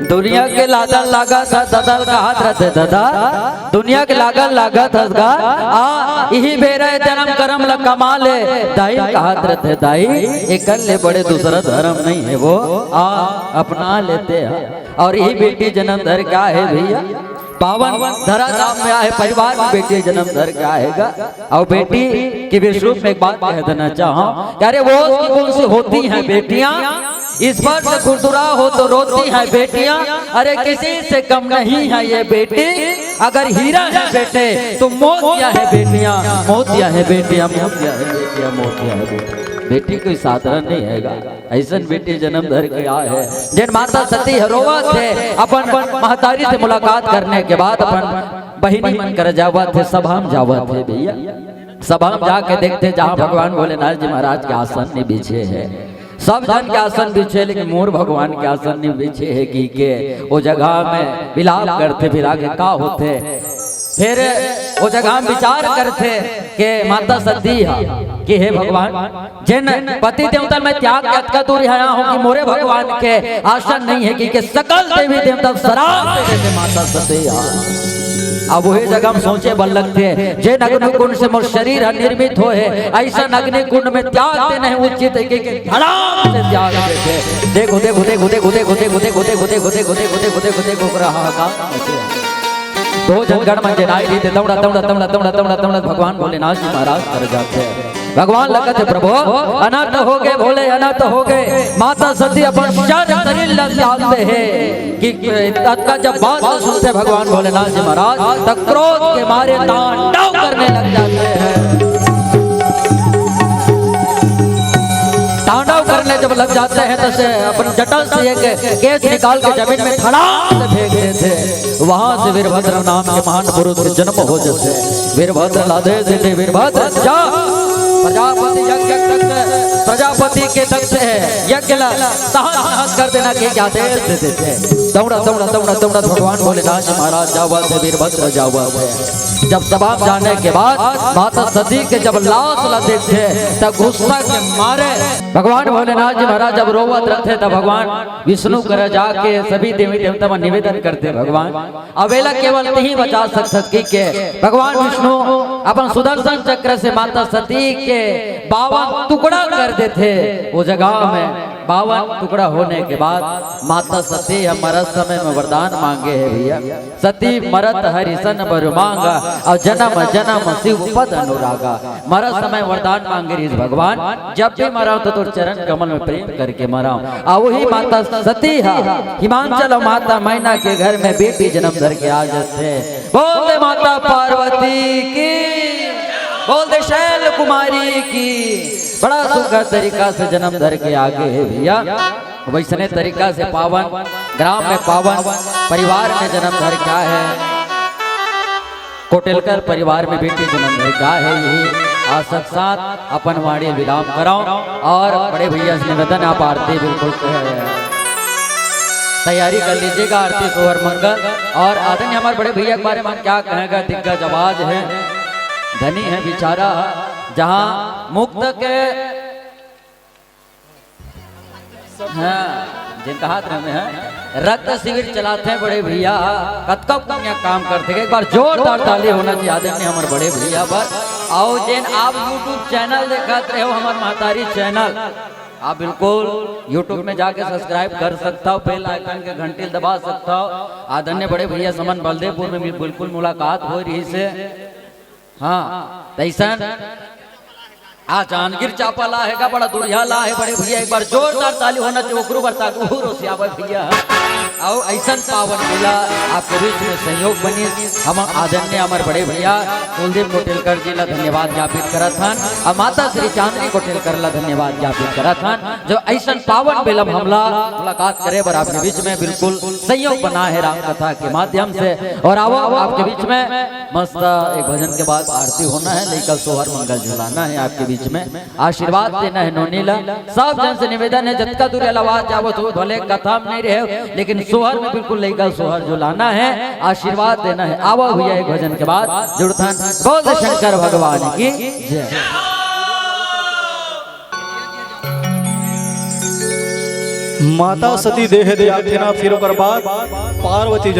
दुनिया के लागल लागत है ददल का हाथ रहते दादा दुनिया के लागल लागत हसगा आ यही बेरे जन्म करम ल कमा ले दाई का हाथ रहते दाई एकल ले बड़े दूसरा धर्म नहीं है वो आ अपना लेते हैं और यही बेटी जन्म धर क्या है भैया पावन धरा धाम में आए परिवार में बेटी जन्म धर के आएगा और बेटी के विश्व में एक बात कह देना चाहूं अरे वो कौन सी होती हैं बेटियां इस पर से खुरदुरा हो तो रोती है बेटियां अरे किसी से कम नहीं है ये बेटी अगर हीरा है बेटे तो मोतिया है बेटियां मोतिया है बेटियां मोतिया है बेटियां मोतिया है बेटियां बेटी कोई साधारण नहीं हैगा ऐसा बेटी जन्म धर के आए है जिन माता सती हरोवा थे अपन महतारी से मुलाकात करने के बाद अपन बहिनी मन कर जावा थे सभा में जावा थे भैया सभा में जाके देखते जहाँ भगवान भोलेनाथ जी महाराज के आसन नहीं बिछे है सब जन के आसन बिछे लेकिन मोर भगवान के आसन नहीं बिछे है कि के वो जगह में विलाप करते फिर आगे का होते फिर वो जगह में विचार करते कि माता सती कि हे भगवान जिन पति देवता में त्याग का दूर आया हूँ कि मोरे भगवान के आसन नहीं है कि सकल देवी देवता शराब दे देते माता सती अब वही जगह में सोचे बल लगते जे अग्नि कुंड से मोर शरीर निर्मित हो है ऐसा अग्नि कुंड में त्याग देना है उचित है कि धड़ाम से त्याग देते देखो देखो देखो देखो देखो देखो देखो देखो देखो देखो देखो देखो देखो देखो रहा का दो जनगण में जनाई रीते दौड़ा दौड़ा दौड़ा दौड़ा दौड़ा दौड़ा भगवान भोलेनाथ जी महाराज कर जाते हैं भगवान लगते प्रभु अनर्थ हो गए भोले अनर्थ हो गए माता सती अपन शरीर त्यागते हैं कि तत्का जब बात सुनते भगवान भोलेनाथ जी महाराज तब क्रोध के मारे तांडव करने लग जाते हैं तांडव करने जब लग जाते हैं तो से अपन जटल से एक केस निकाल के जमीन में धड़ाम से फेंक देते वहां से वीरभद्र नाम के महान पुरुष के जन्म हो जाते वीरभद्र लादे देते वीरभद्र जा प्रजापति यज्ञ प्रजापति के दक्ष है यज्ञ साहस कर देना के क्या आदेश देते थे दौड़ा दौड़ा दौड़ा दौड़ा भगवान भोलेनाथ जी महाराज जावा थे वीरभद्र जावा थे जब सभा जाने के बाद माता सती के जब लाश लदे थे तब गुस्सा के मारे भगवान भोलेनाथ जी महाराज जब रोवत रहते तब भगवान विष्णु कर जाके सभी देवी देवता में निवेदन करते भगवान अवेला केवल नहीं बचा सकती के भगवान विष्णु अपन सुदर्शन चक्र से माता सती के 52 टुकड़ा कर देते वो जगह में 52 टुकड़ा होने के बाद माता सती मरत समय में वरदान मांगे है भैया सती मरत हरिसन बर मांगा और जन्म जन्म शिव पद अनुरागा मरत समय वरदान मांगे रही भगवान जब भी मरा तो चरण कमल में प्रेम करके मरा और वही माता सती हिमांचल माता मैना के घर में बेटी जन्म धर के आ जाते बोलते माता पार्वती की बोल दे शैल कुमारी की बड़ा सुंदर तरीका से जन्म धर के आगे है भैया वैसने तरीका से पावन ग्राम में पावन परिवार में जन्म धर क्या है कोटेलकर परिवार में बेटी जन्म धर क्या है यही आज साथ अपन वाणी विराम कराओ और बड़े भैया से निवेदन आप आरती बिल्कुल तैयारी कर लीजिएगा आरती सोहर मंगल और आदरणीय हमारे बड़े भैया के बारे में क्या कहेगा दिग्गज आवाज है धनी है बेचारा जहां मुक्त के जिनका हाथ में है रक्त शिविर चलाते हैं बड़े भैया कतका काम करते हैं एक बार जोरदार ताली होना चाहिए आदरणीय हमारे बड़े भैया पर और जिन आप YouTube चैनल देखते रहे हो हमारे महतारी चैनल आप बिल्कुल YouTube में जाके सब्सक्राइब कर सकता हो बेल आइकन के घंटी दबा सकता हो आदरणीय बड़े भैया समन बलदेवपुर में बिल्कुल मुलाकात हो रही से हाँ तैसन आ जानगीर चापा ला है बड़ा दुरिया ला है बड़े भैया एक बार जोरदार ताली होना चाहिए ओकरो बरता भैया और ऐसा पावन मिला आपके बीच में सहयोग बनी हम आदरणीय हमारे बड़े भैया कुलदीप कोटेलकर जी ला धन्यवाद ज्ञापित करा था और माता श्री चांदनी कोटेलकर ला धन्यवाद ज्ञापित करा था जो ऐसा पावन बेलम हमला मुलाकात करे पर आपके बीच में बिल्कुल सहयोग बना है राम कथा के माध्यम से और आओ आपके बीच में मस्त एक भजन के बाद आरती होना है लेकर सोहर मंगल झुलाना है आपके बीच में आशीर्वाद देना है नोनीला सब जन से निवेदन है जतका दूर आवाज जावत हो भले कथा में नहीं रहे लेकिन सोहर में बिल्कुल लेकर सोहर झुलाना है आशीर्वाद देना है आओ भैया एक भजन के बाद जुड़थन बोल शंकर भगवान की जय माता सती देह दिया थे ना, फिर ओकर बाद पार्वती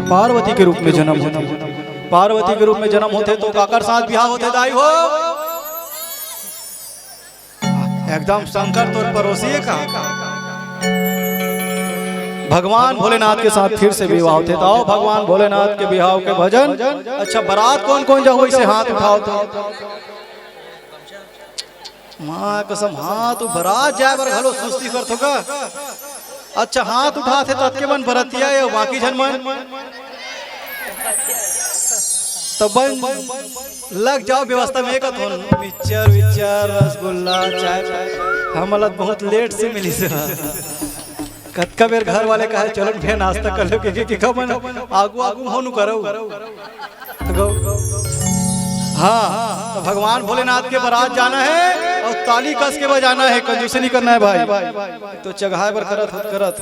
पार्वती के रूप में जन्म होते। पार्वती के रूप में जन्म होते तो काकर साथ बिहार होते दाई हो, एकदम शंकर तोर पड़ोसी का भगवान भोलेनाथ के साथ फिर से विवाह होते। तो आओ भगवान भोलेनाथ के विवाह के भजन। अच्छा बारात कौन कौन जाओ इसे हाथ उठाओ तो माँ कसम हाथ बारात जाए बर घलो सुस्ती करत होगा। अच्छा हाथ उठाते तो के मन भरतिया है बाकी जन मन तो बन लग जाओ व्यवस्था में का थोन मिक्सचर विचर रसगुल्ला चाय हमला बहुत लेट से मिली से कतका बेर घर वाले कहे चलो भे नाश्ता कर लो कि खबर आगू आगू होनु करो। हाँ तो भगवान भोलेनाथ के बारात जाना है और ताली कस के बजाना है, कंजूसी नहीं करना है भाई। तो चगाए बर करत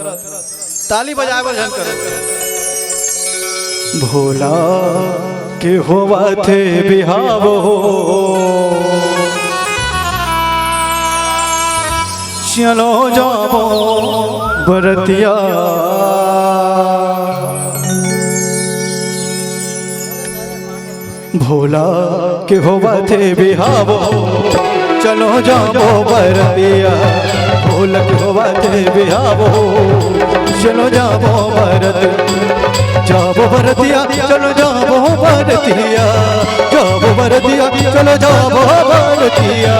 ताली बजाए बर झन करो। भोला के होवा थे बिहाव चलो जाबो बरतिया भोला के होवा थे बिहाव चलो जाबो बरतिया भोला के होवा थे बिहाव चलो जाबो जाबो बरतिया चलो जाबो बरतिया जाबो बरतिया चलो जाबो बरतिया।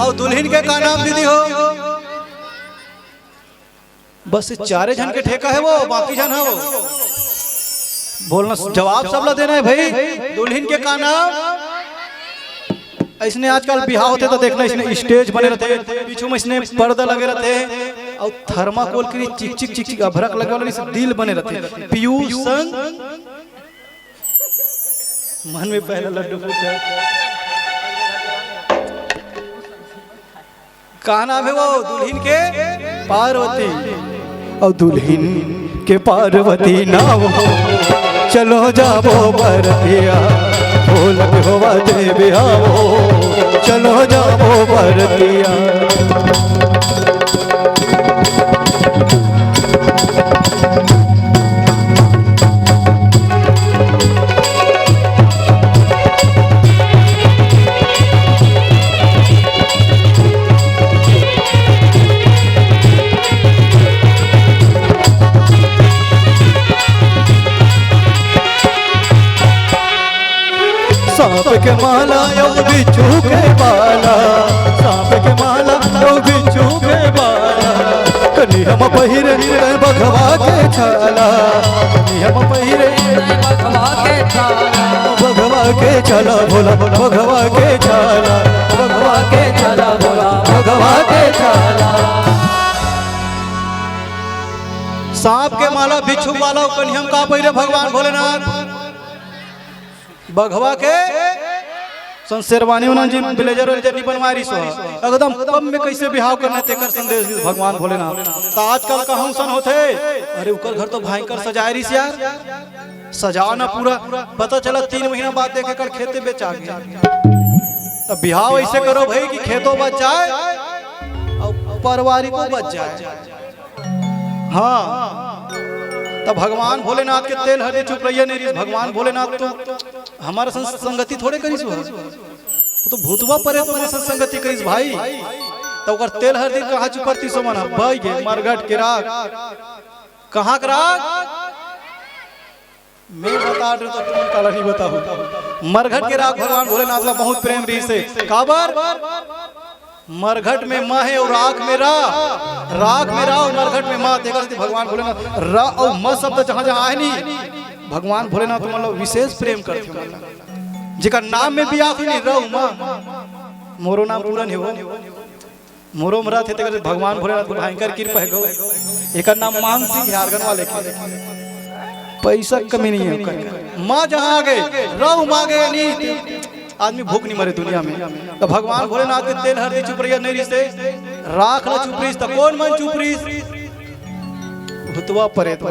और दुल्हन के का नाम दीदी हो? बस चारे जन के ठेका है वो, बाकी जन है वो बोलना जवाब सब ला देना है भाई। दुल्हन के का नाम? इसने आजकल बिहार होते तो देखना इसने स्टेज बने रहते, पीछू में इसने पर्दा लगे रहते और थर्माकोल के चिक चिक चिक चिक अभरक लगे वाले दिल बने रहते। पीयूष संग मन में पहला लड्डू फूटा का नाम है वो? दुल्हन के पार्वती और दुल्हन के पार्वती नाम चलो जाबो बरतिया भोल होवा दे बिहावो चलो जाबो बरतिया। सांप के माला यो बिच्छू के बाला सांप के माला यो बिच्छू के बाला कनी हम पहिरे बघवा के छाला कनी हम पहिरे बघवा के छाला बघवा के छाला भोला बघवा के छाला बघवा के छाला भोला बघवा के छाला। सांप के माला बिच्छू वाला कन्हम का पहिरे भगवान भोलेनाथ बघवा के शेरवानी उन्होंने जी ब्लेजर नहीं बनवारी सो एकदम कम में कैसे बिहाव करना तेकर संदेश भगवान भोलेनाथ। तो आजकल कहूं सन होते अरे उकर घर तो भयंकर सजाए रही यार सजाओ ना पूरा पता चला 3 महीना बाद देखे कर खेते बेचा गया। तो बिहाव ऐसे करो भाई कि खेतों बच जाए और परिवार को बच जाए। हाँ तो भगवान भोलेनाथ के तेल हरे चुप रहिए नहीं। भगवान भोलेनाथ तो हमारा संगति थोड़े करीस तो भूतवा परे तुम्हारे संगति करीस भाई। तो अगर तेल हर दिन कहाँ चुपरती सो मना भाई गे मरघट के राग कहाँ का राग मैं बता दूं तो तुम काला नहीं बताओ। मरघट के राग भगवान भोलेनाथ का बहुत प्रेम रही से काबर मरघट में माँ है और राख में राख में और मरघट में माँ देखा भगवान भोलेनाथ रा और म शब्द जहाँ जहाँ आए नहीं भगवान भोलेनाथ मतलब विशेष प्रेम करते जेकर नाम में भी आखिर नहीं रहू माँ मोरो नाम पूरन है वो मोरो मरा थे तो भगवान भोलेनाथ भयंकर कृपा है गो एक नाम मान सिंह झारखंड वाले के पैसा कमी नहीं है माँ जहाँ आ गए रहू माँ गए नहीं आदमी भूख नहीं मरे दुनिया में। तो भगवान भोलेनाथ के तेल हरदी चुप रही नहीं रिश्ते राख ला चुप रही तो कौन मन चुप रही भूतवा परे तो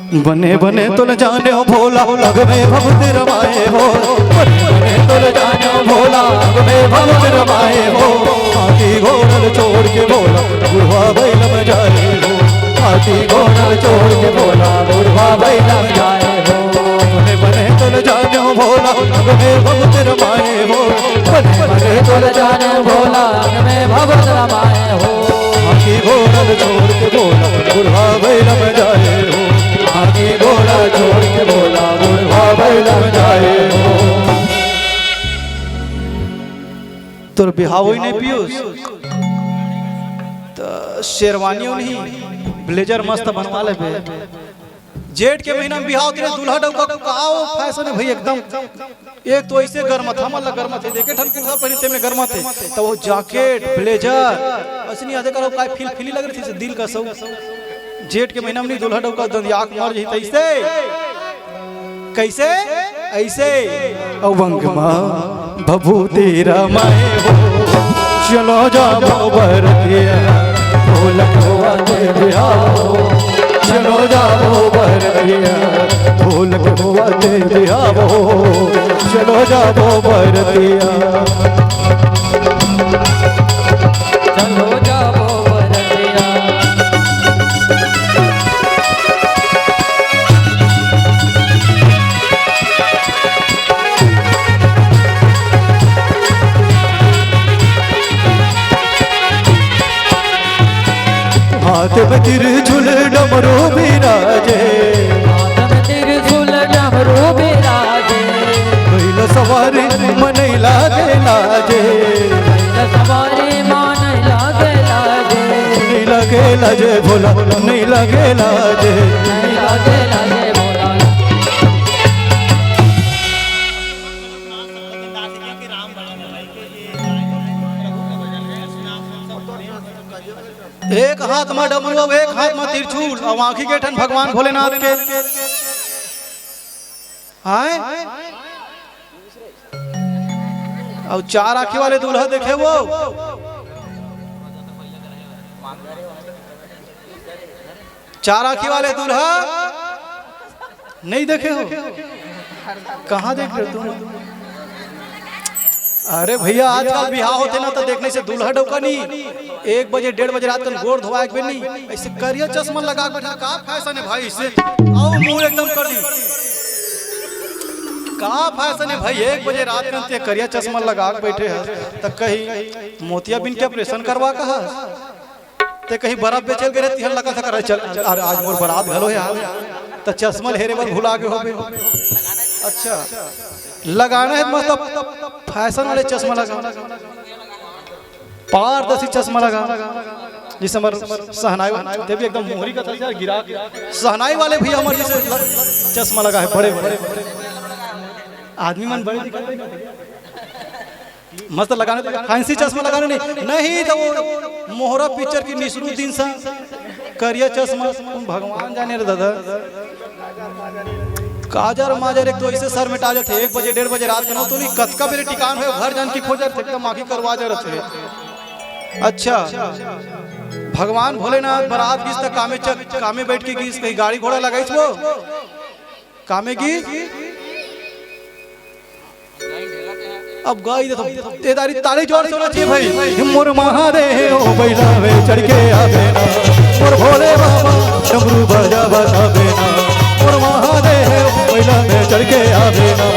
बने बने तुल जाने भोला लग में भक्त रमाए हो, बने तुल जाने भोला लग में भक्त रमाए हो। हाथी घोड़ल छोड़ के बोला बुढ़वा बैल बजाए हो, हाथी घोड़ल छोड़ के बोला बुढ़वा बैल बजाए हो। बने बने तुल जाने भोला लग में भक्त रमाए हो, बने बने तुल जाने भोला लग में भक्त रमाए हो। हाथी घोड़ल छोड़ के बोला बुढ़वा बैल बजाए हो, हाथी घोड़ा छोड़ के बोला बुढ़वा बैल बजाए हो। तोर बिहाव ही नहीं पियूस तो शेरवानियों नहीं ब्लेजर मस्त बनवा ले बे। जेठ के महीना में बिहाव तेरे दूल्हा डौका काओ फैशन है भाई एकदम। एक तो ऐसे गर्मत हमल गर्मत है देखे ठन कुर्ता पहिनते में गर्मत है तो वो जैकेट ब्लेजर असनी आधे करो काय फील फीली लग रही थी दिल का सौ। जेठ के महीना में नहीं दूल्हा डौका दंदियाक मर जही तैसे कैसे ऐसे अवंग माँ भभूति रमाए हो, चलो जाओ बरतिया ढोलक हुआ दे बिहाओ, चलो जाओ बरतिया ढोलक हुआ दे बिहाओ, चलो जाओ बरतिया चलो जाओ बरतिया। हाथ में त्रिशूल डमरू बिराजे, हाथ में त्रिशूल डमरू बिराजे, बैल सवारी मन लागे लाजे, बैल सवारी मान लागे लाजे, नहीं लगे लाजे भोला नहीं लगे लाजे। नहीं लागे लागे भोला। एक हाथ में डमरू एक हाथ में त्रिशूल और आंखी के ठन भगवान भोलेनाथ के हाय और चार आंखी वाले दूल्हा देखे वो चार आंखी वाले दूल्हा नहीं देखे हो कहाँ देख रहे हो तुम? अरे भैया आजकल बिहार होते ना तो देखने से दूल्हा डौका नहीं 1 बजे 1:30 बजे रात को गोड़ धोवा के नहीं ऐसे करिया चश्मा लगा के बैठा का फैशन है भाई इससे आओ मुंह एकदम कर दी का फैशन है भाई 1 बजे रात को ते करिया चश्मा लगा के बैठे हैं तो कहीं मोतिया बिन के ऑपरेशन करवा कहा ते कहीं बर्फ पे चल गए तिहर लगा था कर चल अरे आज मोर बारात घलो यार तो चश्मा हेरे बर भुला के हो अच्छा लगाना है मतलब फैशन वाले चश्मा लगा पारदर्शी चश्मा लगा जिस सहनाई ते भी एकदम मोहरी का था गिरा सहनाई वाले भी हमारे जैसे चश्मा लगा है बड़े बड़े आदमी मन बड़े दिखते मस्त लगाने तो फैंसी चश्मा लगाने नहीं तो वो मोहरा पिक्चर की निसरुद्दीन सा करिया चश्मा भगवान जाने रे दादा काजर माजर एक तो ऐसे सर में टाजत है 1 बजे 1:30 बजे रात को तो नहीं कतका मेरे ठिकान है घर जान की खोजत एकदम आंखी करवा जा रहे अच्छा भगवान भोलेनाथ बारात किस तक कामे बैठ के किस कहीं गाड़ी घोड़ा लगाई वो कामे की अब गाई तो तेदारी ताली जोर से होना चाहिए भाई मोर महादेव बैला में चढ़ के आवे ना, मोर भोले बाबा डमरू बजा बतावे ना, मोर महादेव बैला में चढ़ के आवे ना,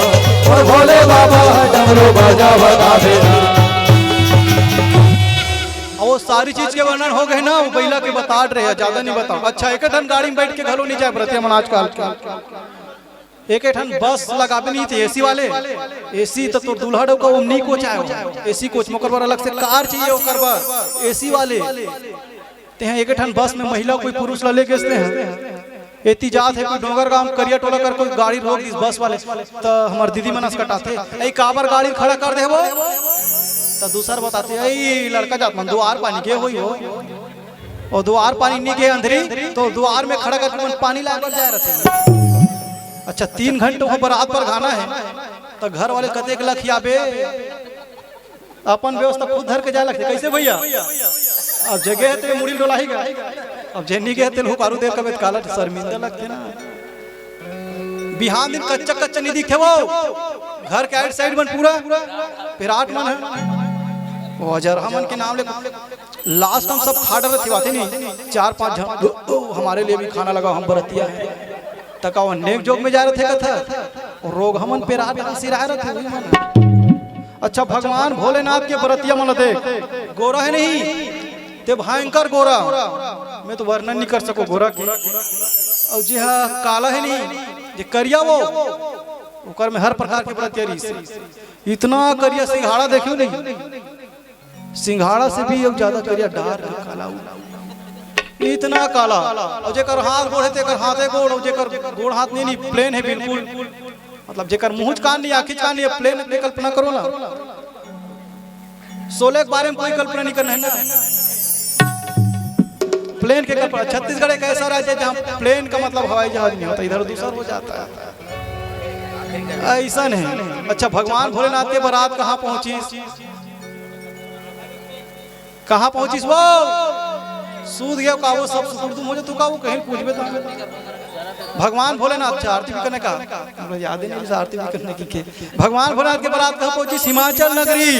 मोर भोले बाबा डमरू बजा बतावे ना। वो सारी चीज के वर्णन हो गए ना वो बैला के बता रहे हैं ज्यादा नहीं बताओ अच्छा एक ठन गाड़ी में बैठ के घलो नहीं जाए प्रति मन आजकल एक ठन बस लगाबे नहीं थे एसी वाले एसी तो तोर दूल्हा डो का ओमनी कोच आयो एसी कोच मोकर बर अलग से कार चाहिए ओकर बर एसी वाले ते हैं एक ठन बस में महिला कोई पुरुष ला लेके आते हैं एती जात है कोई डोंगर गांव करिया टोला कर कोई गाड़ी रोक इस बस वाले तो हमार दीदी मनस कटाते ए काबर गाड़ी खड़ा कर दे वो तो दूसर बताते ए लड़का जात मन द्वार पानी के होई हो और द्वार पानी नहीं के अंधरी तो द्वार में खड़ा करके मन पानी लाकर जाए रहते अच्छा 3 घंटे वो बारात पर गाना है तो घर वाले कतेक लखिया बे अपन व्यवस्था खुद धर के जाए लगते कैसे भैया अब जगह है तो मुड़ी डोला ही गया अब जेनी के तेल हुकारू देर कबे काला शर्मिंदा लगते ना बिहान दिन कच्चा कच्चा नहीं दिखे वो घर के आइट साइड मन पूरा पिराट मन है वो अजरहा मन के नाम ले लास्ट हम सब खा डर थी बातें नहीं 4-5 जन हमारे लिए भी खाना लगा हम बरतिया है तका वो नेक जोग में जा रहे थे कथा और रोग हमन पिराट सिरा रहे थे अच्छा भगवान भोलेनाथ के बरतिया मन देख गोरा है नहीं ते भयंकर गोरा मैं तो वर्णन नहीं कर सको गोरा की और जी हाँ काला है नहीं जे करिया वो ओकर में हर प्रकार के बरतिया इतना करिया सिंघाड़ा देखियो नहीं सिंघाड़ा से भी अब ज्यादा करिया डार्क काला इतना काला और जेकर हाथ गोड़ है तेकर हाथे गोड़ और जेकर गोड़ हाथ नहीं प्लेन है बिल्कुल मतलब जेकर मुंह कान नहीं आंखें कान नहीं प्लेन है कल्पना करो ना सोले के बारे में कोई कल्पना नहीं करना है ना प्लेन के कल्पना छत्तीसगढ़ एक ऐसा राज्य है जहाँ प्लेन का मतलब हवाई जहाज नहीं होता इधर दूसरा हो जाता है ऐसा नहीं अच्छा भगवान भोलेनाथ के बारात कहाँ पहुंची वो सूद गया का वो सब तुम मुझे तू का वो कहीं पूछबे तो भगवान भोलेनाथ से आरती भी करने का याद ही नहीं आरती भी करने की के भगवान भोलेनाथ के बारात कहाँ पहुंची हिमाचल नगरी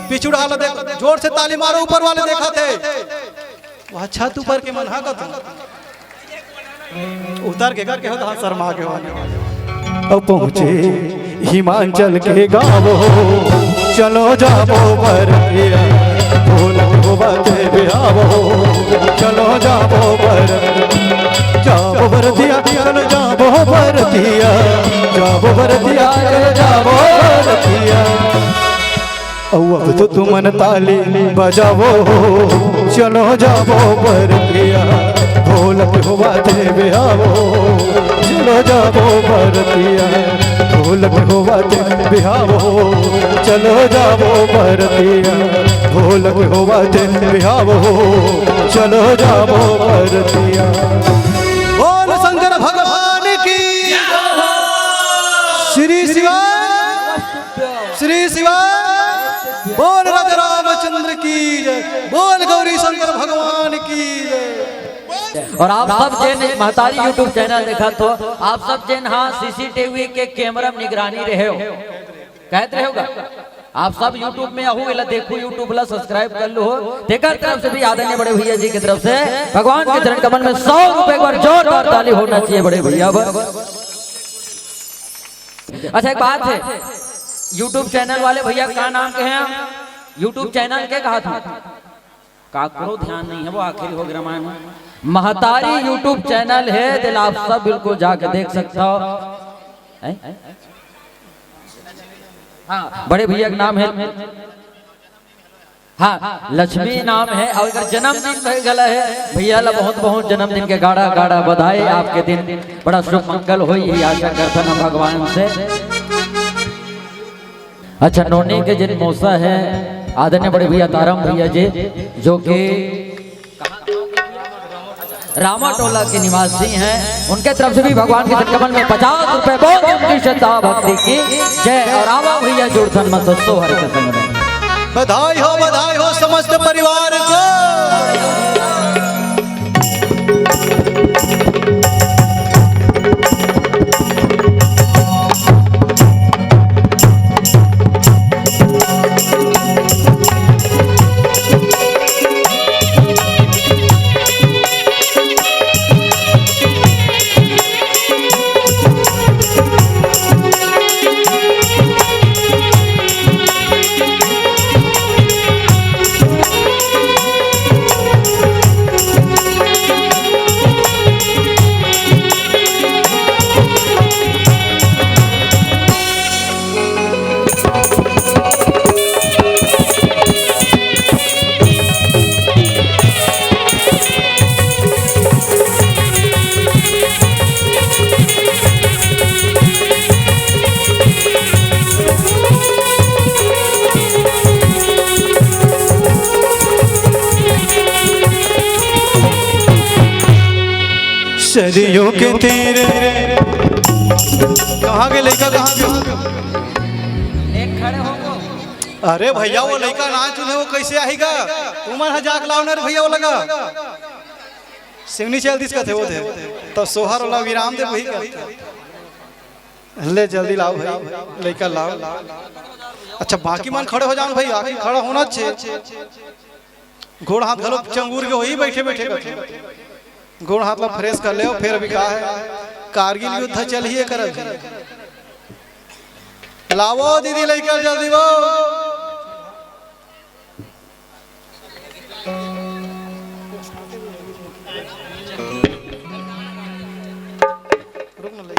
पिछुड़ा हाल देख जोर से ताली मारो ऊपर वाले देखा थे वह छत ऊपर के मन का था उतर के करके होता शर्मा के अब पहुँचे हिमाचल के गाँव चलो जाओ बरतिया भोला बाते बिहावो चलो जाओ बरतिया चलो जाओ बरतिया जाओ बरतिया अब तो तुमन ताली बजावो चलो जाओ बरतिया भोला बाते बिहावो चलो जाओ बरतिया भोला बाते बिहावो चलो जाओ बरतिया भोला बाते बिहावो चलो जाओ बरतिया बोल शंकर भगवान की श्री शिवा बोल राजा रामचंद्र की जय बोल गौरी शंकर भगवान की जय और आप सब जन महतारी यूट्यूब चैनल देखा तो आप सब जन हाँ सीसीटीवी के कैमरा में निगरानी रहे हो कहते रहे होगा आप सब यूट्यूब में आहू इला देखो यूट्यूब ला सब्सक्राइब कर लो तेकर तरफ से भी आदरणीय बड़े भैया जी की तरफ से भगवान के चरण कमल में 100 रुपए एक बार जोरदार ताली होना चाहिए बड़े भैया। अच्छा एक बात है यूट्यूब चैनल वाले भैया का नाम के हैं यूट्यूब चैनल के कहा था काकरो ध्यान नहीं है वो आखिरी हो रामायण महतारी यूट्यूब चैनल है दिल आप सब बिल्कुल जाके देख सकते हो। हाँ बड़े भैया का नाम है हाँ लक्ष्मी नाम है और अगर जन्मदिन गला है भैया ला बहुत बहुत जन्मदिन के गाड़ा गाड़ा बधाई आपके दिन बड़ा शुभ मंगल हो यही आशा करता ना भगवान से। अच्छा नोनी के जिन मौसा है आदरणीय बड़े भैया तारम भैया जी जो कि रामाटोला के निवासी हैं उनके तरफ से भी भगवान के कमल में 50 रुपए बहुत उनकी श्रद्धा भक्ति की जय और आवा भैया जोड़सन मसो हरि के संग में बधाई हो समस्त परिवार को। सदियों के तेरे कहाँ के लड़का कहाँ के अरे भैया वो लड़का नाच उन्हें वो कैसे आएगा उमर हजार लाओ ना भैया वो लगा सिंगनी चल दिस का थे वो थे तो सोहर वाला विराम दे वही करते ले जल्दी लाओ भाई लेकर लाओ। अच्छा बाकी मन खड़े हो जाओ भाई आगे खड़ा होना चाहिए। घोड़ हाथ घलो चंगूर के वही बैठे बैठे घोड़ हाथ ला फ्रेश कर ले फिर अभी कहा है कारगिल युद्ध चलिए कर लावो दीदी लेकर जल्दी वो रुक ना ले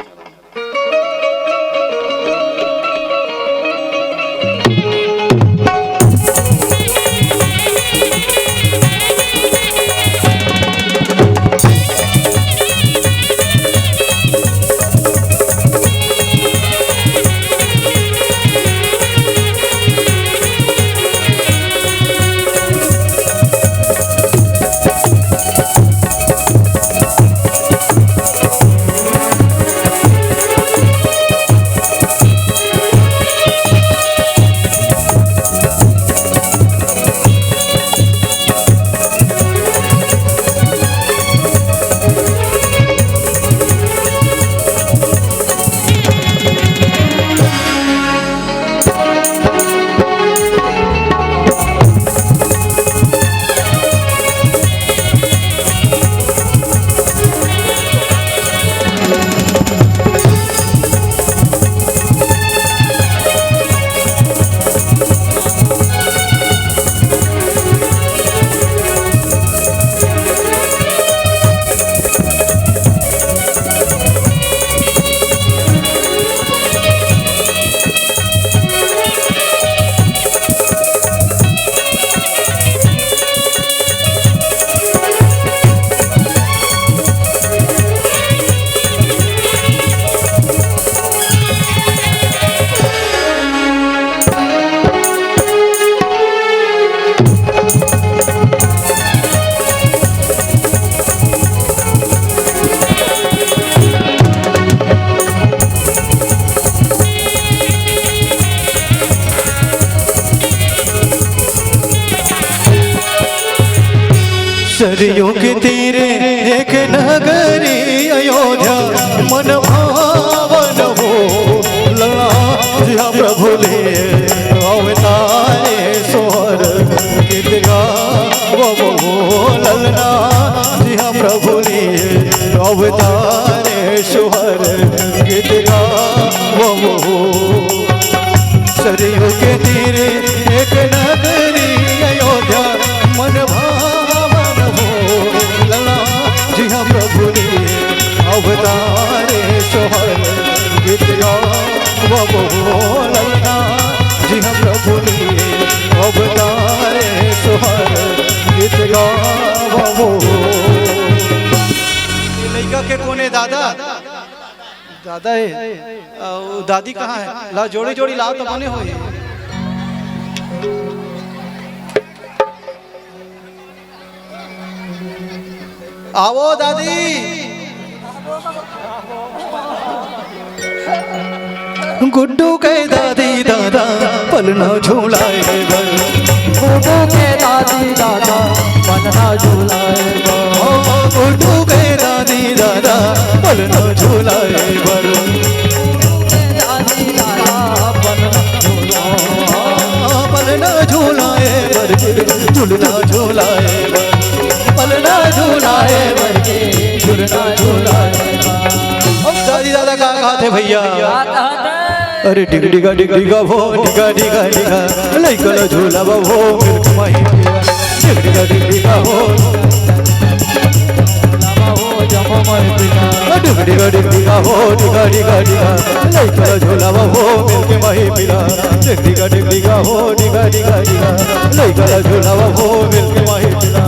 सरयू के तीरे एक नगरी अयोध्या मन भावन हो लला जिया प्रभु ले अवतारे सोहर गीत गावो ललना जिया प्रभु ले अवतारे सोहर गीत गावो। सरयू के तीरे एक नगरी अयोध्या मन भावन हो लला जिया प्रभु ने अवतारे सोहर गीत गावो ललना जिया प्रभु ने अवतारे सोहर गीत गावो। लड़का के कोने दादा दादा है दादी कहाँ है ला जोड़ी जोड़ी लाओ तो बने हुए आवो दादी गुड्डू के दादी दादा पलना झूलाए बर गुड्डू के दादी दादा पलना झूलाए गुड्डू के दादी दादा पलना झूलाए बर दादी दादा पलना झूलाए बर झूलना झूलाए बर पलना झूलाए बर झूलना झूलाए। दादी दादा कहाँ थे भैया अरे डिग डिगा भो डिगा डिगा डिगा लइकला झूला भो मिल्क माही डिग डिगा भो जमो मर पिला डिग डिगा भो डिगा डिगा डिगा लइकला झूला भो मिल्क माही पिला डिग डिगा भो डिगा डिगा डिगा लइकला झूला भो मिल्क माही पिला।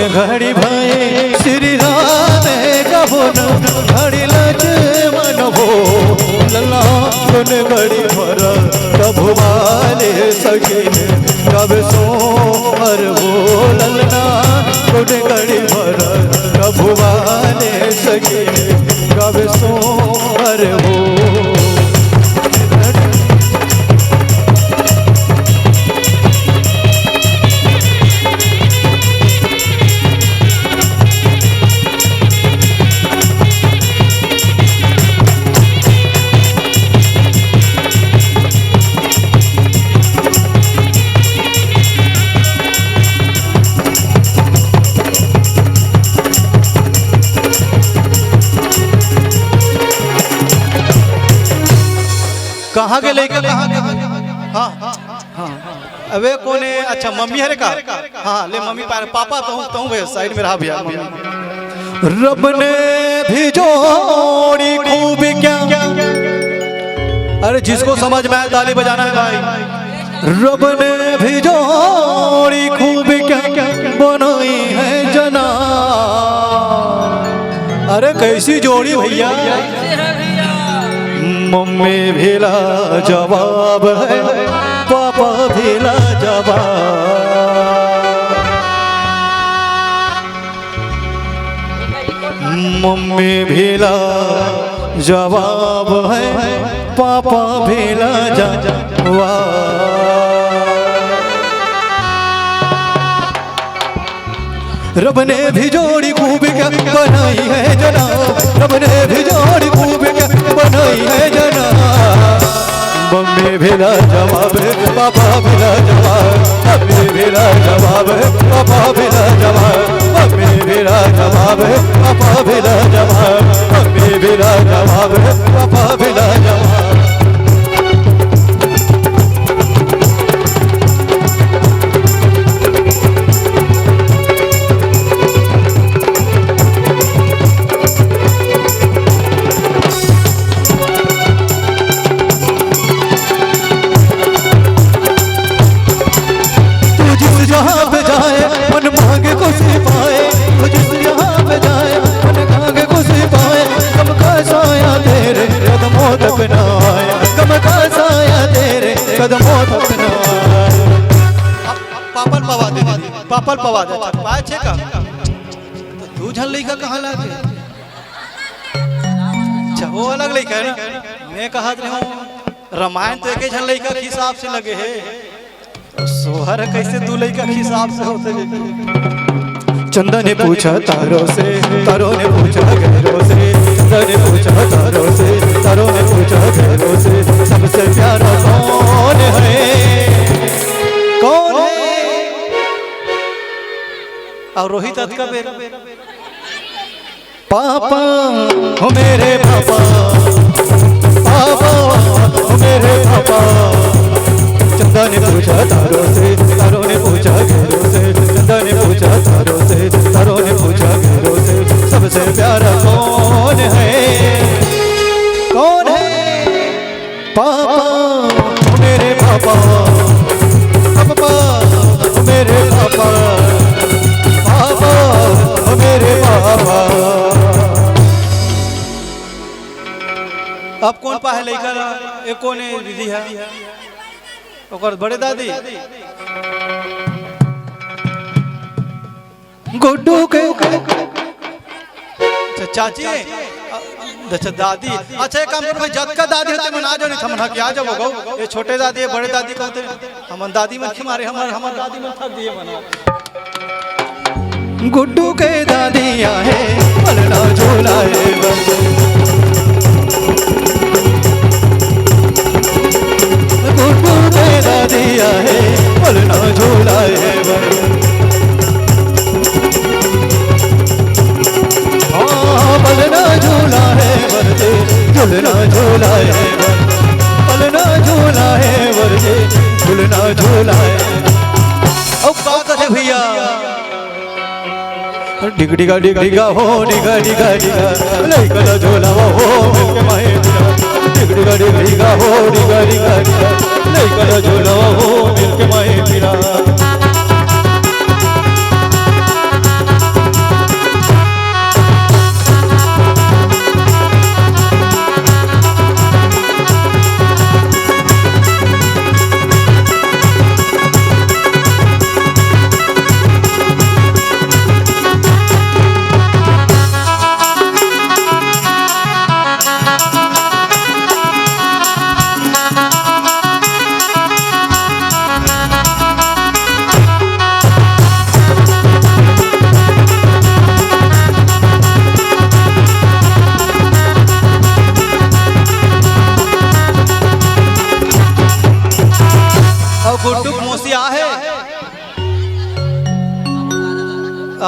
घड़ी भाई श्री राम कहो न घड़ी लक्ष्मण हो लल्ला सुन घड़ी भर कभु वाले सखी कब सोमर हो ललना सुन घड़ी भर कभु वाले सखी कब सोमर हो। कहाँ के लेकर कहाँ के हाँ हाँ अबे कौन है? अच्छा मम्मी है का? हाँ ले मम्मी पापा तो भैया साइड में रहा भैया। रब ने भी जोड़ी खूब क्या, अरे जिसको समझ में आए ताली बजाना है भाई। रब ने भी जोड़ी खूब क्या बनाई है जना। अरे कैसी जोड़ी भैया? मम्मी भीला जवाब है पापा भीला जवाब। मम्मी भीला जवाब है पापा भीला जवाब। रब ने भी जोड़ी खूब क्या बनाई है जनाब। रब ने भी जोड़ी खूब क्या बनाई है जनाब। मम्मी भीला जवाब पापा भीला जवाब। मम्मी भीला जवाब पापा भीला जवाब। मम्मी भीला जवाब पापा भीला जवाब। मम्मी भीला जवाब पापा भीला जवाब। पापल पवा दे पाए छे का तो तू झन लइका कहां लागे? अच्छा वो अलग लइका है ना। मैं कहत रहा हूं रामायण तो एक झन लइका के हिसाब से लगे है, सोहर कैसे दू लइका के हिसाब से होते जे? चंदा ने पूछा तारों से, तारों ने पूछा गहरों से। चंदा ने पूछा तारों से, तारों ने पूछा गहरों से। सबसे प्यारा कौन है? कौन है? और रोहित अत का बेटा पापा हो मेरे पापा, पापा हो मेरे पापा। चंदा ने पूछा तारों से, तारों ने पूछा गहरों से। चंदा ने पूछा तारों से, तारों ने पूछा गहरों से। सबसे प्यारा कौन है? कौन है? पापा हो मेरे पापा, पापा हो मेरे पापा, पापा हो मेरे पापा। अब कौन पाहे लइका? एक कौन है दीदी है ओकर बड़े दादी गुड्डू के अच्छा चाची अच्छा दादी। अच्छा एक काम करो भाई जत का दादी होते मना जाओ नहीं थमना क्या जब होगा ये छोटे दादी है बड़े दादी कहते हम दादी मन के मारे हमार दादी मन थक दिए मना। गुड्डू के दादिया है पलना झूलाए गुड्डू के दादिया है पलना झूलाए पलना झूला है वर्दे झूलना झूला है पलना झूला है वर्दे झूलना झूला है। अब का करे भैया डिगडिगा डिगडिगा हो डिगा डिगा डिगा लइका झोला हो मिलके माए बिना। डिगडिगा डिगडिगा हो डिगा डिगा डिगा लइका झोला हो मिलके माए बिना।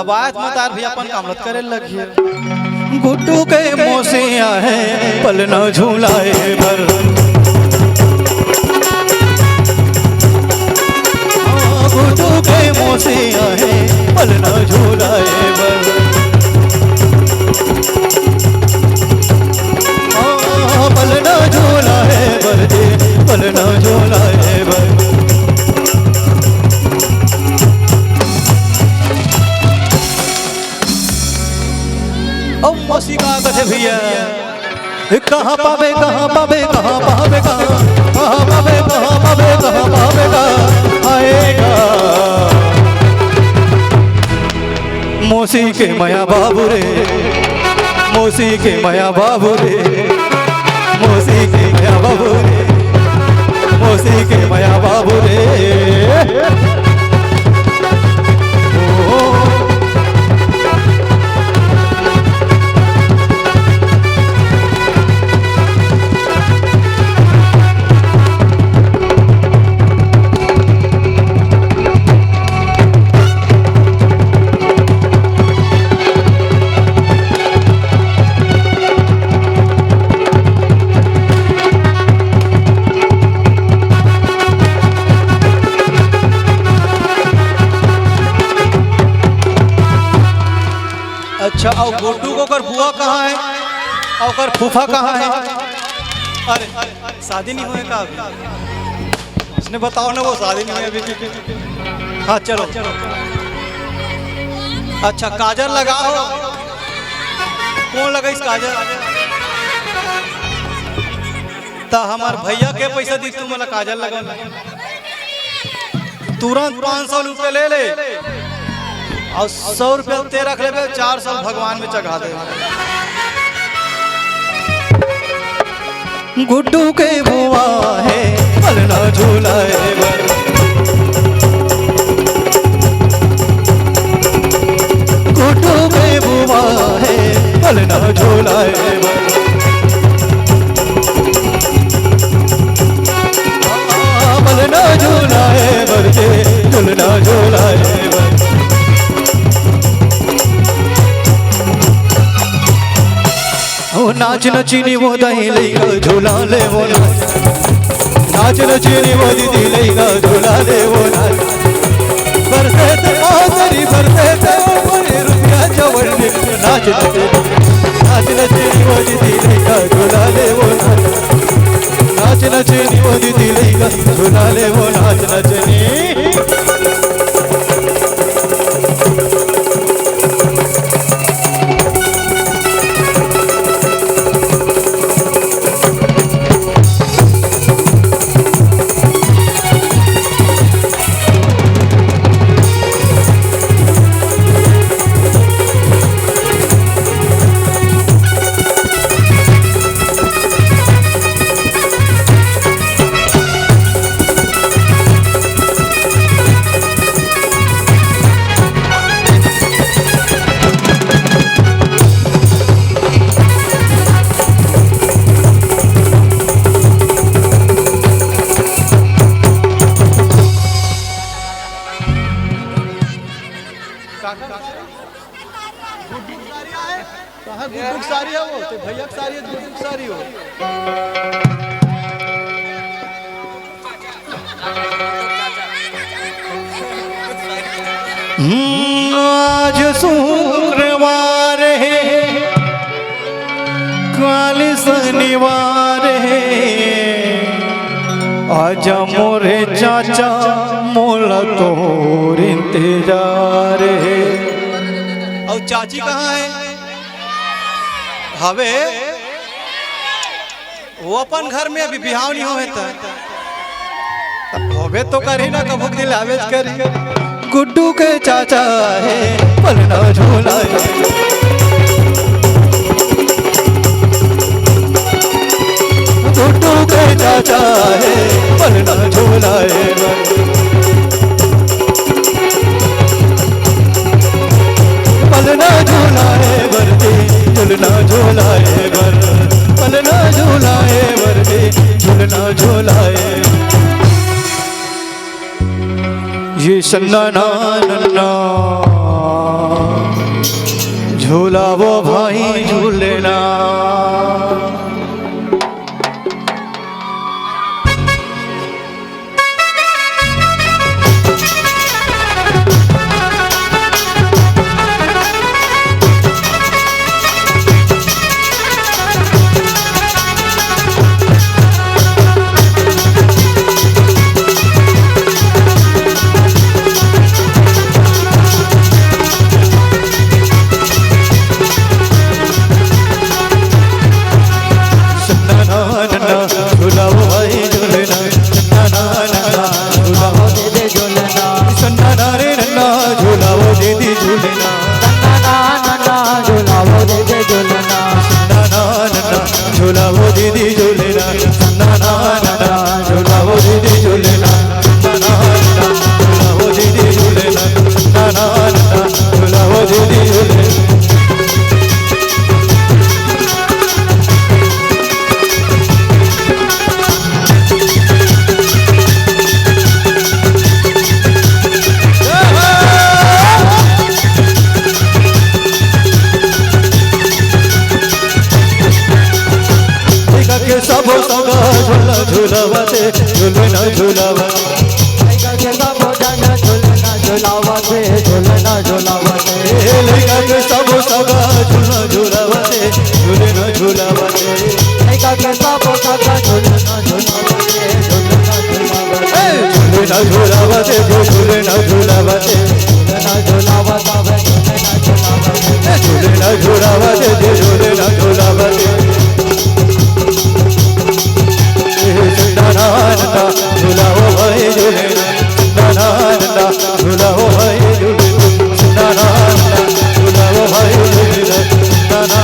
अब आयत मतार भी अपन कामलत करे लगिए। गुड्डू के मोसिया है पलना झूलाए भर, गुड्डू के मोसिया है पलना झूलाए भर, पलना झूला है भर दे, पलना झूला है भर। मौसी का कथे भैया कहाँ पावे कहाँ पावे कहाँ पावे कहाँ पावे कहाँ पावे कहाँ पावे कहाँ आएगा मौसी के माया बाबू रे, मौसी के माया बाबू रे, मौसी के माया बाबू रे, मौसी के माया बाबू रे। अच्छा, और गुड्डू को कर बुआ कहाँ है और कर फूफा कहाँ है? अरे शादी नहीं हुए का अभी? उसने बताओ ना, वो शादी नहीं हुई अभी। हाँ चलो। अच्छा काजल लगाओ, कौन लगा इस काजल? तो हमार भैया के पैसा दी तू मला काजल लगा, तुरंत 500 रुपये ले ले और 100 रुपये ते रख ले, 400 भगवान में चढ़ा दे। गुड्डू के बुआ है पलना झूलाए भर, गुड्डू के बुआ है पलना झूलाए भर, पलना झूलाए भर के झूलना झूलाए भर। नाच नचीनी वो दही लेगा झूला ले वो नाच, नाच नचीनी वो दीदी लेगा झूला ले वो नाच, बरसे थे आसरी बरसे थे बड़े रुपया चवल नाच नचीनी, नाच नचीनी वो दीदी लेगा झूला ले वो नाच, नाच नचीनी वो दीदी लेगा झूला ले वो नाच नचनी। कहाँ गुड्डू सारी है वो तो भैया की सारी है, गुड्डू सारी हो। आज शुक्रवार है काल शनिवार है, आजा मोरे चाचा मोला तोर इंतजार है। और चाची कहाँ है? हवे वो अपन घर में अभी बिहाव नहीं हुए होवे तो करी ना, कबू दिल आवे करी। गुड्डू के चाचा है पलना झूला है, गुड्डू के चाचा है पलना झूला है, पलना झूला है भरते झूलना झूला है भर, पलना झूला है भरते झूलना झूला है। ये सन्ना ना नन्ना झूलावो भाई झूलना। झूलावो भाई झूलना, झूलावो दीदी झूलना, सन्ना रे नन्ना झूलावो दीदी झूलना, झूलावो दीदी झूलना, सन्ना नन्ना झूलावो दीदी झूलना, सन्ना नन्ना झूलावो दीदी झूलना, सन्ना नन्ना झूलावो दीदी झूलना, सन्ना नन्ना झूलावो दीदी झूलना। सबो सगा झूला झूलावते झूलना झूलावते, सबो जन झूलना झूलावते, झूलना झूलावते, लइका के सबो सगा झूला झूलावते झूलना झूलावते, सबो सगा झूलना झूलावते, झूलना झूलावते, झूलना झूलावते झूलना झूलावते, झूलना झूलावते, झूलना झूलावते झूलना झूलावते। नन्ना झूलावो भाई झूलना, नन्ना झूलावो भाई झूलना, नन्ना झूलावो भाई झूलना, नन्ना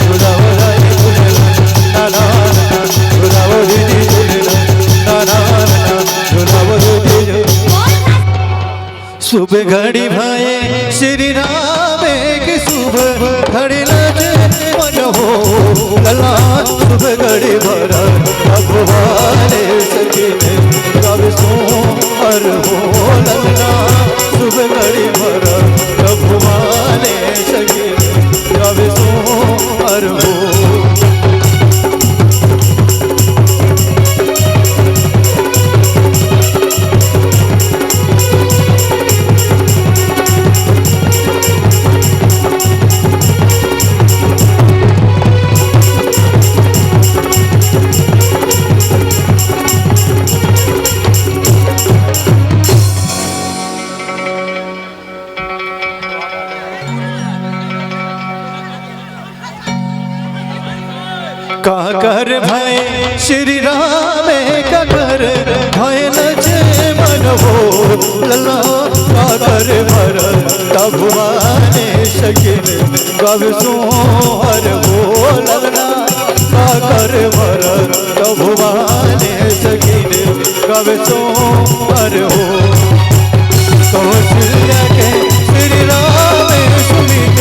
झूलावो भाई झूलना, नन्ना झूलावो दीदी झूलना, नन्ना झूलावो दीदी झूलना। सुबह घड़ी भाई श्री राम की सुबह घड़ी लगे मन हो लला, सुबह घड़ी भरा भगवान सकीने कब सो हर हो ललना, सुबह घड़ी भरा भगवान सकीने कब सो हर हो। का कर भाई श्री राम का कर भाई लजे मन हो लला, का कर भर भगवान सकिन कब सो हर हो ललना, का कर भर भगवान सकिन कब सो हर हो। कौशल्या के श्री राम सुमित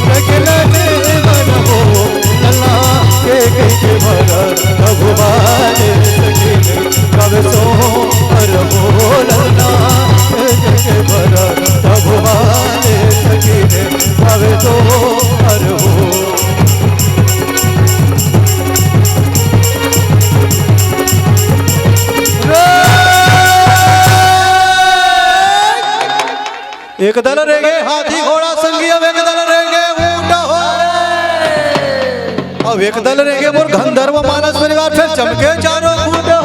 रखलने मन हो लला, के भरा भगवान सकीन कब सो हर हो ललना, के भरा भगवान सकीन कब सो हर हो। एक दल रह गए हाथी घोड़ा संगी, अब एक दल रह गए ऊंट हो, अब एक दल रह गए मोर गंधर्व मानस परिवार, फिर चमके चारों कूट हो।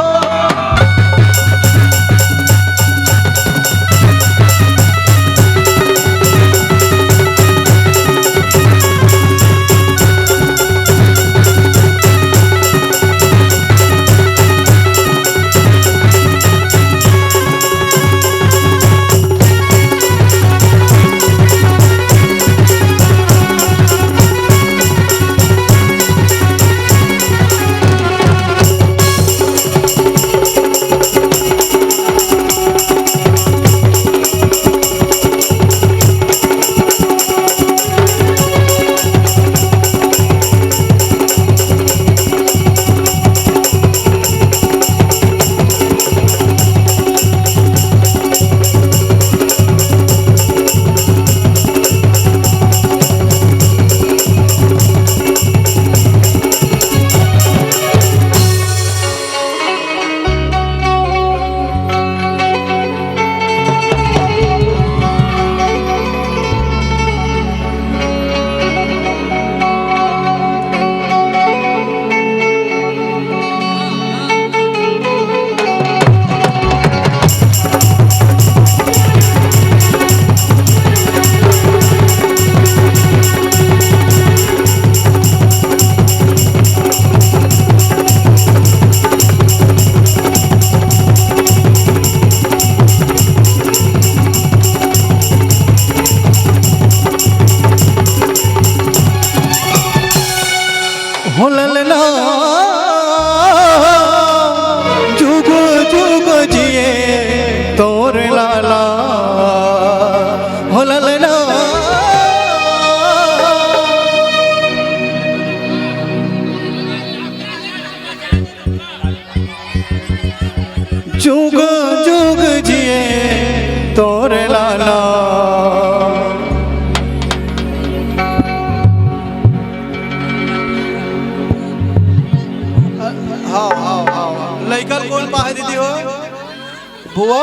बुआ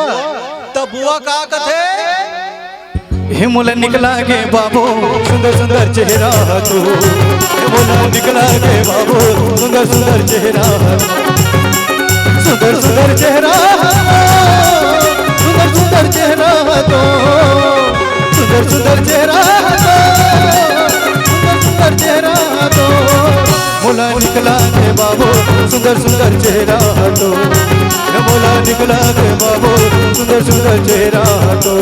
तब बुआ का कथे हिमुल निकला के बाबू सुंदर सुंदर चेहरा तू हिमुल निकला के बाबू सुंदर सुंदर चेहरा सुंदर सुंदर चेहरा सुंदर सुंदर चेहरा तो सुंदर सुंदर चेहरा सुंदर सुंदर चेहरा तो मोला निकला के बाबू सुंदर सुंदर चेहरा तो मोला निकला के बाबू सुंदर सुंदर चेहरा तो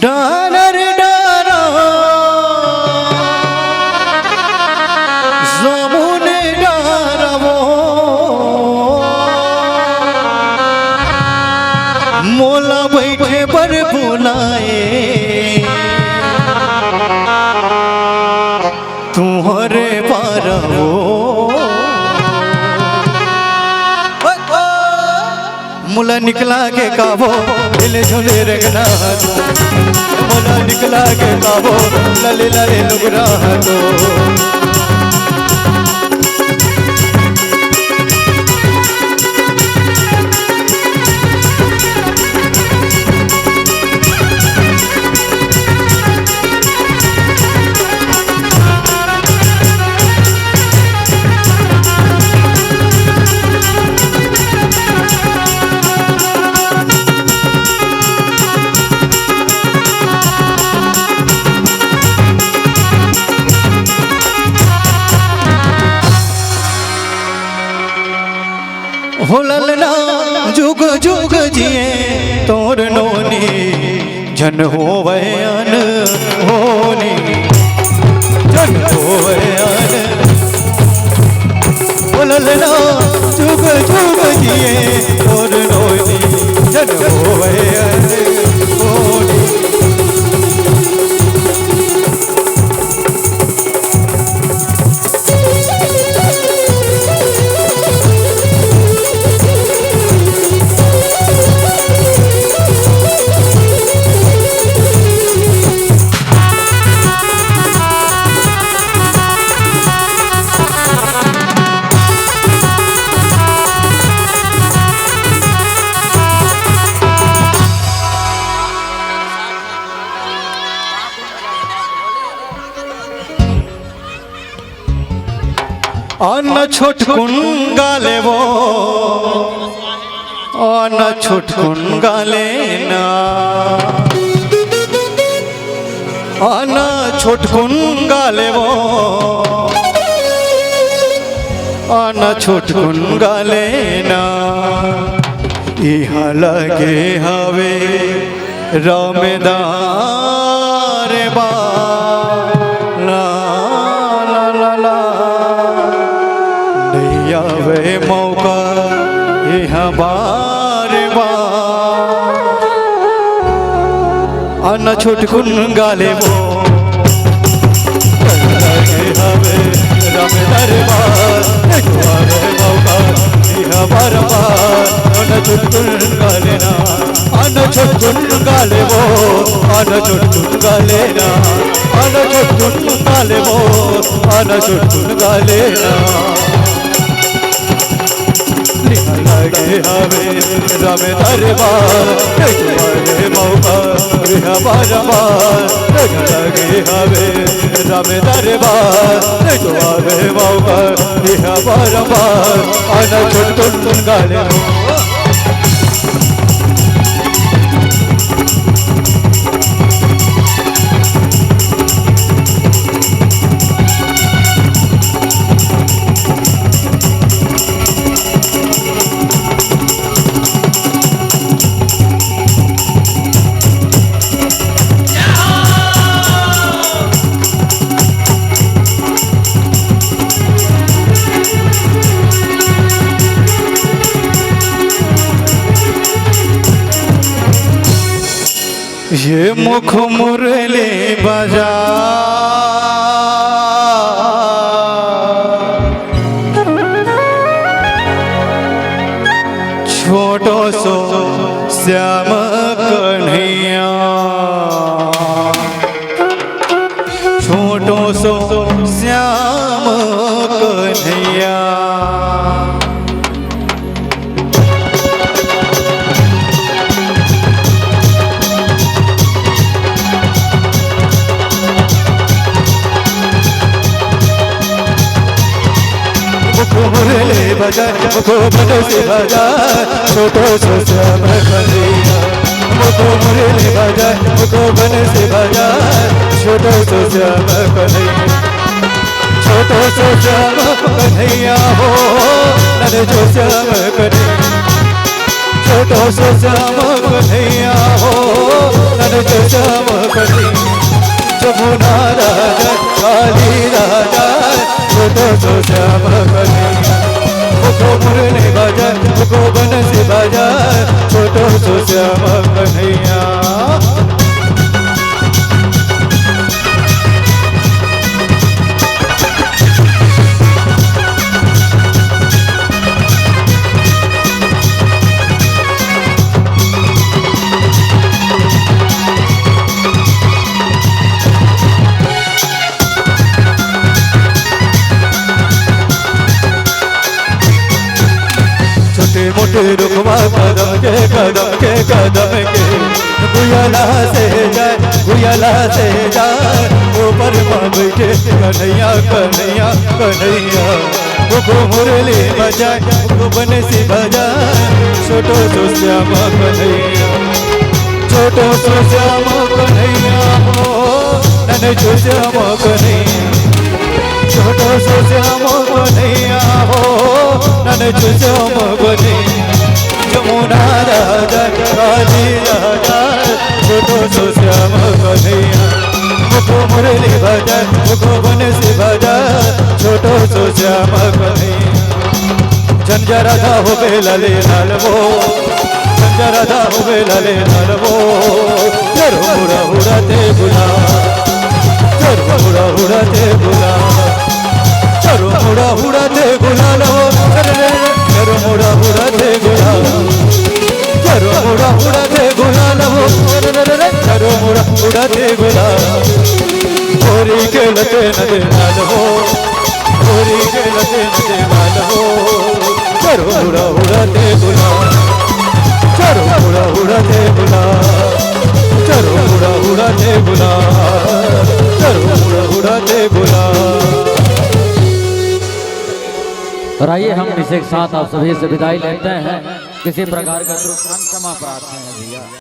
डानर डारा जमुन डारवो मोला बैठे पर बुलाए तुम्हारे पारवो मुला निकला के काबो हिले झोले रंगना तो मुला निकला के काबो लले लले लुगरा तो हो ललना जुग जुग जिए तोर नोनी जन हो वयन होनी जन हो वयन हो ललना जुग जुग जिए तोर नोनी जन हो वयन होनी अन्न छोटकुन गाले वो अन्न छोटकुन गाले ना अन्न छोटकुन गाले वो अन्न छोटकुन गाले ना यहाँ लगे हवे रमेदार बा वे मौका यहाँ बार बार अन्न छोटकुन गाले वो हवे रम दरबार मौका यहाँ बार बार अन्न छोटकुन गाले ना अन्न छोटकुन गाले वो अन्न छोटकुन गाले ना अन्न छोटकुन गाले वो अन्न छोटकुन गाले ना लगे हवे रम दरबार मौका बार बार लगे हवे रम दरबार मौका बार बार आना छोटकुन गाले ये मुख मुरली बजा छोटो सो श्याम कन्हैया, छोटो सो श्याम कन्हैया। मुरली बजाय मुझको बंसी बजाय छोटो सो श्याम कन्हैया, मुझको मुरली बजाय मुझको बंसी बजाय छोटो सो श्याम कन्हैया, छोटो सो श्याम कन्हैया हो नन्हे जो श्याम कन्हैया, छोटो सो श्याम कन्हैया हो नन्हे जो श्याम कन्हैया। जमुना राजा काली राजा छोटो सो श्याम कन्हैया, मुझको मुरली बजाय मुझको बंसी बजाय छोटो सो श्याम कन्हैया। छोटे मोटे रुकवा कदम के कदम के कदम के गुयाला से जाए ऊपर माँ बैठे कन्हैया कन्हैया कन्हैया। मुझको मुरली बजाय मुझको बंसी बजाय छोटो सो श्याम कन्हैया, छोटो सो श्याम कन्हैया हो नन्हे जो श्याम कन्हैया, छोटो सो श्याम कन्हैया हो नन्हे जो श्याम कन्हैया। जमुना राजा काली राजा छोटो सो श्याम कन्हैया, मुझको मुरली बजाय मुझको बंसी बजाय छोटो सो श्याम कन्हैया। झंझा राधा हो बेलाले लाल वो, झंझा राधा हो बेलाले लाल वो, जरो मुड़ा उड़ाते गुलाब, जरो मुड़ा उड़ाते गुलाब, जरो मुड़ा उड़ाते गुलाल वो, जरो मुड़ा उड़ाते गुलाल, जरो मुड़ा उड़ाते गुलाल वो, जरो मुड़ा उड़ाते गुलाल। होरी के लते नदे लाल हो, होरी के लते नदे लाल हो, जरो मुड़ा उड़ाते गुलाल, जरो मुड़ा उड़ाते गुलाल, जरो मुड़ा उड़ाते गुलाल, जरो मुड़ा उड़ाते गुलाल। और आइए हम इसे एक साथ आप सभी से विदाई लेते हैं। किसी प्रकार का त्रुटि क्षमा प्रार्थना है भैया।